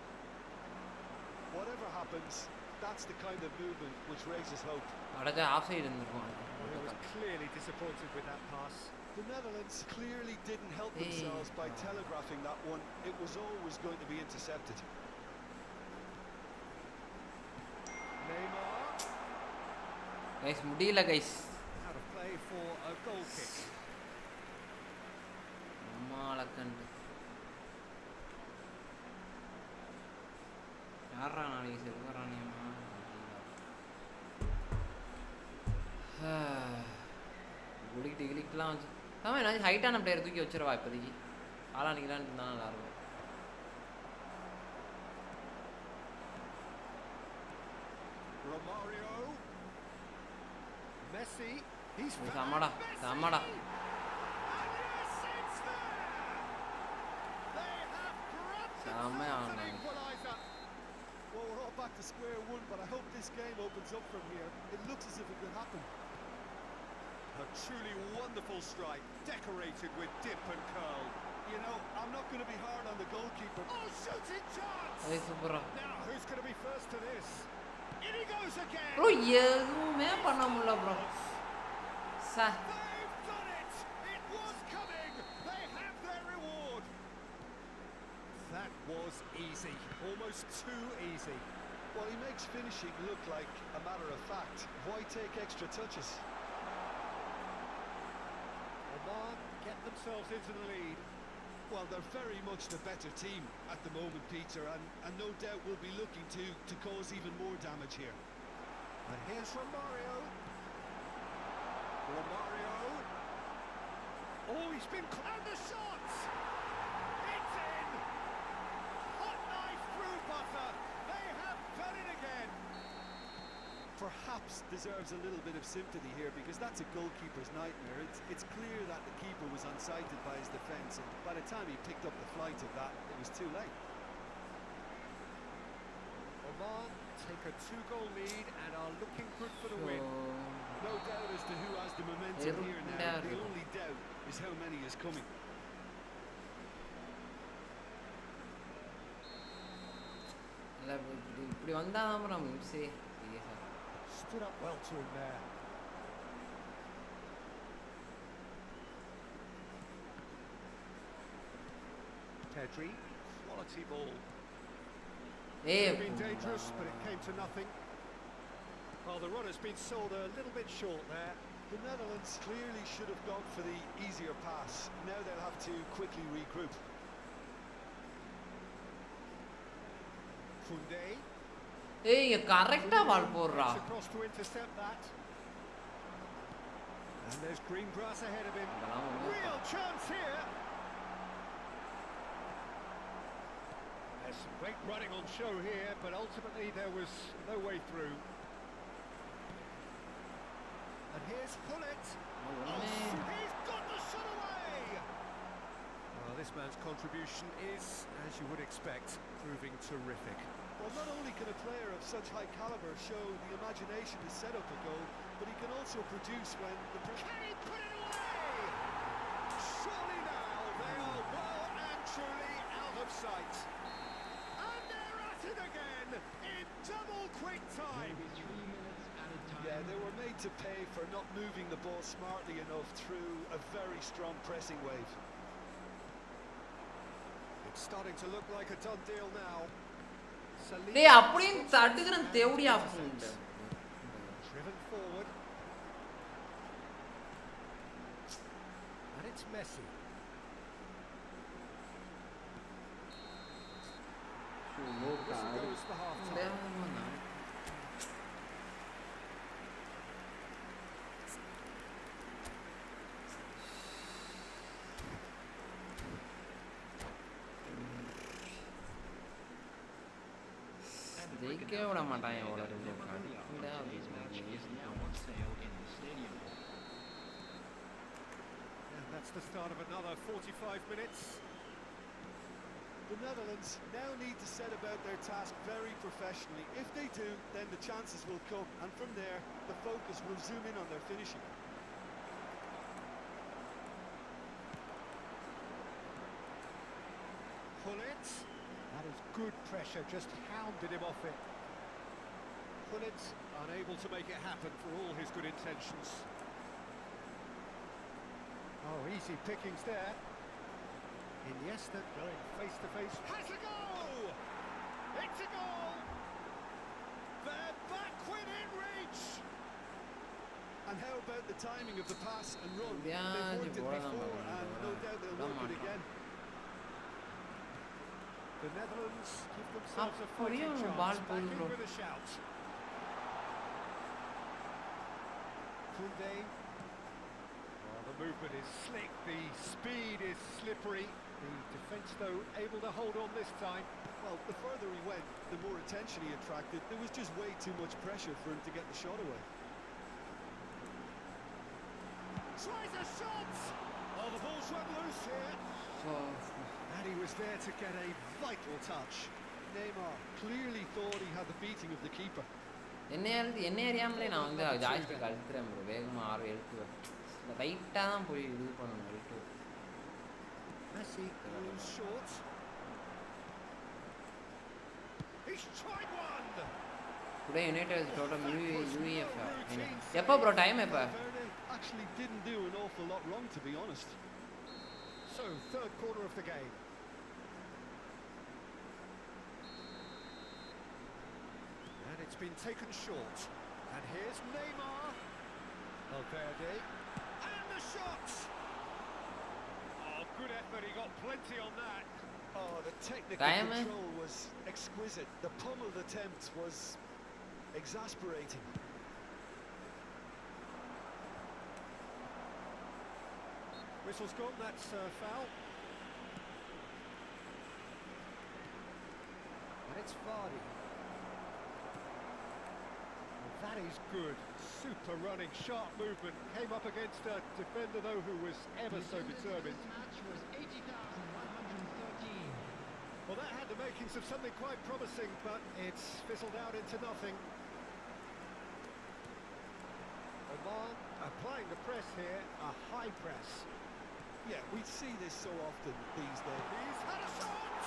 Whatever happens, that's the kind of movement which raises hope. அடக்க off side இருந்திருக்கும் Well, he was clearly disappointed with that pass. The Netherlands clearly didn't help themselves by telegraphing that one. It was always going to be intercepted. Neymar. guys முடியல guys Out of play for a goal kick. அம்மாளக்கண்டு யாரா நாளைக்கு செல்வரானியம்மா குளிக்கிட்டு கிளிக்கிட்டுலாம் வச்சு ஆமாம் நான் ஹைட்டான player தூக்கி வச்சிருவா இப்போதைக்கு ஆளானிக்கலான்னு இருந்தால் நல்லாயிருக்கும் Romario. Messi. He's சமாடா சமாடா And yes, it's there. They have grabbed செம்மையா themselves an ஆடினாங்க equaliser. Well, we're all back to square one, but I hope this game opens up from here. It looks as if it could happen. A truly wonderful strike, decorated with dip and curl. You know, I'm not going to be hard on the goalkeeper. Oh, shooting chance! ஏய் சூப்பரா Now, who's going to be first to this? In he goes again! Bro எதுவுமே பண்ண முடியல bro சா They've done it! It was coming! They have their reward! That was easy. Almost too easy. Well, he makes finishing look like a matter of fact. Why take extra touches? Oman get themselves into the lead. Well, they're very much the better team at the moment, Peter, and no doubt will be looking to cause even more damage here. And here's Romario. Romario. Oh, he's been... And the shot! It butter. They have done it again. Perhaps deserves a little bit of sympathy here, because that's a goalkeeper's nightmare. It's clear that the keeper was unsighted by his defence, and by the time he picked up the flight of that, it was too late. Oman take a 2-goal lead and are looking good for the win. No doubt as to who has the momentum here now. The only doubt is how many is coming. இப்படி வந்தாதான் bro மிம்ஸே சீரியஸா. Stood up well to him there. Pedri, quality ball. ஏய் Been dangerous, but it came to nothing. Well, the run has been sold a little bit short there. The Netherlands clearly should have gone for the easier pass. Now they'll have to quickly regroup. Koundé. ஏய் கரெக்ட்டா பால் போடுறா. Gets across to intercept that. And there's green grass ahead of him. Real chance here. There's some great running on show here, but ultimately there was no way through. And here's Pullet. He's got the shot away. Well, this man's contribution is, as you would expect, proving terrific. Well, not only can a player of such high caliber show the imagination to set up a goal, but he can also produce when the... Can he put it away? Surely now they are well and truly out of sight. And they're at it again in double quick time. Yeah, they were made to pay for not moving the ball smartly enough through a very strong pressing wave. It's starting to look like a done deal now. டேய் அப்படியே தட்டுக்குறேன் தேவடியா புண்டு. Driven forward. And it's Messi. Whistle goes for half time. ஜெயிக்கவே விட மாட்டாங்க அவ்வளோ ரெண்டு And that's the start of another 45 minutes. The Netherlands now need to set about their task very professionally. If they do, then the chances will come, and from there, the focus will zoom in on their finishing. Pullet. That is good pressure, just hounded him off it. Pullet unable to make it happen for all his good intentions. Oh, easy pickings there. Iniesta going face to face. Has a goal! It's a goal! They're back within reach! And how about the timing of the pass and run? Yeah, They've worked it before, and no doubt they'll work it again. The Netherlands give themselves a அப்படியே fighting ஒரு chance. Ball Back in போகுது with a shout. Koundé. Oh, the movement is slick, the speed is slippery. The defence, though, able to hold on this time. Well, the further he went, the more attention he attracted. There was just way too much pressure for him to get the shot away. Tries a shot! Oh, the ball's run loose here. And he was there to get a vital touch. Neymar clearly thought he had the beating of the keeper. என்ன அறியாமலே நான் வந்து joystick அழுத்துறேன் bro வேகமாக ஆறு எழுத்து ரைட்டாக தான் போய் இது பண்ணணும் எழுத்து. Messi goes short. He's tried one. Today United is out of UEF. எப்போ ப்ரோ டைம் எப்போ? Actually didn't do an awful lot wrong, to be honest. So, third quarter of the game. And it's been taken short. And here's Neymar. Valverde. And the shot! Oh, good effort. He got plenty on that. Oh, the technical control was exquisite. The pummeled attempt was exasperating. Whistle's gone, that's foul. And it's That is good. Super running, sharp movement. Came up against a defender, though, who was ever so determined. Match was 80,113. Well, that had the makings of something quite promising, but it's fizzled out into nothing. Oman applying the press here, a high press. Yeah, we see this so often these days. He's had a shot!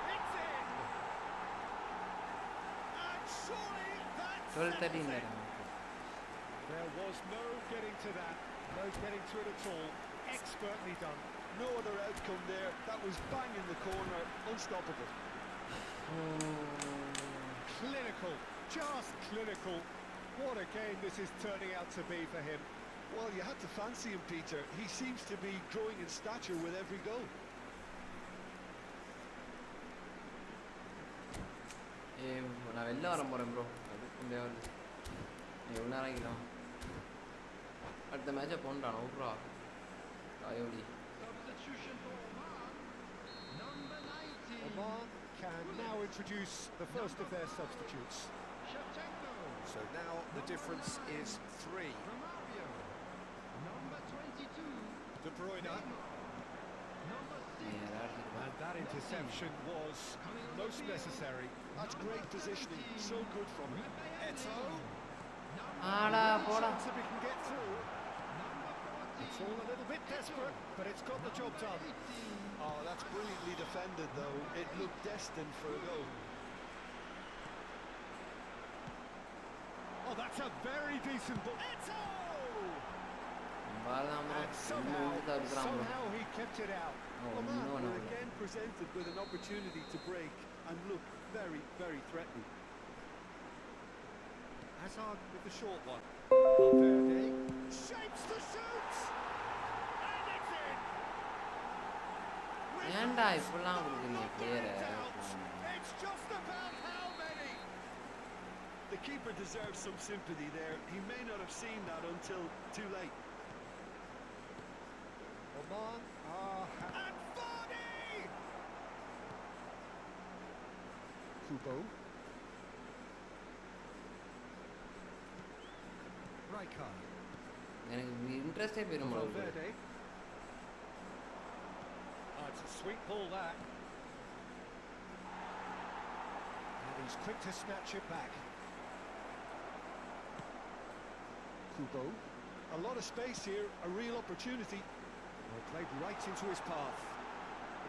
It's in! And surely that's 12:13 it. There was no getting to that, no getting to it at all. Expertly done. No other outcome there. That was bang in the corner, unstoppable. Clinical, just clinical. What a game this is turning out to be for him. Well, you had to fancy him, Peter. He seems to be growing in stature with every goal. நான் வெளில வர போகிறேன் bro அதுக்கு முடியாது எவ்வளோ நேரம் ஆகிக்கலாம் அடுத்த மேட்சை போன்றான் Opera காயோடி Substitution for Oman. Number 19. Oman can now introduce the first of their substitutes. Shevchenko. So now the difference is 3. Romario. Number 22. De Bruyne. Number 6. And that interception was most necessary. That's great positioning. So good from him. Eto'o. ஆடா போடா Chance if he can get through. It's all a little bit desperate, but it's got the job done. Oh, that's brilliantly defended, though. It looked destined for a goal. Oh, that's a very decent ball. Eto'o! பால் தான் bro And இன்னும் தடுக்கிறான் bro somehow he kept it out. Oman no, were no. again presented with an opportunity to break and look very, very threatening. Hazard with the short one. Valverde shapes the shoot! And it's in! ஏன்டா இப்படிலாம் கொடுக்குறீங்க பிளேயரை It's just about how many? The keeper deserves some sympathy there. He may not have seen that until too late. Oman and Vardy! Kubo. Rijkaard. எனக்கு இன்ட்ரெஸ்டே போயிடும் bro Valverde. It's a sweet ball that. And he's quick to snatch it back. Kubo. A lot of space here, a real opportunity. Well, played right into his path.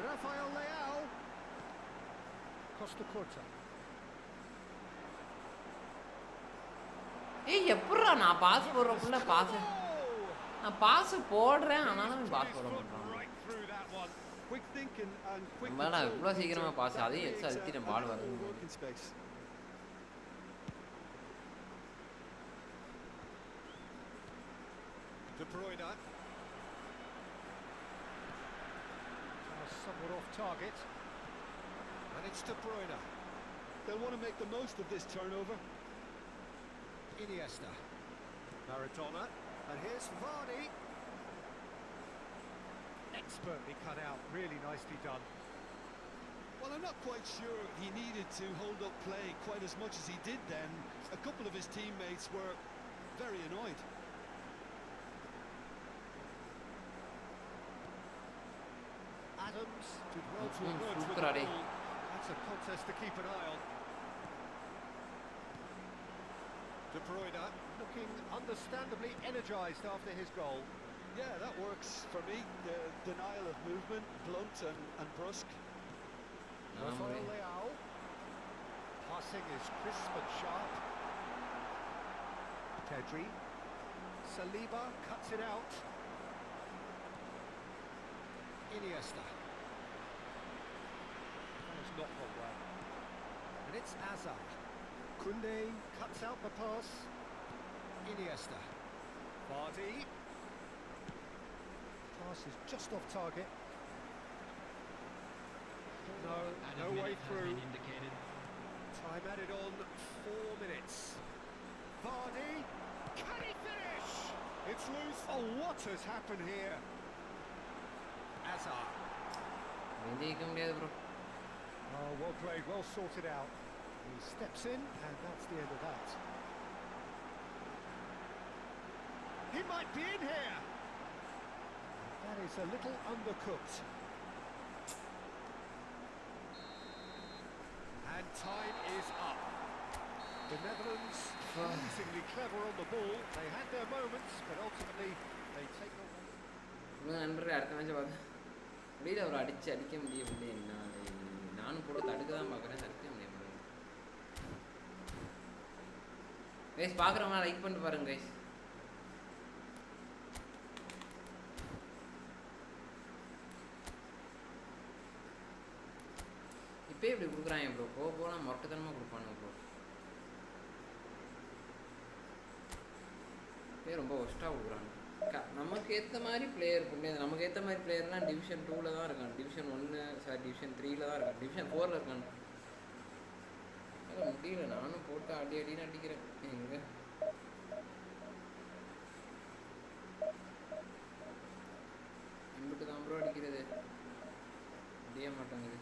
Rafael Leao. Costa Curta. ஏய் எப்பட்றா நான் pass போடுறக்குள்ள pass நான் pass போடுறேன் ஆனாலும் pass போட மாட்டேன் Right through that one. Quick thinking and quick நம்மளா control. இவ்வளோ சீக்கிரமா பாஸ் அதையும் எக்ஸ் Creates அழுத்திட்டு a பால் valuable வருது working space. De Bruyne. Somewhat off target. And it's De Bruyne. They'll want to make the most of this turnover. Iniesta. Maradona. And here's Vardy. Expertly cut out. Really nicely done. Well, I'm not quite sure he needed to hold up play quite as much as he did then. A couple of his teammates were very annoyed. Adams did well to emerge with the super Adi. ball. That's a contest to keep an eye on. De Bruyne looking understandably energised after his goal. Yeah, that works for me. The denial of movement, blunt and brusque. Rafael Leao. Passing is crisp and sharp. Pedri. Saliba cuts it out. Iniesta. That has not gone well. And it's Hazard. Koundé cuts out the pass. Iniesta. Vardy. Pass is just off target. No way through. Time added on 4 minutes. Vardy. Can he finish? It's loose. Oh, what has happened here? Hazard. வெளியே முடியாது bro Oh, well played, well sorted out. He steps in, and that's the end of that. he might be in here. That is a little undercooked. And time is up. The Netherlands, amazingly clever on the ball. They had their moments, but ultimately they take the one. நண்பர்கள் அடுத்த மேட்சை பார்க்க முடியல, ஒரு அடிக்க முடியவில்லை என்னால். நானும் போட்டு தடுக்க தான் பார்க்குறேன், தடுக்க முடிய முடியல. கைஸ் பார்க்குறவங்க லைக் பண்ணிட்டு பாருங்க கைஸ். இப்போயே இப்படி கொடுக்குறாங்க ப்ரோ, போனால் மொட்டத்தனமாக கொடுப்பானுங்க ப்ரோ. இப்போயே ரொம்ப ஒஸ்ட்டாக கொடுக்குறாங்க. நமக்கு ஏற்ற மாதிரி பிளேயர் முடியாது. நமக்கு ஏற்ற மாதிரி பிளேயர்லாம் டிவிஷன் 2ல் தான் இருக்கான், டிவிஷன் 1 டிவிஷன் 3ல் தான் இருக்கான், டிவிஷன் 4ல் இருக்கான். அதெல்லாம் முடியல, நானும் போட்டு அடின்னு அடிக்கிறேன். எங்கே இம்பிட்டு தான் ப்ரோ அடிக்கிறது, முடிய மாட்டாங்குது.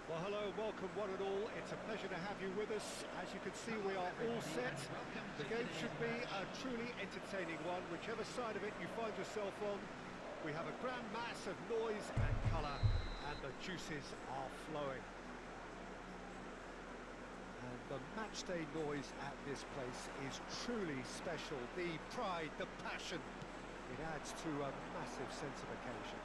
Well, hello, welcome one and all. It's a pleasure to have you with us. As you can see, we are all set. The game should be a truly entertaining one, whichever side of it you find yourself on. We have a grand mass of noise and colour, and the juices are flowing. And the matchday noise at this place is truly special. The pride, the passion, it adds to a massive sense of occasion.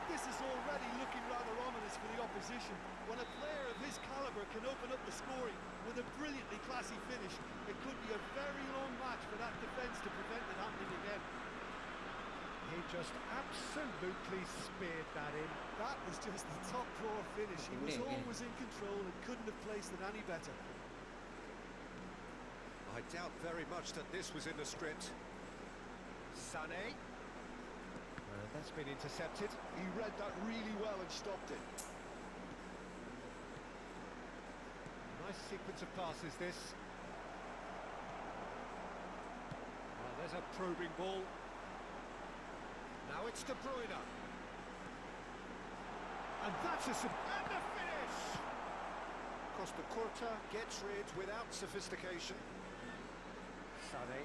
This is already looking rather ominous for the opposition. When a player of his calibre can open up the scoring with a brilliantly classy finish, it could be a very long match for that defence to prevent it happening again. He just absolutely speared that in. That was just the top drawer finish. He was always in control and couldn't have placed it any better. I doubt very much that this was in the script. Sané. That's been intercepted. He read that really well and stopped it. Nice sequence of passes, this. Well, there's a probing ball. Now it's De Bruyne. And that's and the finish! Costa Curta gets rid without sophistication. Sané.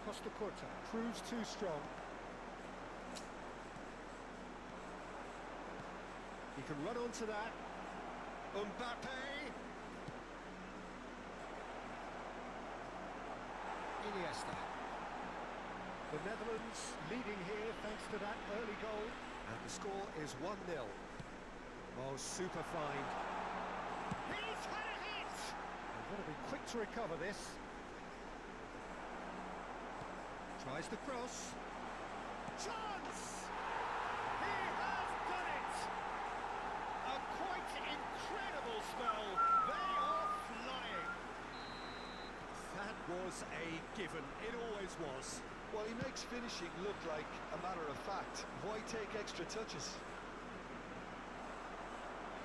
Costa Curta proves too strong. He can run onto that. Mbappe. Iniesta. The Netherlands leading here thanks to that early goal. And the score is 1-0. Oh, super find. He's He's had a hit! They've got to be quick to recover this. Tries the cross. Chance! He has done it! A quite incredible spell. They are flying. That was a given. It always was. Well, he makes finishing look like a matter of fact. Why take extra touches?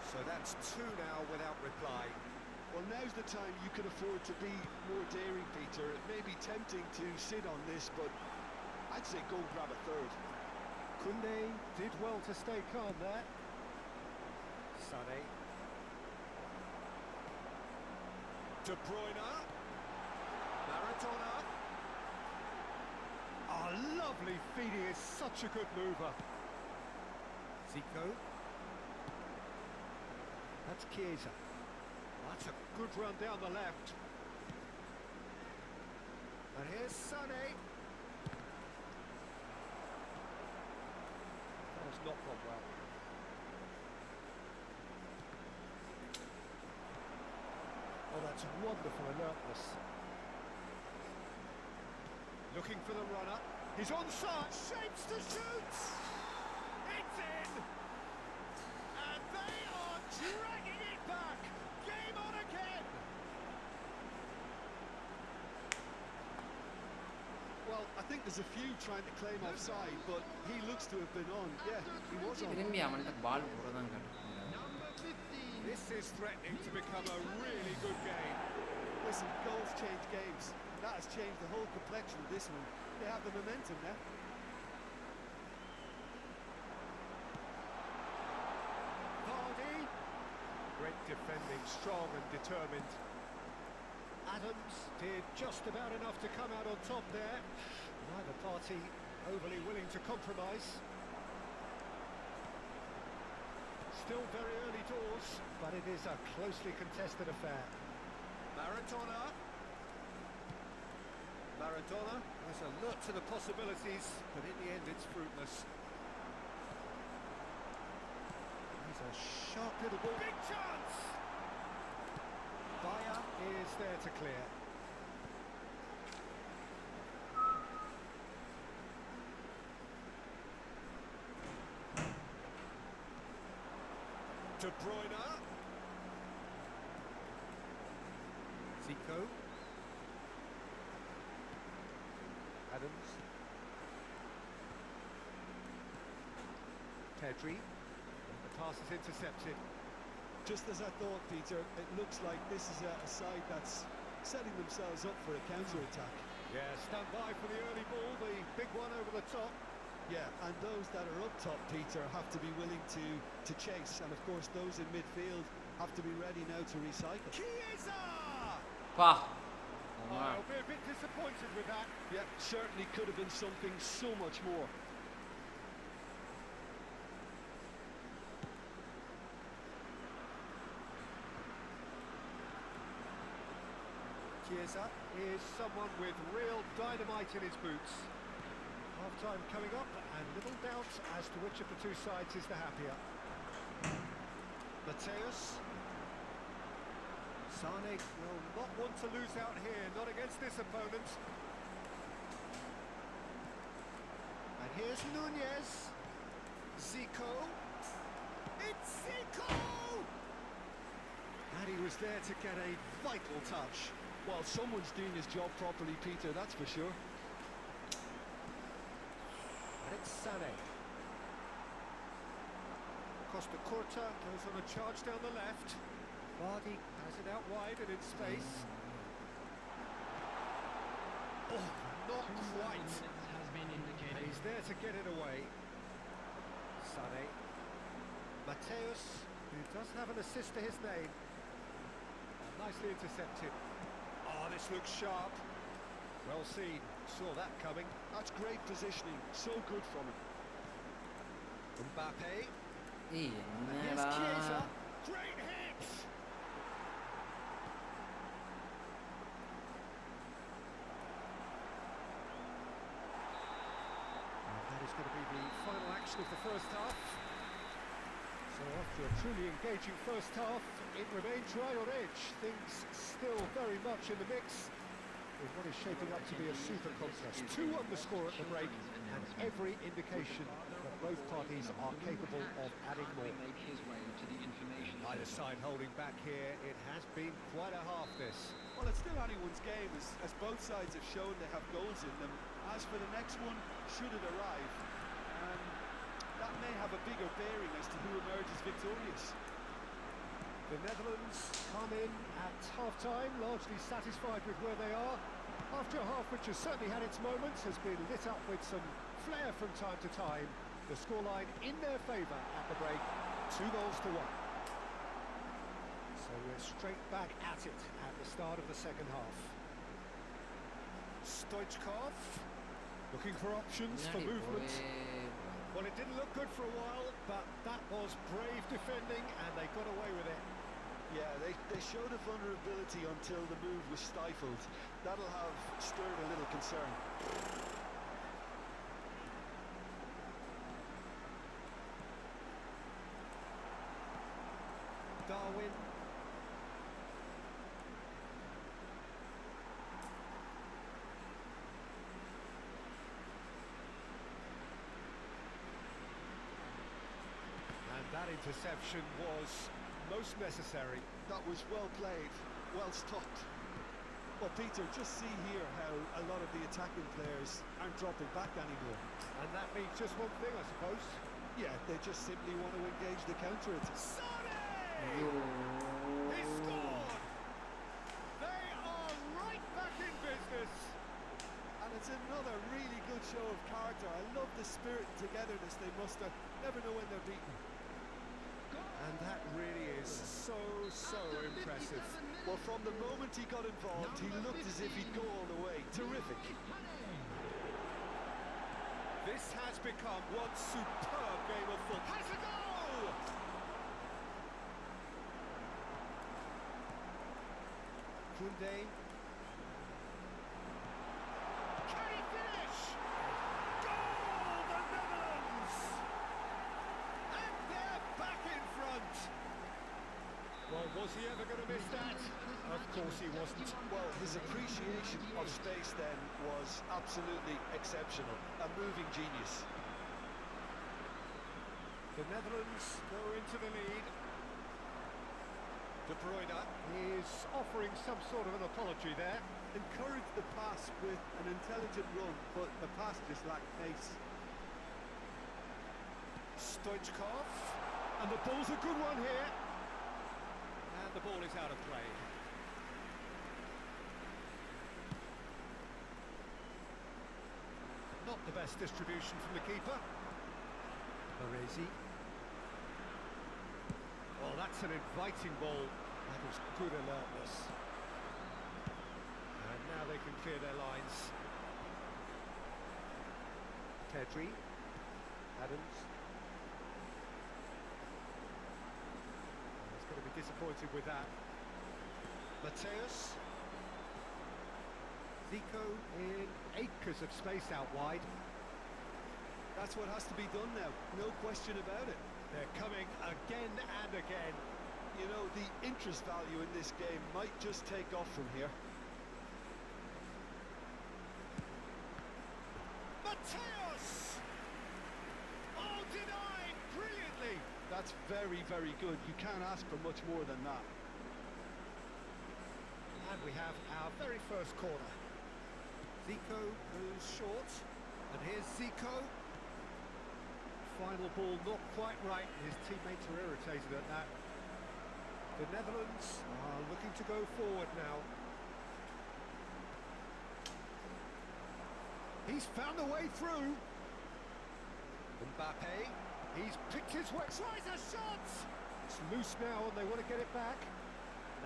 So that's two now without reply. Well, now's the time you can afford to be more daring, Peter. It may be tempting to sit on this, but I'd say go and grab a third. Koundé did well to stay calm there. Sané. De Bruyne. Maradona. Oh, lovely feed. He is such a good mover. Zico. That's Chiesa. That's a good run down the left. And here's Sané. That has not gone well. Oh, that's wonderful alertness. Looking for the runner. He's onside. Shapes to shoot. It's in. And they are dragging it back. Game on again. Well, I think there's a few trying to claim offside, but he looks to have been on. Yeah, he was on. திரும்பி அவன்கிட்ட பால் போறதான் கட்டுறாங்க. Number 15. This is threatening to become a really good game. Listen, goals change games. That has changed the whole complexion of this one. They have the momentum now. Vardy. Great defending, strong and determined. Adams did just about enough to come out on top there. Neither party overly willing to compromise. Still very early doors, but it is a closely contested affair. Maradona. Maradona has alert to the possibilities, but in the end it's fruitless. He's a sharp little ball. Big chance! Bayer is there to clear. De Bruyne. Zico. Adams. Pedri. The pass is intercepted. Just as I thought, Peter, it looks like this is a side that's setting themselves up for a counter-attack. Yeah, stand by for the early ball, the big one over the top. Yeah, and those that are up top, Peter, have to be willing to chase. And of course, those in midfield have to be ready now to recycle. Chiesa! பா Oh, I'll be a bit disappointed with that. Yeah, certainly could have been something so much more. Chiesa is someone with real dynamite in his boots. Half-time coming up, and little doubt as to which of the two sides is the happier. Mateus. Sané will not want to lose out here, not against this opponent. And here's Nunez. Zico. It's Zico! And he was there to get a vital touch. Well, someone's doing his job properly, Peter, that's for sure. And it's Sané. Costa Curta goes on a charge down the left. Vardy has it out wide and in space. Oh, not quite. Has been indicated. And he's there to get it away. Sané. Mateus, who does have an assist to his name. Nicely intercepted. Oh, this looks sharp. Well seen. Saw that coming. That's great positioning. So good from him. Mbappe. ஏய் Here's என்னடா Chiesa. Great hit! And that is going to be the final action of the first half. So off After a truly engaging first half, it remains right on edge. Things still very much in the mix, with what is shaping up to be a super contest. 2-1 the score at the break, and every indication that both parties are capable of adding more. Either side holding back here. It has been quite a half, this. Well, it's still anyone's game, as both sides have shown they have goals in them. As for the next one, should it arrive, that may have a bigger bearing as to who emerges victorious. The Netherlands come in at half-time, largely satisfied with where they are. After a half which has certainly had its moments, has been lit up with some flair from time to time. The scoreline in their favour at the break, 2-1. So we're straight back at it at the start of the second half. Stoichkov looking for options for movement. Well, it didn't look good for a while, but that was brave defending, and they got away with it. Yeah, they showed a vulnerability until the move was stifled. That'll have stirred a little concern. Darwin. And that interception was most necessary. That was well played, well stopped. Well, Peter, just see here how a lot of the attacking players aren't dropping back anymore. And that means just one thing, I suppose. Yeah, they just simply want to engage the counter-attack. He scored! They are right back in business. And it's another really good show of character. I love the spirit and togetherness they muster. Never know when they're beaten. And that really is so impressive. Well, from the moment he got involved, he looked as if he'd go all the way. Terrific. This has become one superb game of football. Has a goal! Koundé. Can he finish? Goal, the Netherlands! And they're back in front. Well, was he ever going to miss that? Of course he wasn't. Well, his appreciation of space then was absolutely exceptional. A moving genius. The Netherlands go into the lead. De Bruyne is offering some sort of an apology there. Encouraged the pass with an intelligent run, but the pass just lacked pace. Stoichkov. And the ball's a good one here. And the ball is out of play. Not the best distribution from the keeper. Baresi. Oh, that's an inviting ball. That was good alertness. And now they can clear their lines. Pedri. Adams. He's going to be disappointed with that. Mateus. Zico in acres of space out wide. That's what has to be done now, no question about it. They're coming again and again. You know, the interest value in this game might just take off from here. Mateus! Oh, denied brilliantly! That's very, very good. You can't ask for much more than that. And we have our very first corner. Zico goes short, and here's Zico. Final ball not quite right, his teammates are irritated at that. The Netherlands are looking to go forward now. He's found a way through. Mbappe, he's picked his way, tries a shot! It's loose now and they want to get it back.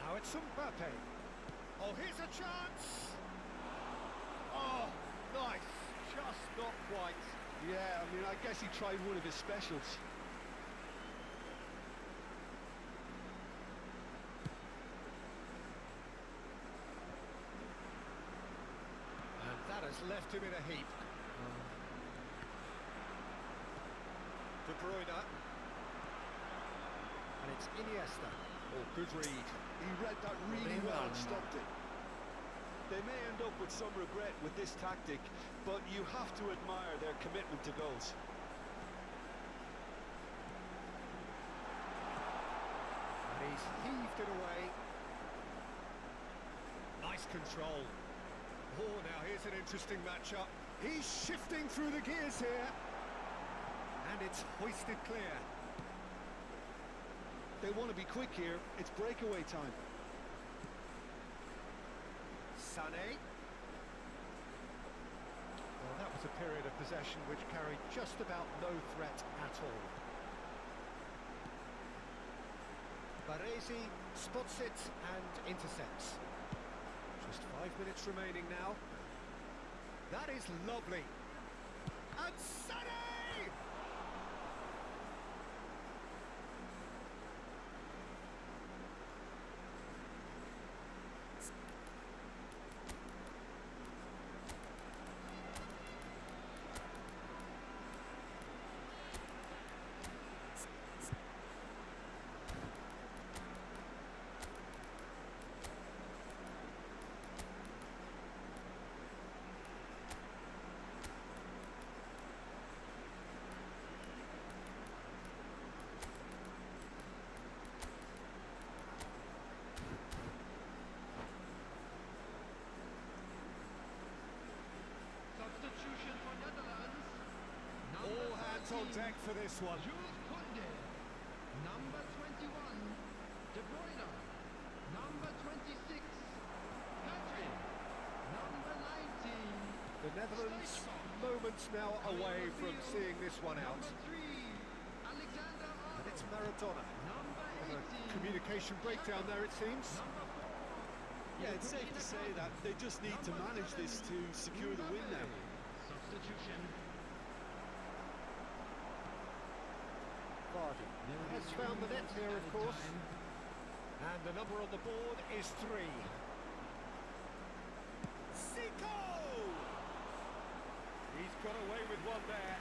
Now it's Mbappe. Oh, here's a chance! Oh, nice, just not quite. Yeah, I mean, I guess he tried one of his specials. And that has left him in a heap. De Bruyne. It's Iniesta. Oh, good read. He read that really well and stopped it. They may end up with some regret with this tactic, but you have to admire their commitment to goals. And he's heaved it away. Nice control. Oh, now here's an interesting matchup. He's shifting through the gears here. And it's hoisted clear. They want to be quick here. It's breakaway time. Sané. Well, that was a period of possession which carried just about no threat at all. Baresi spots it and intercepts. Just 5 minutes remaining now. That is lovely. And Sané! Substitution for Netherlands. All hands on deck for this one. Jules Koundé. Number 21, De Bruyne. Number 26, Patrick. Number 19. The Netherlands moments now away from seeing this one out. Number 3, Alexander And it's Arnold. Maradona. Number A 18. communication breakdown there, it seems. Number 4. Yeah, it's safe to say that they just need to manage this to secure the win now. Substitution. Vardy has found the net here, of course. And the number on the board is 3. Zico! He's got away with one there.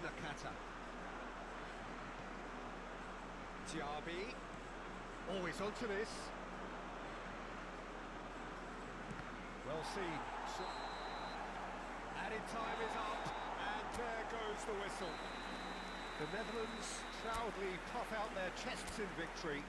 Nakata. Diaby. Always onto this. Well seen. Added time is up, and there goes the whistle. The Netherlands proudly puff out their chests in victory.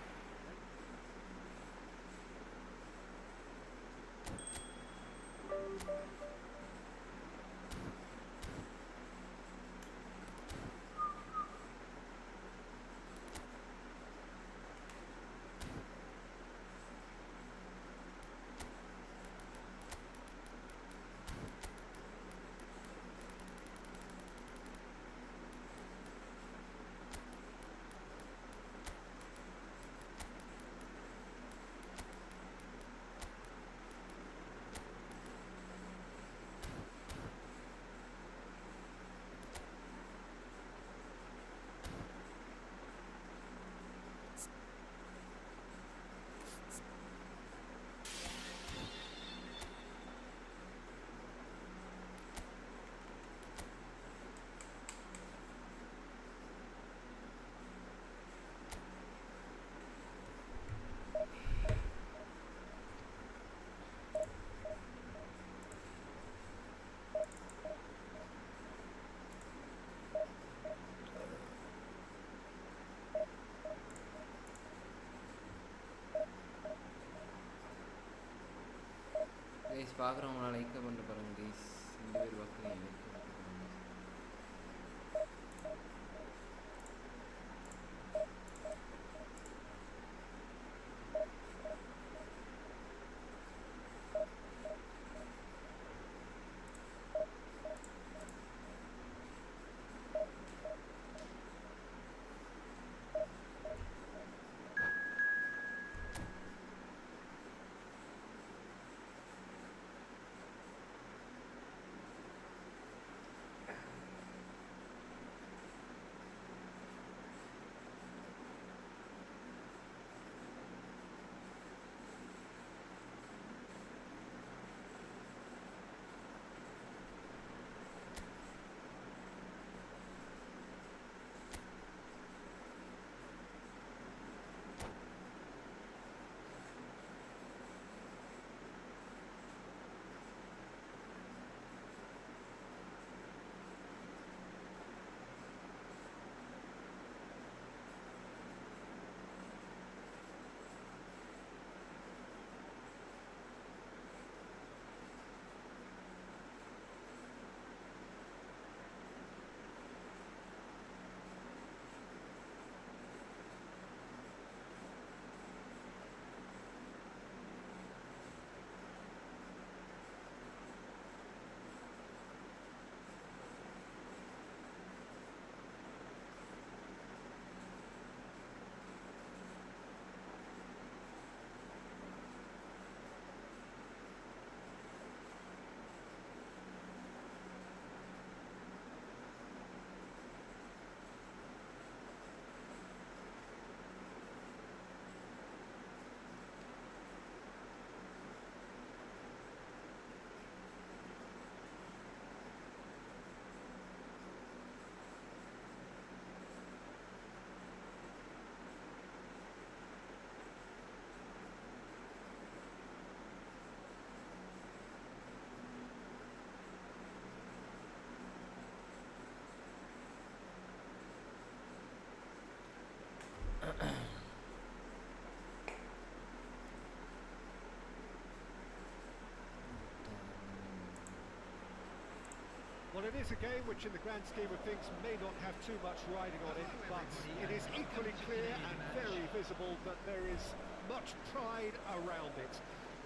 Guys பார்க்குறவங்களா like பண்ணிட்டு பாருங்க guys. 2 பேர் பார்க்குறீங்க. is a game which in the grand scheme of things may not have too much riding on it, but it is equally clear and very visible that there is much pride around it.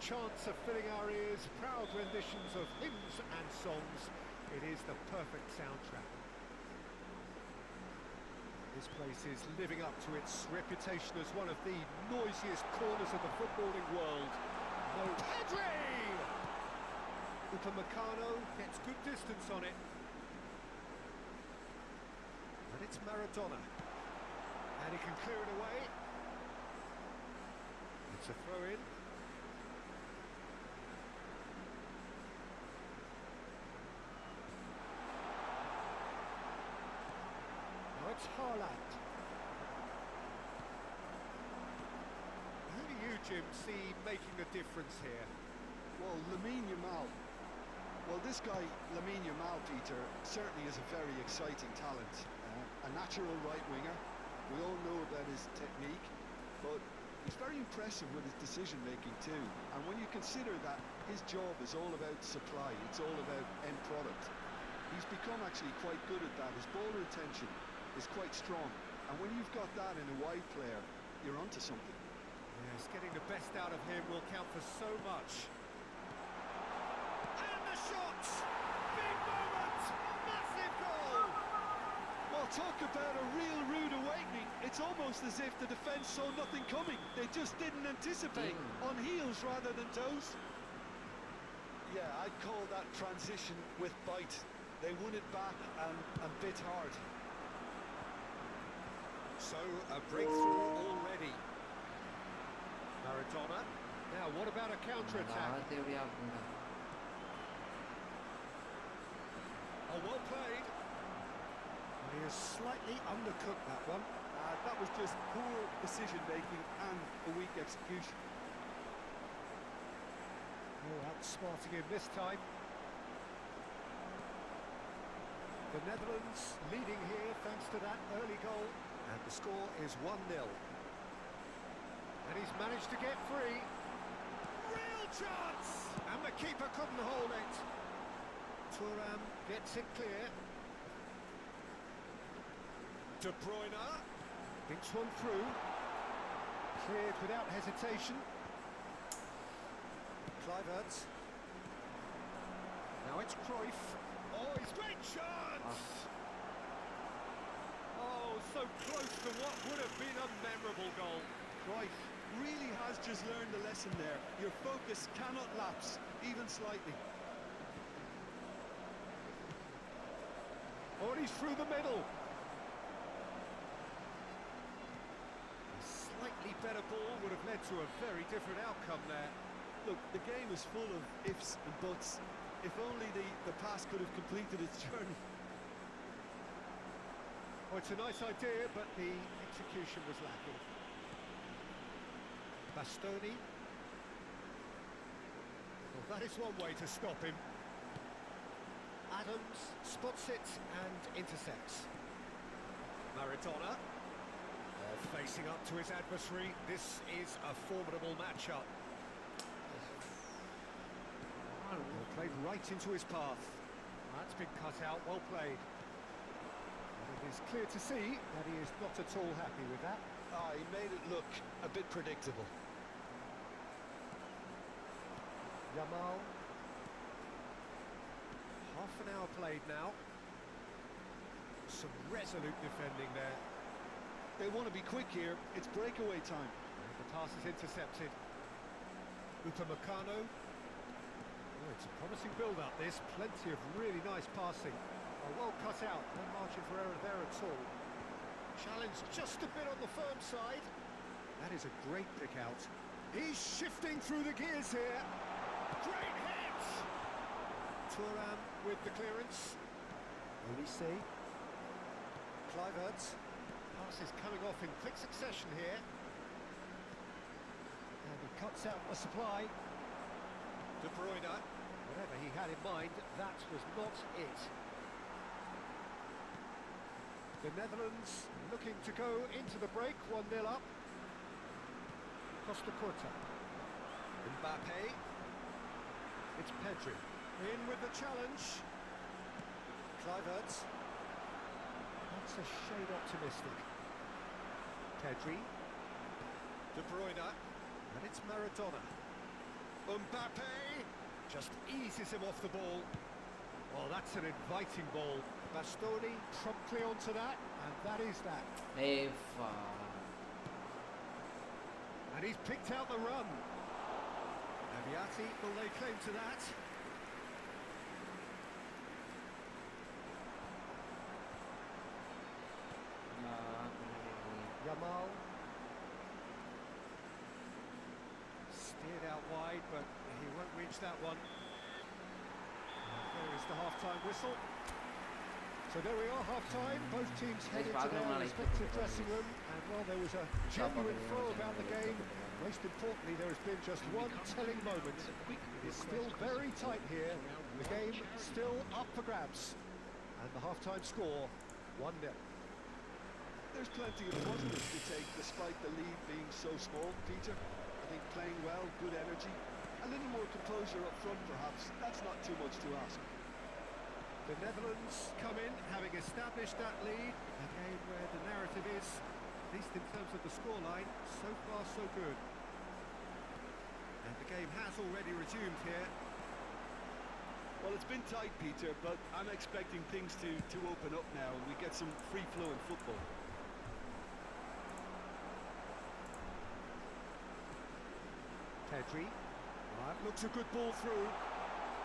Chants are filling our ears, proud renditions of hymns and songs. It is the perfect soundtrack. This place is living up to its reputation as one of the noisiest corners of the footballing world. No, Pedri! Upamecano gets good distance on it. And it's Maradona. And he can clear it away. It's a throw-in. Now it's Haaland. Who do you, Jim, see making a difference here? Well, Lamine Yamal. Well, this guy, Lamine Yamal, Peter, certainly is a very exciting talent. A natural right winger. We all know about his technique, but he's very impressive with his decision-making too. And when you consider that his job is all about supply, it's all about end product, he's become actually quite good at that. His ball retention is quite strong. And when you've got that in a wide player, you're onto something. Yes, getting the best out of him will count for so much. And the shot! Big moment! Massive goal! Well, talk about a real rude awakening. It's almost as if the defence saw nothing coming. They just didn't anticipate. On heels rather than toes. Yeah, I'd call that transition with bite. They won it back and bit hard. So, a breakthrough already. Maradona. Now, what about a counter-attack? Oh, well played. He has slightly undercooked that one. That was just poor decision-making and a weak execution. Oh, outsmarting him this time. The Netherlands leading here thanks to that early goal. And the score is 1-0. And he's managed to get free. Real chance! And the keeper couldn't hold it. Thuram gets it clear. De Bruyne thinks one through. Cleared without hesitation. Kluivert. Now it's Cruyff. Oh, he's great chance! Oh, so close to what would have been a memorable goal. Cruyff really has just learned a lesson there. Your focus cannot lapse, even slightly. Oh, and he's through the middle. A slightly better ball would have led to a very different outcome there. Look, the game is full of ifs and buts. If only the pass could have completed its journey. Oh, it's a nice idea, but the execution was lacking. Bastoni. Well, that is one way to stop him. Adams spots it and intercepts. Maradona. Facing up to his adversary. This is a formidable matchup. Well, played right into his path. That's been cut out, well played. And it is clear to see that he is not at all happy with that. He made it look a bit predictable. Yamal. Half an hour played now. Some resolute defending there. They want to be quick here. It's breakaway time. And the pass is intercepted. Upamecano. Oh, it's a promising build-up, this. Plenty of really nice passing. Oh, well cut out. No margin for error there at all. Challenge just a bit on the firm side. That is a great pick out. He's shifting through the gears here. Great hit! Thuram with the clearance. Olise. Kluivert. Pass is coming off in quick succession here. And he cuts out the supply. De Bruyne. Whatever he had in mind, that was not it. The Netherlands looking to go into the break, 1-0 up. Costa Curta. Mbappe. It's Pedri. In with the challenge. That's a shade optimistic. Pedri. De Bruyne. And it's Maradona. Mbappe just eases him off the ball. Well, that's an inviting ball. Bastoni promptly onto that, and that is that. Hey, And he's picked out the run. Aviati will lay claim to that. Yamal. Steered out wide, but he won't reach that one. There is the half-time whistle. So there we are, half-time. Both teams head into their respective dressing room. And while there was a genuine flow about the game, most importantly, there has been just one telling moment. It is still very tight here. The game still up for grabs. And the half-time score, 1-0. There's plenty of positives to take despite the lead being so small, Peter. I think playing well, good energy, a little more composure up front perhaps. That's not too much to ask. The Netherlands come in, having established that lead. A game where the narrative is, at least in terms of the scoreline, so far so good. And the game has already resumed here. Well, it's been tight, Peter, but I'm expecting things to open up now and we get some free-flowing football. Pedri. That looks a good ball through.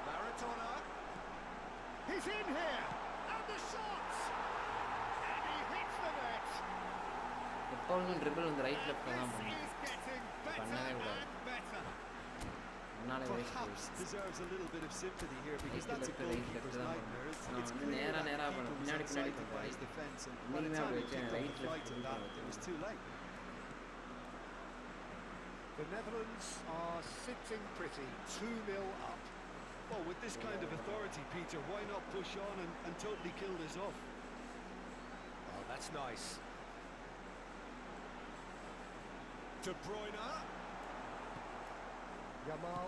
Maradona. He's in here! And the shot! And he hits the net! எப்பொழுதும் triple வந்து right லெஃப்ட்ல தான் This is getting better and better. முன்னாலே waste Perhaps deserves a little bit of sympathy here because Right that's a left, right goalkeeper's left nightmare. It's no, clear நேரா that நேரா keeper was பின்னாடி excited பின்னாடி by his போறாரு. defence and by the நீங்க time he வச்ச kicked off right the fight left on that, it was too late. The Netherlands are sitting pretty, 2-0 up. Well, with this kind of authority, Peter, why not push on and totally kill this off? Oh, that's nice. De Bruyne. Yamal.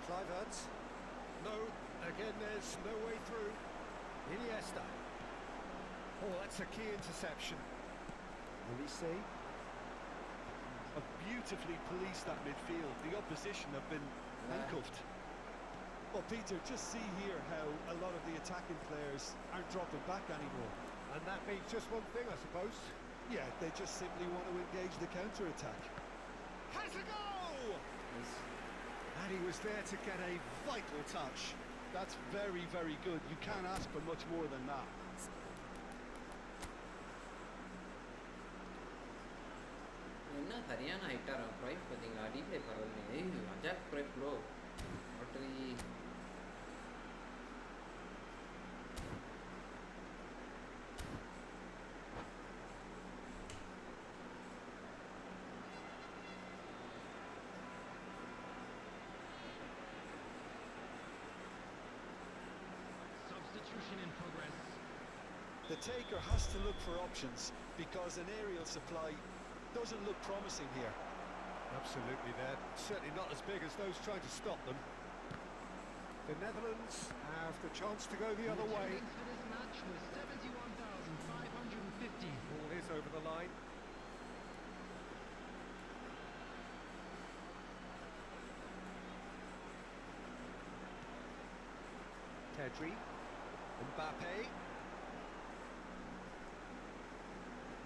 Kluivert. No, again there's no way through. Iniesta. Oh, that's a key interception. Olise. Have beautifully policed that midfield. The opposition have been handcuffed. Well, Peter, just see here how a lot of the attacking players aren't dropping back anymore. And that means just one thing, I suppose. Yeah, they just simply want to engage the counter-attack. Has a go! And he was there to get a vital touch. That's very, very good. You can't ask for much more than that. என்ன சரியான ஹைட்டாக price பார்த்தீங்களா டீப்ளே பரவாயில்ல அஜாக் price bro வாட்டரி Substitution in progress. The taker has to look for options because an aerial supply doesn't look promising here. Absolutely, they're certainly not as big as those trying to stop them. The Netherlands have the chance to go the other way. Attendance for this match was 71,550. Ball is over the line. Pedri. Mbappe.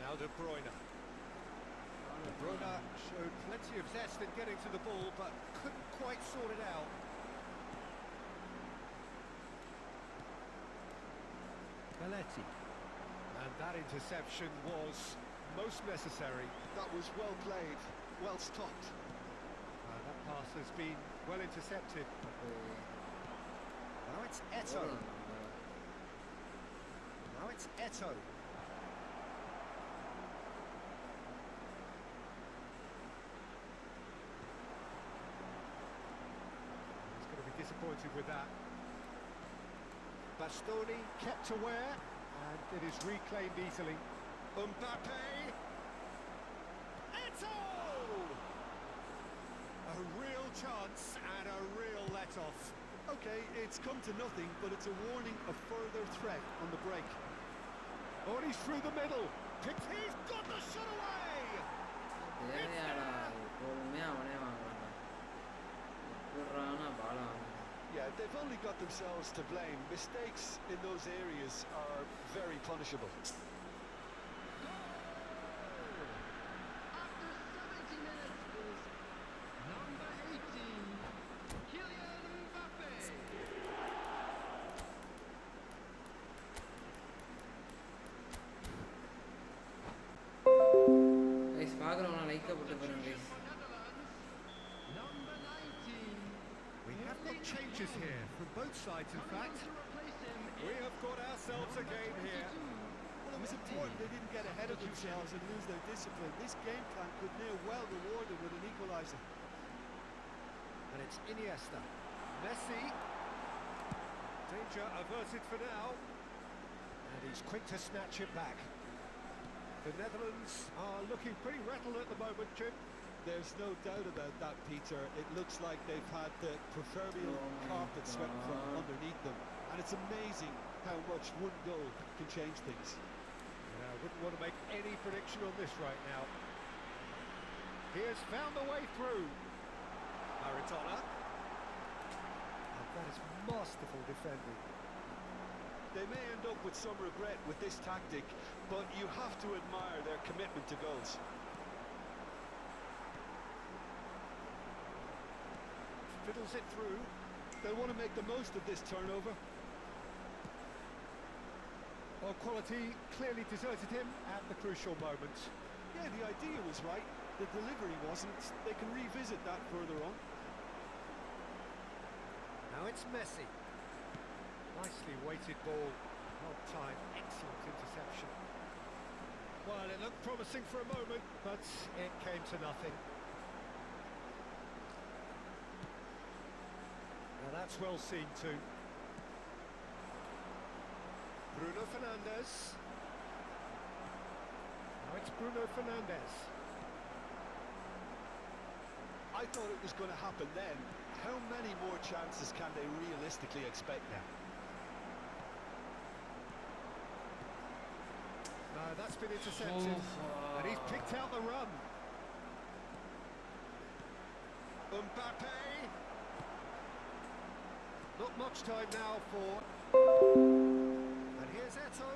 Now De Bruyne. De Bruyne showed plenty of zest in getting to the ball, but couldn't quite sort it out. Belletti. And that interception was most necessary. That was well played, well stopped. That pass has been well intercepted. Now it's Eto. Now it's Eto. He's going to be disappointed with that. Bastoni kept aware, and it is reclaimed easily. Mbappe! Eto! A real chance and a real let-off. Okay, it's come to nothing, but it's a warning of further threat on the break. Oh, he's through the middle. He's got the shot away. தேவையாடா எப்போதுமே அவனே வாங்குறான்டா எப்படிறானா பால வாங்குறான் Yeah, they've only got themselves to blame. Mistakes in those areas are very punishable. After 70 minutes is number 18, Kylian Mbappe. Guys பார்க்குறவங்க லைக்கை போட்டு பாருங்க guys For Netherlands, number 19. We have got changes here from both sides, in Coming on fact. to replace him We is have got ourselves a number game here. 22. Well, it was important they didn't get ahead of themselves and lose their discipline. This game plan could near well reward them with an equaliser. And it's Iniesta. Messi. Danger averted for now. And he's quick to snatch it back. The Netherlands are looking pretty rattled at the moment, Jim. There's no doubt about that, Peter. It looks like they've had the proverbial carpet swept from underneath them. And it's amazing how much one goal can change things. I wouldn't want to make any prediction on this right now. He has found the way through. Maradona. And that is masterful defending. They may end up with some regret with this tactic, but you have to admire their commitment to goals. Fiddles it through. They'll want to make the most of this turnover. Well, quality clearly deserted him at the crucial moment. Yeah, the idea was right. The delivery wasn't. They can revisit that further on. Now it's Messi. Nicely weighted ball. Well timed, excellent interception. Well, it looked promising for a moment, but it came to nothing. Now that's well seen too. Bruno Fernandes. Now it's Bruno Fernandes. I thought it was going to happen then. How many more chances can they realistically expect now? No, that's been intercepted. And he's picked out the run. Mbappe. Not much time now for... And here's Eto'o.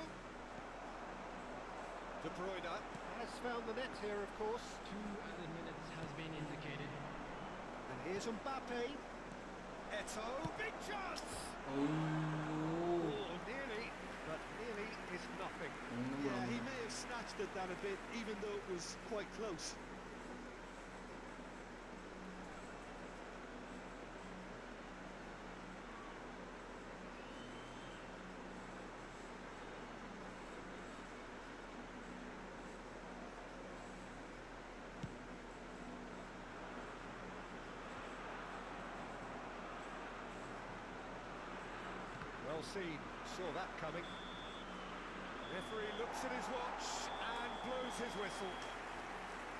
De Bruyne has found the net here, of course. 2 added minutes has been indicated. And here's Mbappe. Eto'o, big chance! Oh. Nearly, but nearly is nothing. Yeah, he may have snatched at that a bit, even though it was quite close. Well seen, saw that coming. Referee looks at his watch and blows his whistle.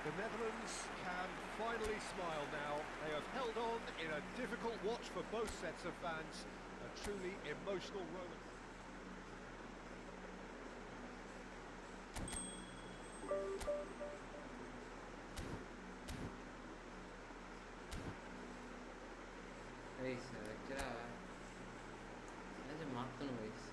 The Netherlands can finally smile now. They have held on in a difficult watch for both sets of fans. A truly emotional roller. Guys ஆக்சுவலாக ஏதாச்சும் மாற்றணும் guys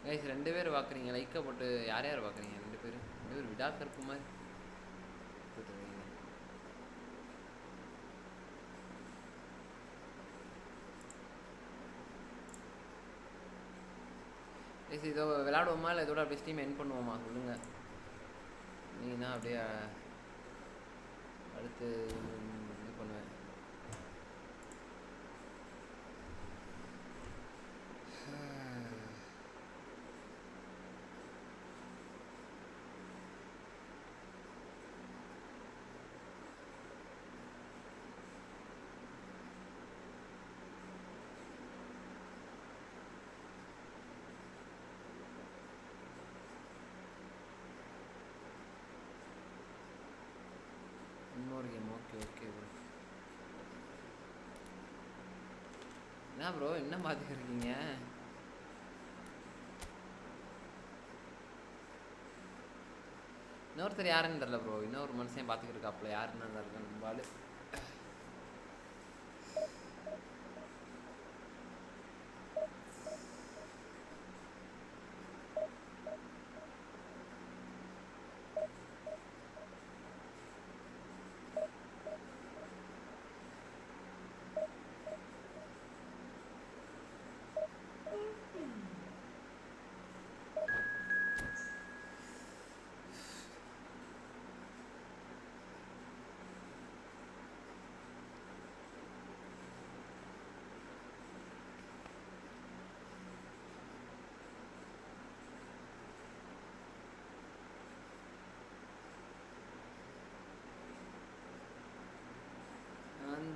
guys 2 பேர் பார்க்குறீங்க, லைக்கை போட்டு யார் யார் பார்க்குறீங்க? 2 பேர் விடா கருப்பு மாதிரி போட்டுருவீங்க. கைஸ் இதோ விளையாடுவோமா இல்லை இதோட அப்படியே ஸ்டீம் என் பண்ணுவோமா சொல்லுங்கள். நீங்கள் தான் அப்படியே அடுத்து இது பண்ணுவேன். இன்னொரு கேம். Okay okay bro. என்ன ப்ரோ என்ன பார்த்துக்கிருக்கீங்க? இன்னொருத்தர் யாருன்னு தெரில ப்ரோ. இன்னொரு மனுஷன் பார்த்துக்கிருக்காப்புல. யாருன்னு தான் இருக்கேன் நம்மளால.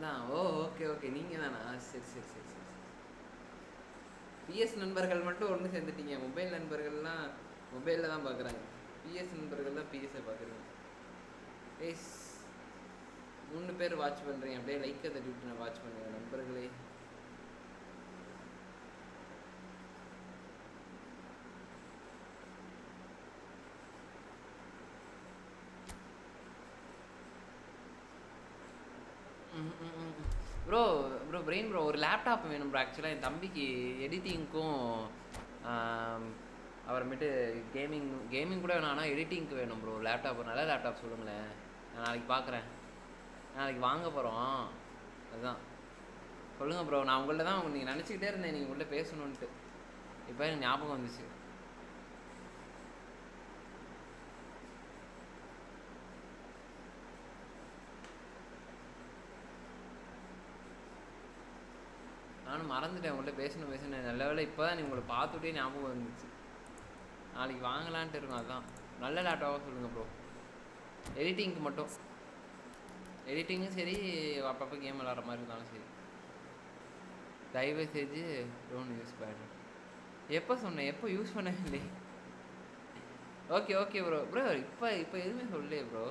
தான். ஓ ஓகே ஓகே நீங்கள் தானா? சரி சரி சரி சரி. பிஎஸ் நண்பர்கள் மட்டும் ஒன்று சேர்ந்துட்டீங்க. மொபைல் நண்பர்கள்லாம் மொபைலில் தான் பார்க்குறாங்க. பிஎஸ் நண்பர்கள் தான் பிஎஸ்ஸை பார்க்குறீங்க. ஏஸ் 3 பேர் வாட்ச் பண்ணுறீங்க. அப்படியே லைக்கை தட்டி விட்டு நான் வாட்ச் பண்ணுவேன் நண்பர்களே. ப்ரோ ப்ரோ பிரெயின் ப்ரோ ஒரு லேப்டாப் வேணும் ப்ரோ. ஆக்சுவலாக என் தம்பிக்கு எடிட்டிங்க்கும் அப்புறமேட்டு கேமிங் கூட வேணும். ஆனால் எடிட்டிங்க்கு வேணும் ப்ரோ லேப்டாப். நல்ல லேப்டாப் சொல்லுங்களேன். நான் நாளைக்கு பார்க்குறேன். நாளைக்கு வாங்க போகிறோம். அதுதான் சொல்லுங்கள் ப்ரோ. நான் உங்கள்ட்ட தான் நீங்கள் நினச்சிக்கிட்டே இருந்தேன் நீங்கள் உங்கள்கிட்ட பேசணுன்ட்டு. இப்போ எனக்கு ஞாபகம் வந்துச்சு. நானும் மறந்துட்டேன் உங்கள்கிட்ட பேசணும். நல்ல வேலை இப்போ தான் நீ உங்களை பார்த்துட்டே ஞாபகம் வந்துச்சு. நாளைக்கு வாங்கலான்ட்டு இருக்கோம். அதுதான் நல்ல லேப்டாப்பாக சொல்லுங்கள் ப்ரோ. எடிட்டிங்க்கு மட்டும். எடிட்டிங்கும் சரி, அப்பப்போ கேம் விளாட்ற மாதிரி இருந்தாலும் சரி. தயவு செஞ்சு டோன்ட் யூஸ் பண்ண. எப்போ சொன்னேன்? எப்போ யூஸ் பண்ணவே இல்லை. Okay okay bro. ப்ரோ இப்போ எதுவுமே சொல்லலையே ப்ரோ.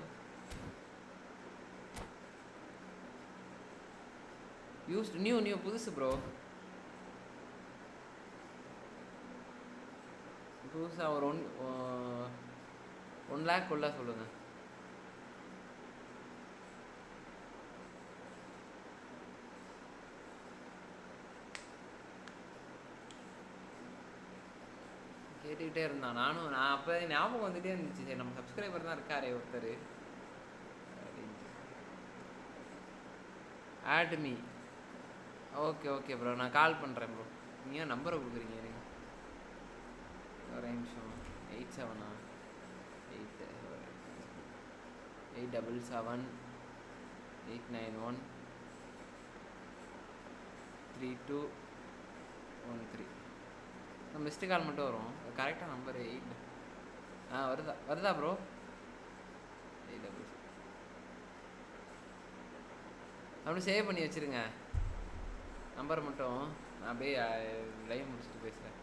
நியூ புதுசு ப்ரோ. புதுசாக ஒரு 1 lakh உள்ள சொல்லுங்கள். கேட்டுக்கிட்டே இருந்தான். நான் அப்போ ஞாபகம் வந்துகிட்டே இருந்துச்சு. சரி நம்ம சப்ஸ்கிரைபர் தான் இருக்காரே ஒருத்தர். Add me. Okay okay bro. நான் கால் பண்ணுறேன் ப்ரோ. நீங்கள் நம்பரை கொடுக்குறீங்க எனக்கு. ஒரு நிமிஷம். 87 877 891 3213. மிஸ்டு கால் மட்டும் வரும். கரெக்டாக நம்பர் 8. வருதா ப்ரோ? 8 அப்படி சேவ் பண்ணி வச்சுருங்க நம்பரை மட்டும். நான் அப்படியே லைவ் முடிச்சுட்டு பேசுகிறேன்.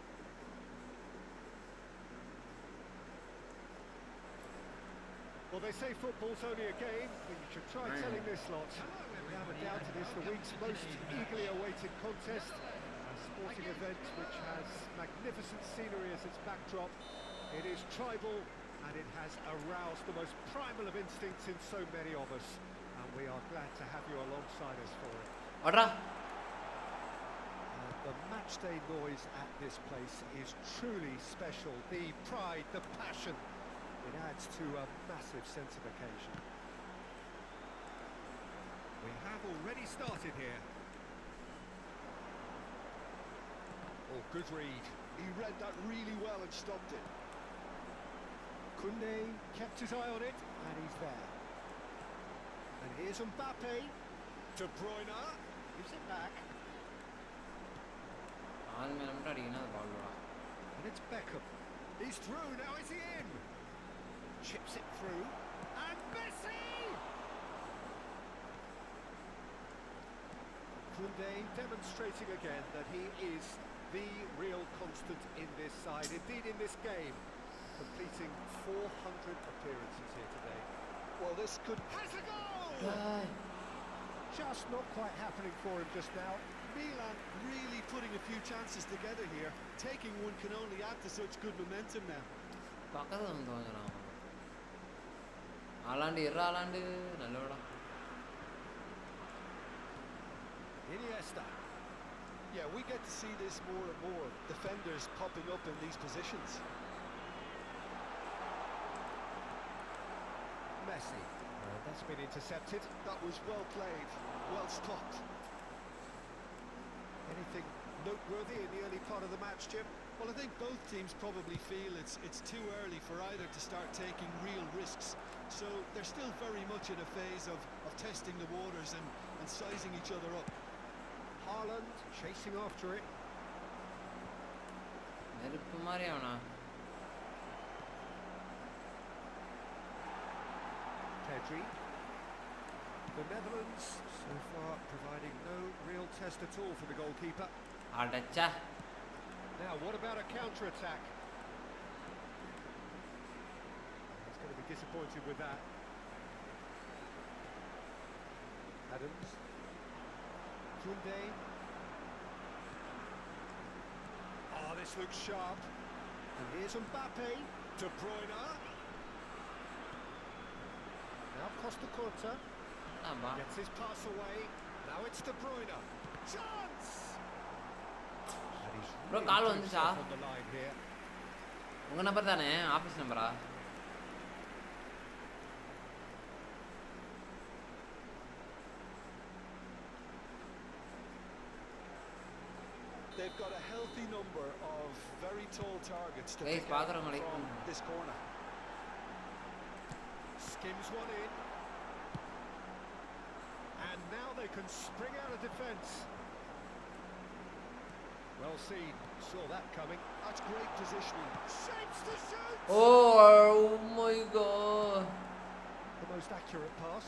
Well, they say football's only a game, but you should try telling this lot. Without a doubt, it is the week's most eagerly awaited contest. A sporting event which has magnificent scenery as its backdrop. It is tribal and it has aroused the most primal of instincts in so many of us. And we are glad to have you alongside us for it. Order. The The matchday noise at this place is truly special. The pride, the passion, it adds to a massive sense of occasion. We have already started here. Oh, good read. He read that really well and stopped it. Koundé kept his eye on it, and he's there. And here's Mbappe. De Bruyne gives it back. ஆள் மேல மட்டும் அடிக்கணும் அது பால் விடா. And it's Beckham. He's through, now is he in? Chips it through. And Messi! Koundé demonstrating again that he is the real constant in this side, indeed in this game. Completing 400 appearances here today. Well, this could... Has a goal! Just not quite happening for him just now. Milan really putting a few chances together here. Taking one can only add to such good momentum now. பக்கத்துல வந்து வாங்குறான். ஆலாண்டு இற ஆலாண்டு நல்லவடா. Iniesta. Yeah, we get to see this more and more. Defenders popping up in these positions. Messi. That's been intercepted. That was well played, well stopped. Anything noteworthy in the early part of the match, Jim? Well, I think both teams probably feel it's too early for either to start taking real risks. So they're still very much in a phase of testing the waters and sizing each other up. Haaland chasing after it. நெருப்பு மாதிரி அவனா. Pedri. The Netherlands so far providing no real test at all for the goalkeeper. அடச்சா. Now what about a counter-attack? He's going to be disappointed with that. Adams. Koundé. Oh, this looks sharp. And here's Mbappe. De Bruyne. Now Costa Curta. ஆமா. Gets his pass away. Now it's De Bruyne. Chance! And he's Bro, really call put வந்துச்சா? himself on the line here. உங்க number தானே? Office நம்பரா? They've got a healthy number of very tall targets to Guys, pick out பாக்குறவங்க from like this corner. Skims one in. And now they can spring out of defence. Well seen. Saw that coming. That's great positioning. Shapes to shoot! Oh my god. The most accurate pass.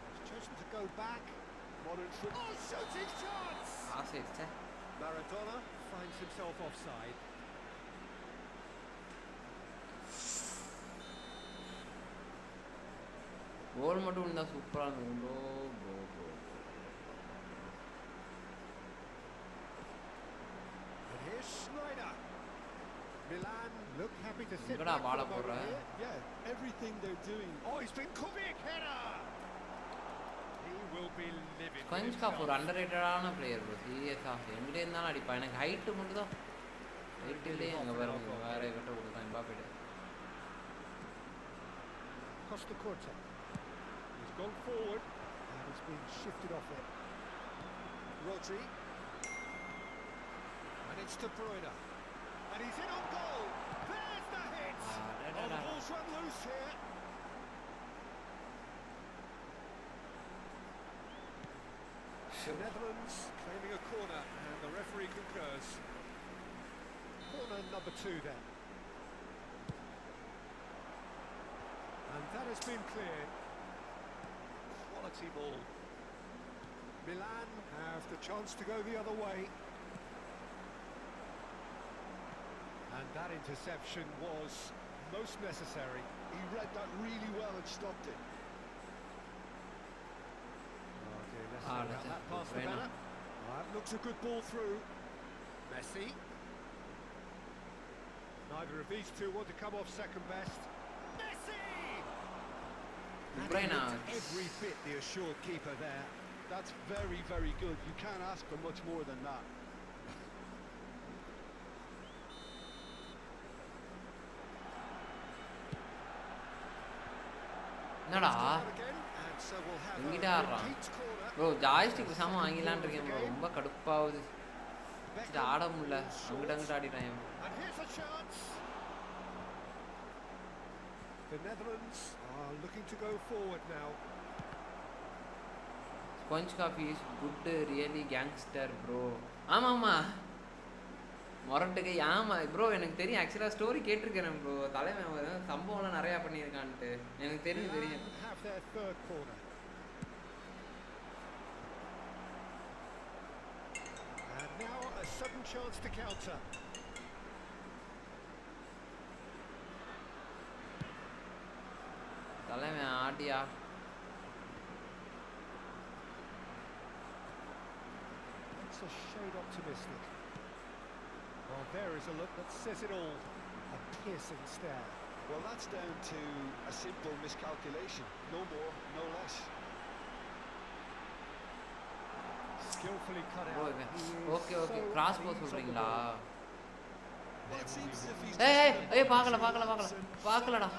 He's chosen to go back. Modern football. Oh, shooting chance! ஆசை இருச்சே. Maradona finds himself offside. கோல் மட்டும் இருந்தா சூப்பரா இருக்கும் bro. And here's Schneider. Milan look happy to sit எங்கடா back Bala for a போடுற? moment here. Yeah, everything they're doing. Oh, he's been Kubik header. He will be living. ஸ்பஞ்ச் காப் ஒரு அண்டர்ரேட்டடான பிளேயர் ப்ரோ. சீரியஸா எங்கே இருந்தாலும் அடிப்பான். எனக்கு ஹைட் மட்டும் தான். ஹைட் இல்லையே அங்க பாருங்க. வேற கிட்ட கொடுத்தான் Mbappe. Costa Curta. He's gone forward and he's been shifted off it. Rodri. And it's De Bruyne. And he's in on goal. There's the hit. Oh, the ball's run loose here. The Netherlands claiming a corner and the referee concurs. Corner number 2 then. And that has been cleared. Quality ball. Milan have the chance to go the other way. And that interception was most necessary. He read that really well and stopped it. Oh dear, let's see about that pass to Banner. That looks a good ball through. Messi. Neither of these two want to come off second best. Messi! And he looked every bit the assured keeper there. That's very, very good. You can't ask for much more than that. என்னடா And so we'll have எங்கிட்ட a ஆடுறான் repeat corner. Bro joystick பேசாமல் வாங்கிலான் இருக்கேன் bro ரொம்ப கடுப்பாகுது இது ஆட முடியல அங்கிட்ட ஆடிட்டான் And here's a chance. The Netherlands are looking to go forward now. Sponge coffee is good really gangster bro ஆமாம்மா மொரட்டுக்கு ஆமாம் ப்ரோ எனக்கு தெரியும் ஆக்சுவலாக ஸ்டோரி கேட்டிருக்கிறேன் ப்ரோ தலைவன் சம்பவம்லாம் நிறையா பண்ணியிருக்கான்ட்டு எனக்கு தெரியும் Have their third corner. And now a sudden chance to counter. தலைவன் ஆடியா It's a shade optimistic. Well, there is a look that says it all. A piercing stare. Well, that's down to a simple miscalculation. No more, no less. Skillfully cut bro out. He is okay so cross போக easy on the சொல்கிறீங்களா ball. Well, it seems as if he's ஏய் பார்க்கலடா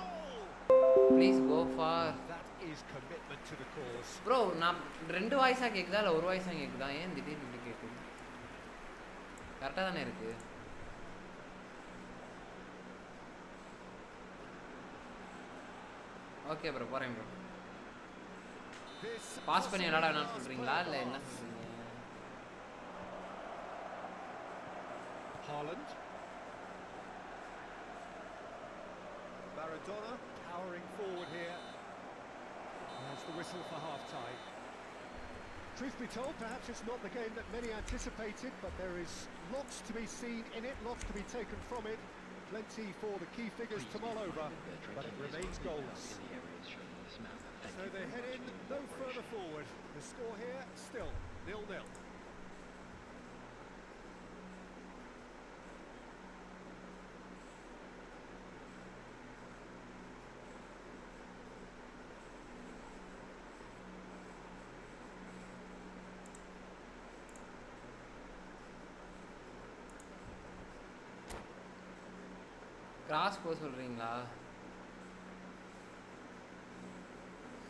please go for That is commitment to the cause. ப்ரோ நான் 2 வாய்ஸாக கேட்குதா இல்லை ஒரு வாய்ஸாக கேட்குதா ஏன் திடீர்னு இப்படி கேட்குது கரெக்டாக தானே இருக்கு ஓகே ப்ரோ போகிறேன் ப்ரோ This பாஸ் பண்ணி விளாட வேணாம்னு சொல்கிறீங்களா இல்லை என்ன சொல்கிறீங்க Haaland. Maradona powering forward here. There's the whistle for half-time. Truth be told, perhaps it's not the game that many anticipated, but there is lots to be seen in it, lots to be taken from it. Plenty for the key figures to mull over, but it remains goals. So they head in no further forward. The score here still 0-0. Cross போக சொல்கிறீங்களா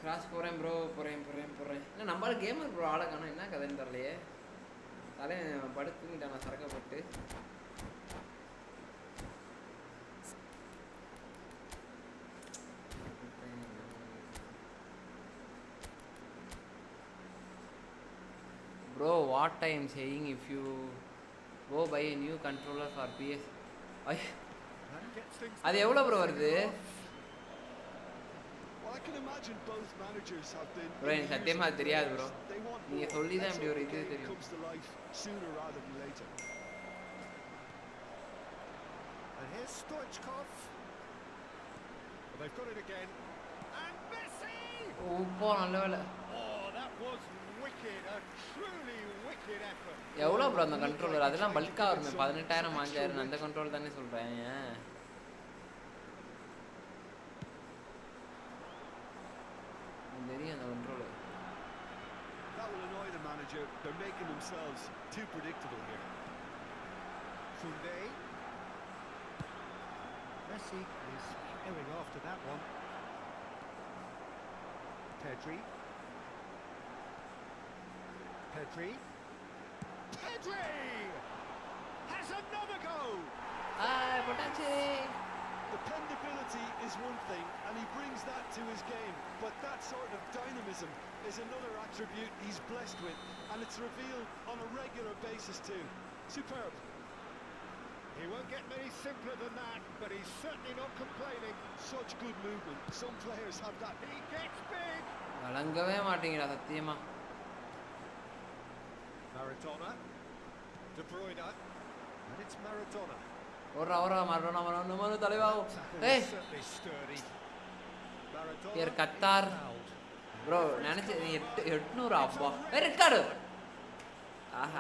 cross போகிறேன் bro போகிறேன் என்ன நம்மளால gamer bro ஆட காணோம் என்ன கதைன்னு தரலையே படுத்துக்கிட்டேன் நான் சரக்கப்பட்டு bro what I am saying if you go by a new controller for PS அது எவ்வளோ ப்ரோ வருது Well, I can imagine both managers have been. Bro எனக்கு சத்தியமாக அது தெரியாது ப்ரோ நீங்கள் சொல்லி தான் இப்படி ஒரு இது தெரியும் Comes to life sooner rather than later. And here's Stoichkov. Well, they've got it again. And Messi! இப்போ நல்ல வேலை Oh, that was wicked. A truly wicked effort. எவ்வளோ ப்ரோ அந்த கண்ட்ரோலர் அதெல்லாம் பல்காக வருமே 18,000 5,000 அந்த கண்ட்ரோல் தானே சொல்கிறேன் தெரியும் அந்த controller That will annoy the manager. They're making themselves too predictable here. Sunday. Messi is airing after that one. Pedri. Pedri has another go. போட்டாச்சு Dependability is one thing, and he brings that to his game. But that sort of dynamism is another attribute he's blessed with, and it's revealed on a regular basis too. Superb. He won't get many simpler than that, but he's certainly not complaining. Such good movement. Some players have that. He gets big. வழங்கவே மாட்டேங்கிறா சத்தியமா Maradona. De Bruyne. And it's Maradona. ஒரு மரணம் தலைவா ஏய் Certainly sturdy. Maradona. பேர் Qatar bro நினைச்சு 800 அப்பா record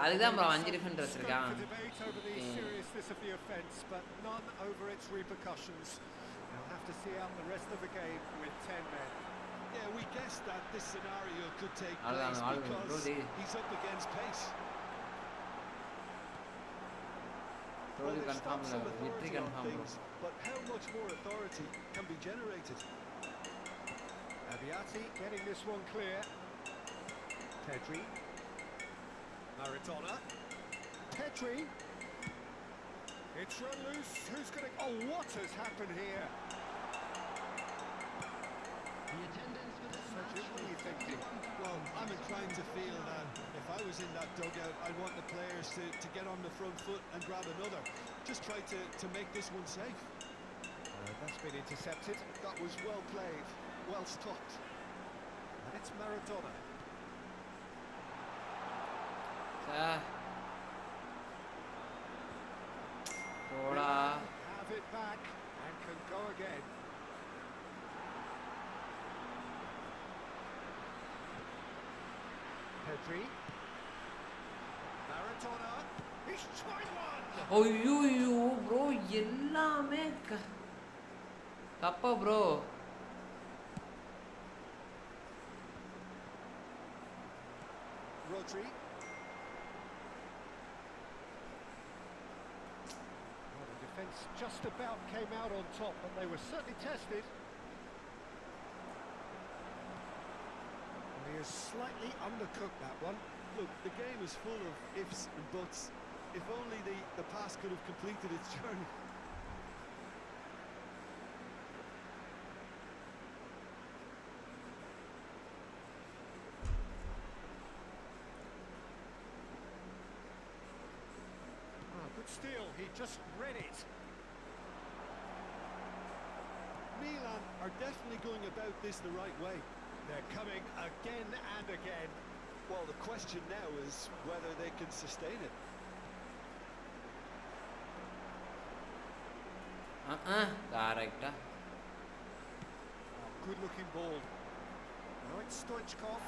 அதுதான் ப்ரோ 5 டிஃபெண்ட் வச்சிருக்கான் To debate over the seriousness of the offence, but none over its repercussions. They'll have to see out the rest of the game with 10 men. Yeah, we guessed that this scenario could take All place bro, because they- he's up against pace. Bro, you they've confirm stopped some victory authority on confirm bro. things, but how much more authority can be generated? Abiati getting this one clear. Pedri. Maradona. Pedri. It's run loose. Who's going to... Oh, what has happened here? The attendance for this What match are you thinking? Well, I'm inclined to feel that if I was in that dugout, I'd want the players to get on the front foot and grab another. Just try to make this one safe. That's been intercepted. That was well played, well stopped. And it's Maradona. போடா Have it back and can go again. Pedri. Maradona. He's tried one. ஐயோ bro எல்லாமே தப்பா bro. Rodri. Well, the defence just about came out on top, but they were certainly tested. He has slightly undercooked that one. Look, the game is full of ifs and buts. If only the pass could have completed its journey. Good steal, he just read it. Milan are definitely going about this the right way. They're coming again and again. Well, the question now is whether they can sustain it. கரெக்டா. Good looking ball. Now it's Stoichkov.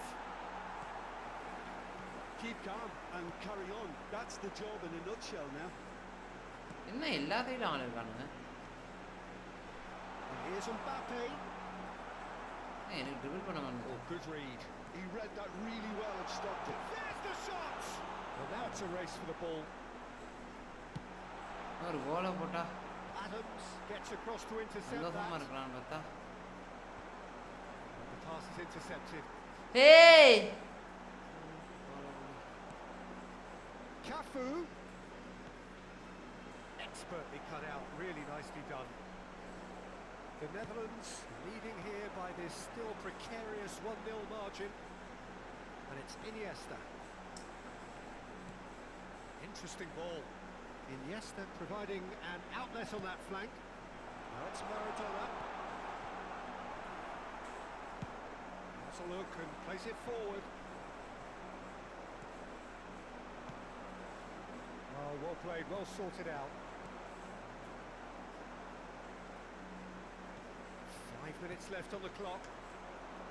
Keep calm and carry on. That's the job in a nutshell now. என்ன எல்லா சைடும் ஆள் இருக்கானுங்க. And here's Mbappe. எனக்கு triple பண்ண Oh, மாட்டேங்குது. good read. He read that really well and stopped it. There's the shot! Well, now it's a race for the ball. ஒரு கோலை போட்டா Adams gets across to intercept சந்தோஷமா that. இருக்கலாம்னு பார்த்தா. The pass is intercepted. ஏய் Cafu. Expertly cut out, really nicely done. The Netherlands leading here by this still precarious 1-0 margin. And it's Iniesta. Interesting ball. Iniesta providing an outlet on that flank. Now it's Maradona. Has a look and plays it forward. Oh, well played, well sorted out. 5 minutes left on the clock.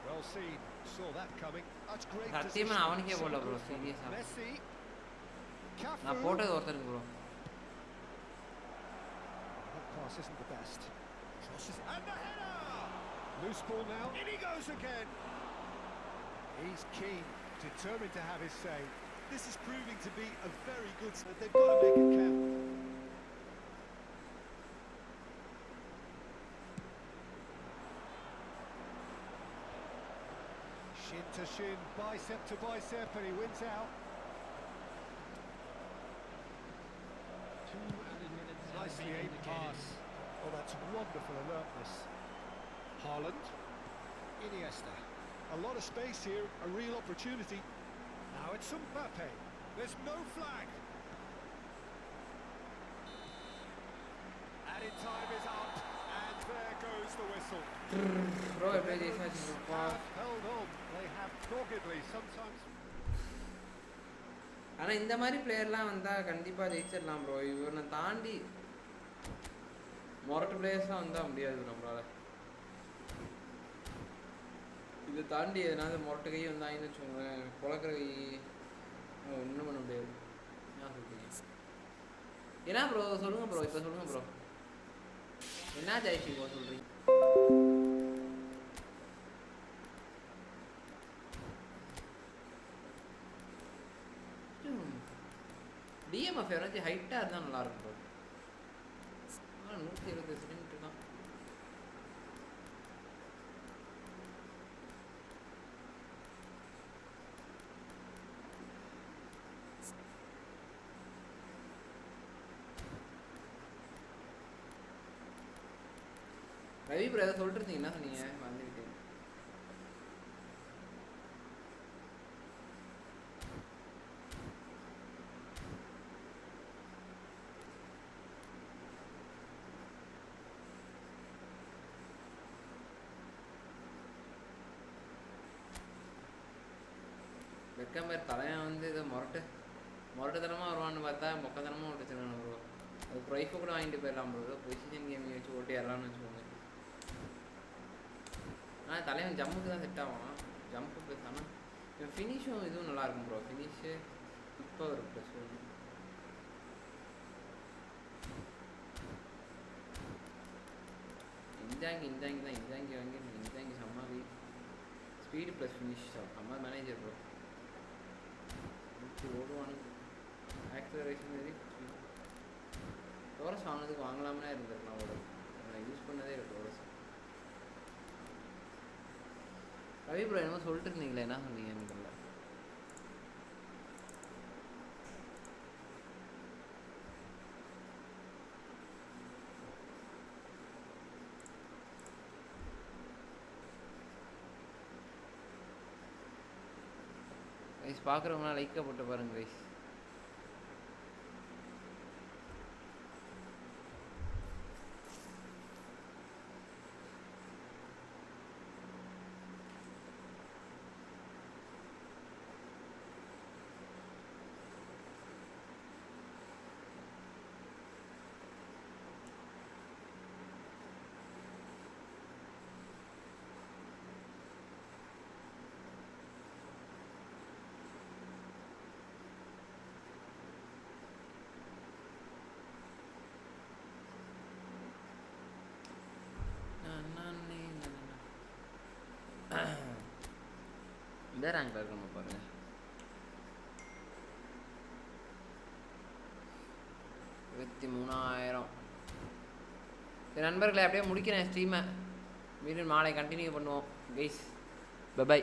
Well seen, saw that coming. That's great சத்தியமா நான் அவனுக்கே position. போடல bro சீரியஸா. Messi. நான் Cafu. போட்டது ஒருத்தருக்கு bro. That pass isn't the best. Crosses and the header. Loose ball now. In he goes again. He's keen, determined to have his say. This is proving to be a very good... They've got to make it count. Shin to shin, bicep to bicep, and he wins out. 2 added minutes have Nicely been aimed indicated. pass. Oh, that's wonderful alertness. Haaland. Iniesta. A lot of space here, a real opportunity. Now it's Mbappe. There's no flag. Added time is up, and there goes the whistle. Bro எப்படி recharge bro. Have held on. They have doggedly sometimes. ஆனா இந்த மாதிரி பிளேயர்லாம் வந்தா கண்டிப்பா ஜெயிச்சிடலாம் bro. இவனை தாண்டி மொரட்டு பிளேயர்ஸ்லாம் வந்தா முடியாது நம்மளால. இதை தாண்டி எதனாவது மொரட்டு கை வந்தாங்கன்னு வச்சுக்கோங்களேன், குளக்கிற கை ஒன்றும் பண்ண முடியாது. என்ன சொல்றீங்க? என்ன ப்ரோ சொல்லுங்க ப்ரோ, இப்போ சொல்லுங்க ப்ரோ, என்ன ஜெயிச்சு ப்ரோ சொல்றீங்க? டிஎம்எஃப் யாராச்சும் ஹைட்டாக இருந்தால் நல்லாயிருக்கும் ப்ரோ. 170 சென்டிமீட்டர் தான். ரவி ப்ரோ ஏதாவது சொல்லிட்டு இருந்தீங்க, என்ன சொன்னீங்க? வந்துக்கிட்டேன். வெக்கம்பேர் தலைவன் வந்து ஏதோ முரட்டுத்தனமாக வருவான்னு பார்த்தா மொக்கத்தனமாக ஓட்டுச்சுருக்கானு ப்ரோ. அது ப்ரைஃபை கூட வாங்கிட்டு போயிடலாம் ப்ரோ. ஏதோ பொசிஷன் கேம் வச்சு ஓட்டி ஏறலாம்னு வச்சுக்கோங்க. ஆனால் தலைவன் ஜம்முக்கு தான் செட் ஆகும். ஜம்ப்பு ப்ளஸ் ஆனால் இவன் ஃபினிஷும் இதுவும் நல்லாயிருக்கும் ப்ரோ. ஃபினிஷு இப்போ ஒரு ப்ளஸ் ஒன்று. இந்தாங்கி தான் இந்தாங்கி வாங்கி இந்தாங்கி சம்மாவி ஸ்பீடு ப்ளஸ் ஃபினிஷ் அம்மா மேனேஜர் ப்ரோ. ஓடுவானு ஆக்சலரேஷன் சரி. டோரஸ் வாங்கினதுக்கு வாங்கலாம்னா இருந்திருக்கலாம். ஓட நான் யூஸ் பண்ணதே இல்லை டோரஸ். ரவி ப்ரோ என்னமோ சொல்லிட்டு இருந்தீங்களே, என்ன சொன்னீங்க? எனக்கு இல்லை. கைஸ் பார்க்குறவங்களாம் லைக்காக போட்டு பாருங்க கைஸ். இந்த ரேங்க்ல இருக்கணும் பாருங்க. 23,000. நண்பர்களை அப்படியே முடிக்கிறேன் ஸ்ட்ரீமை. மீண்டும் நாளை கண்டினியூ பண்ணுவோம் கைஸ். பை.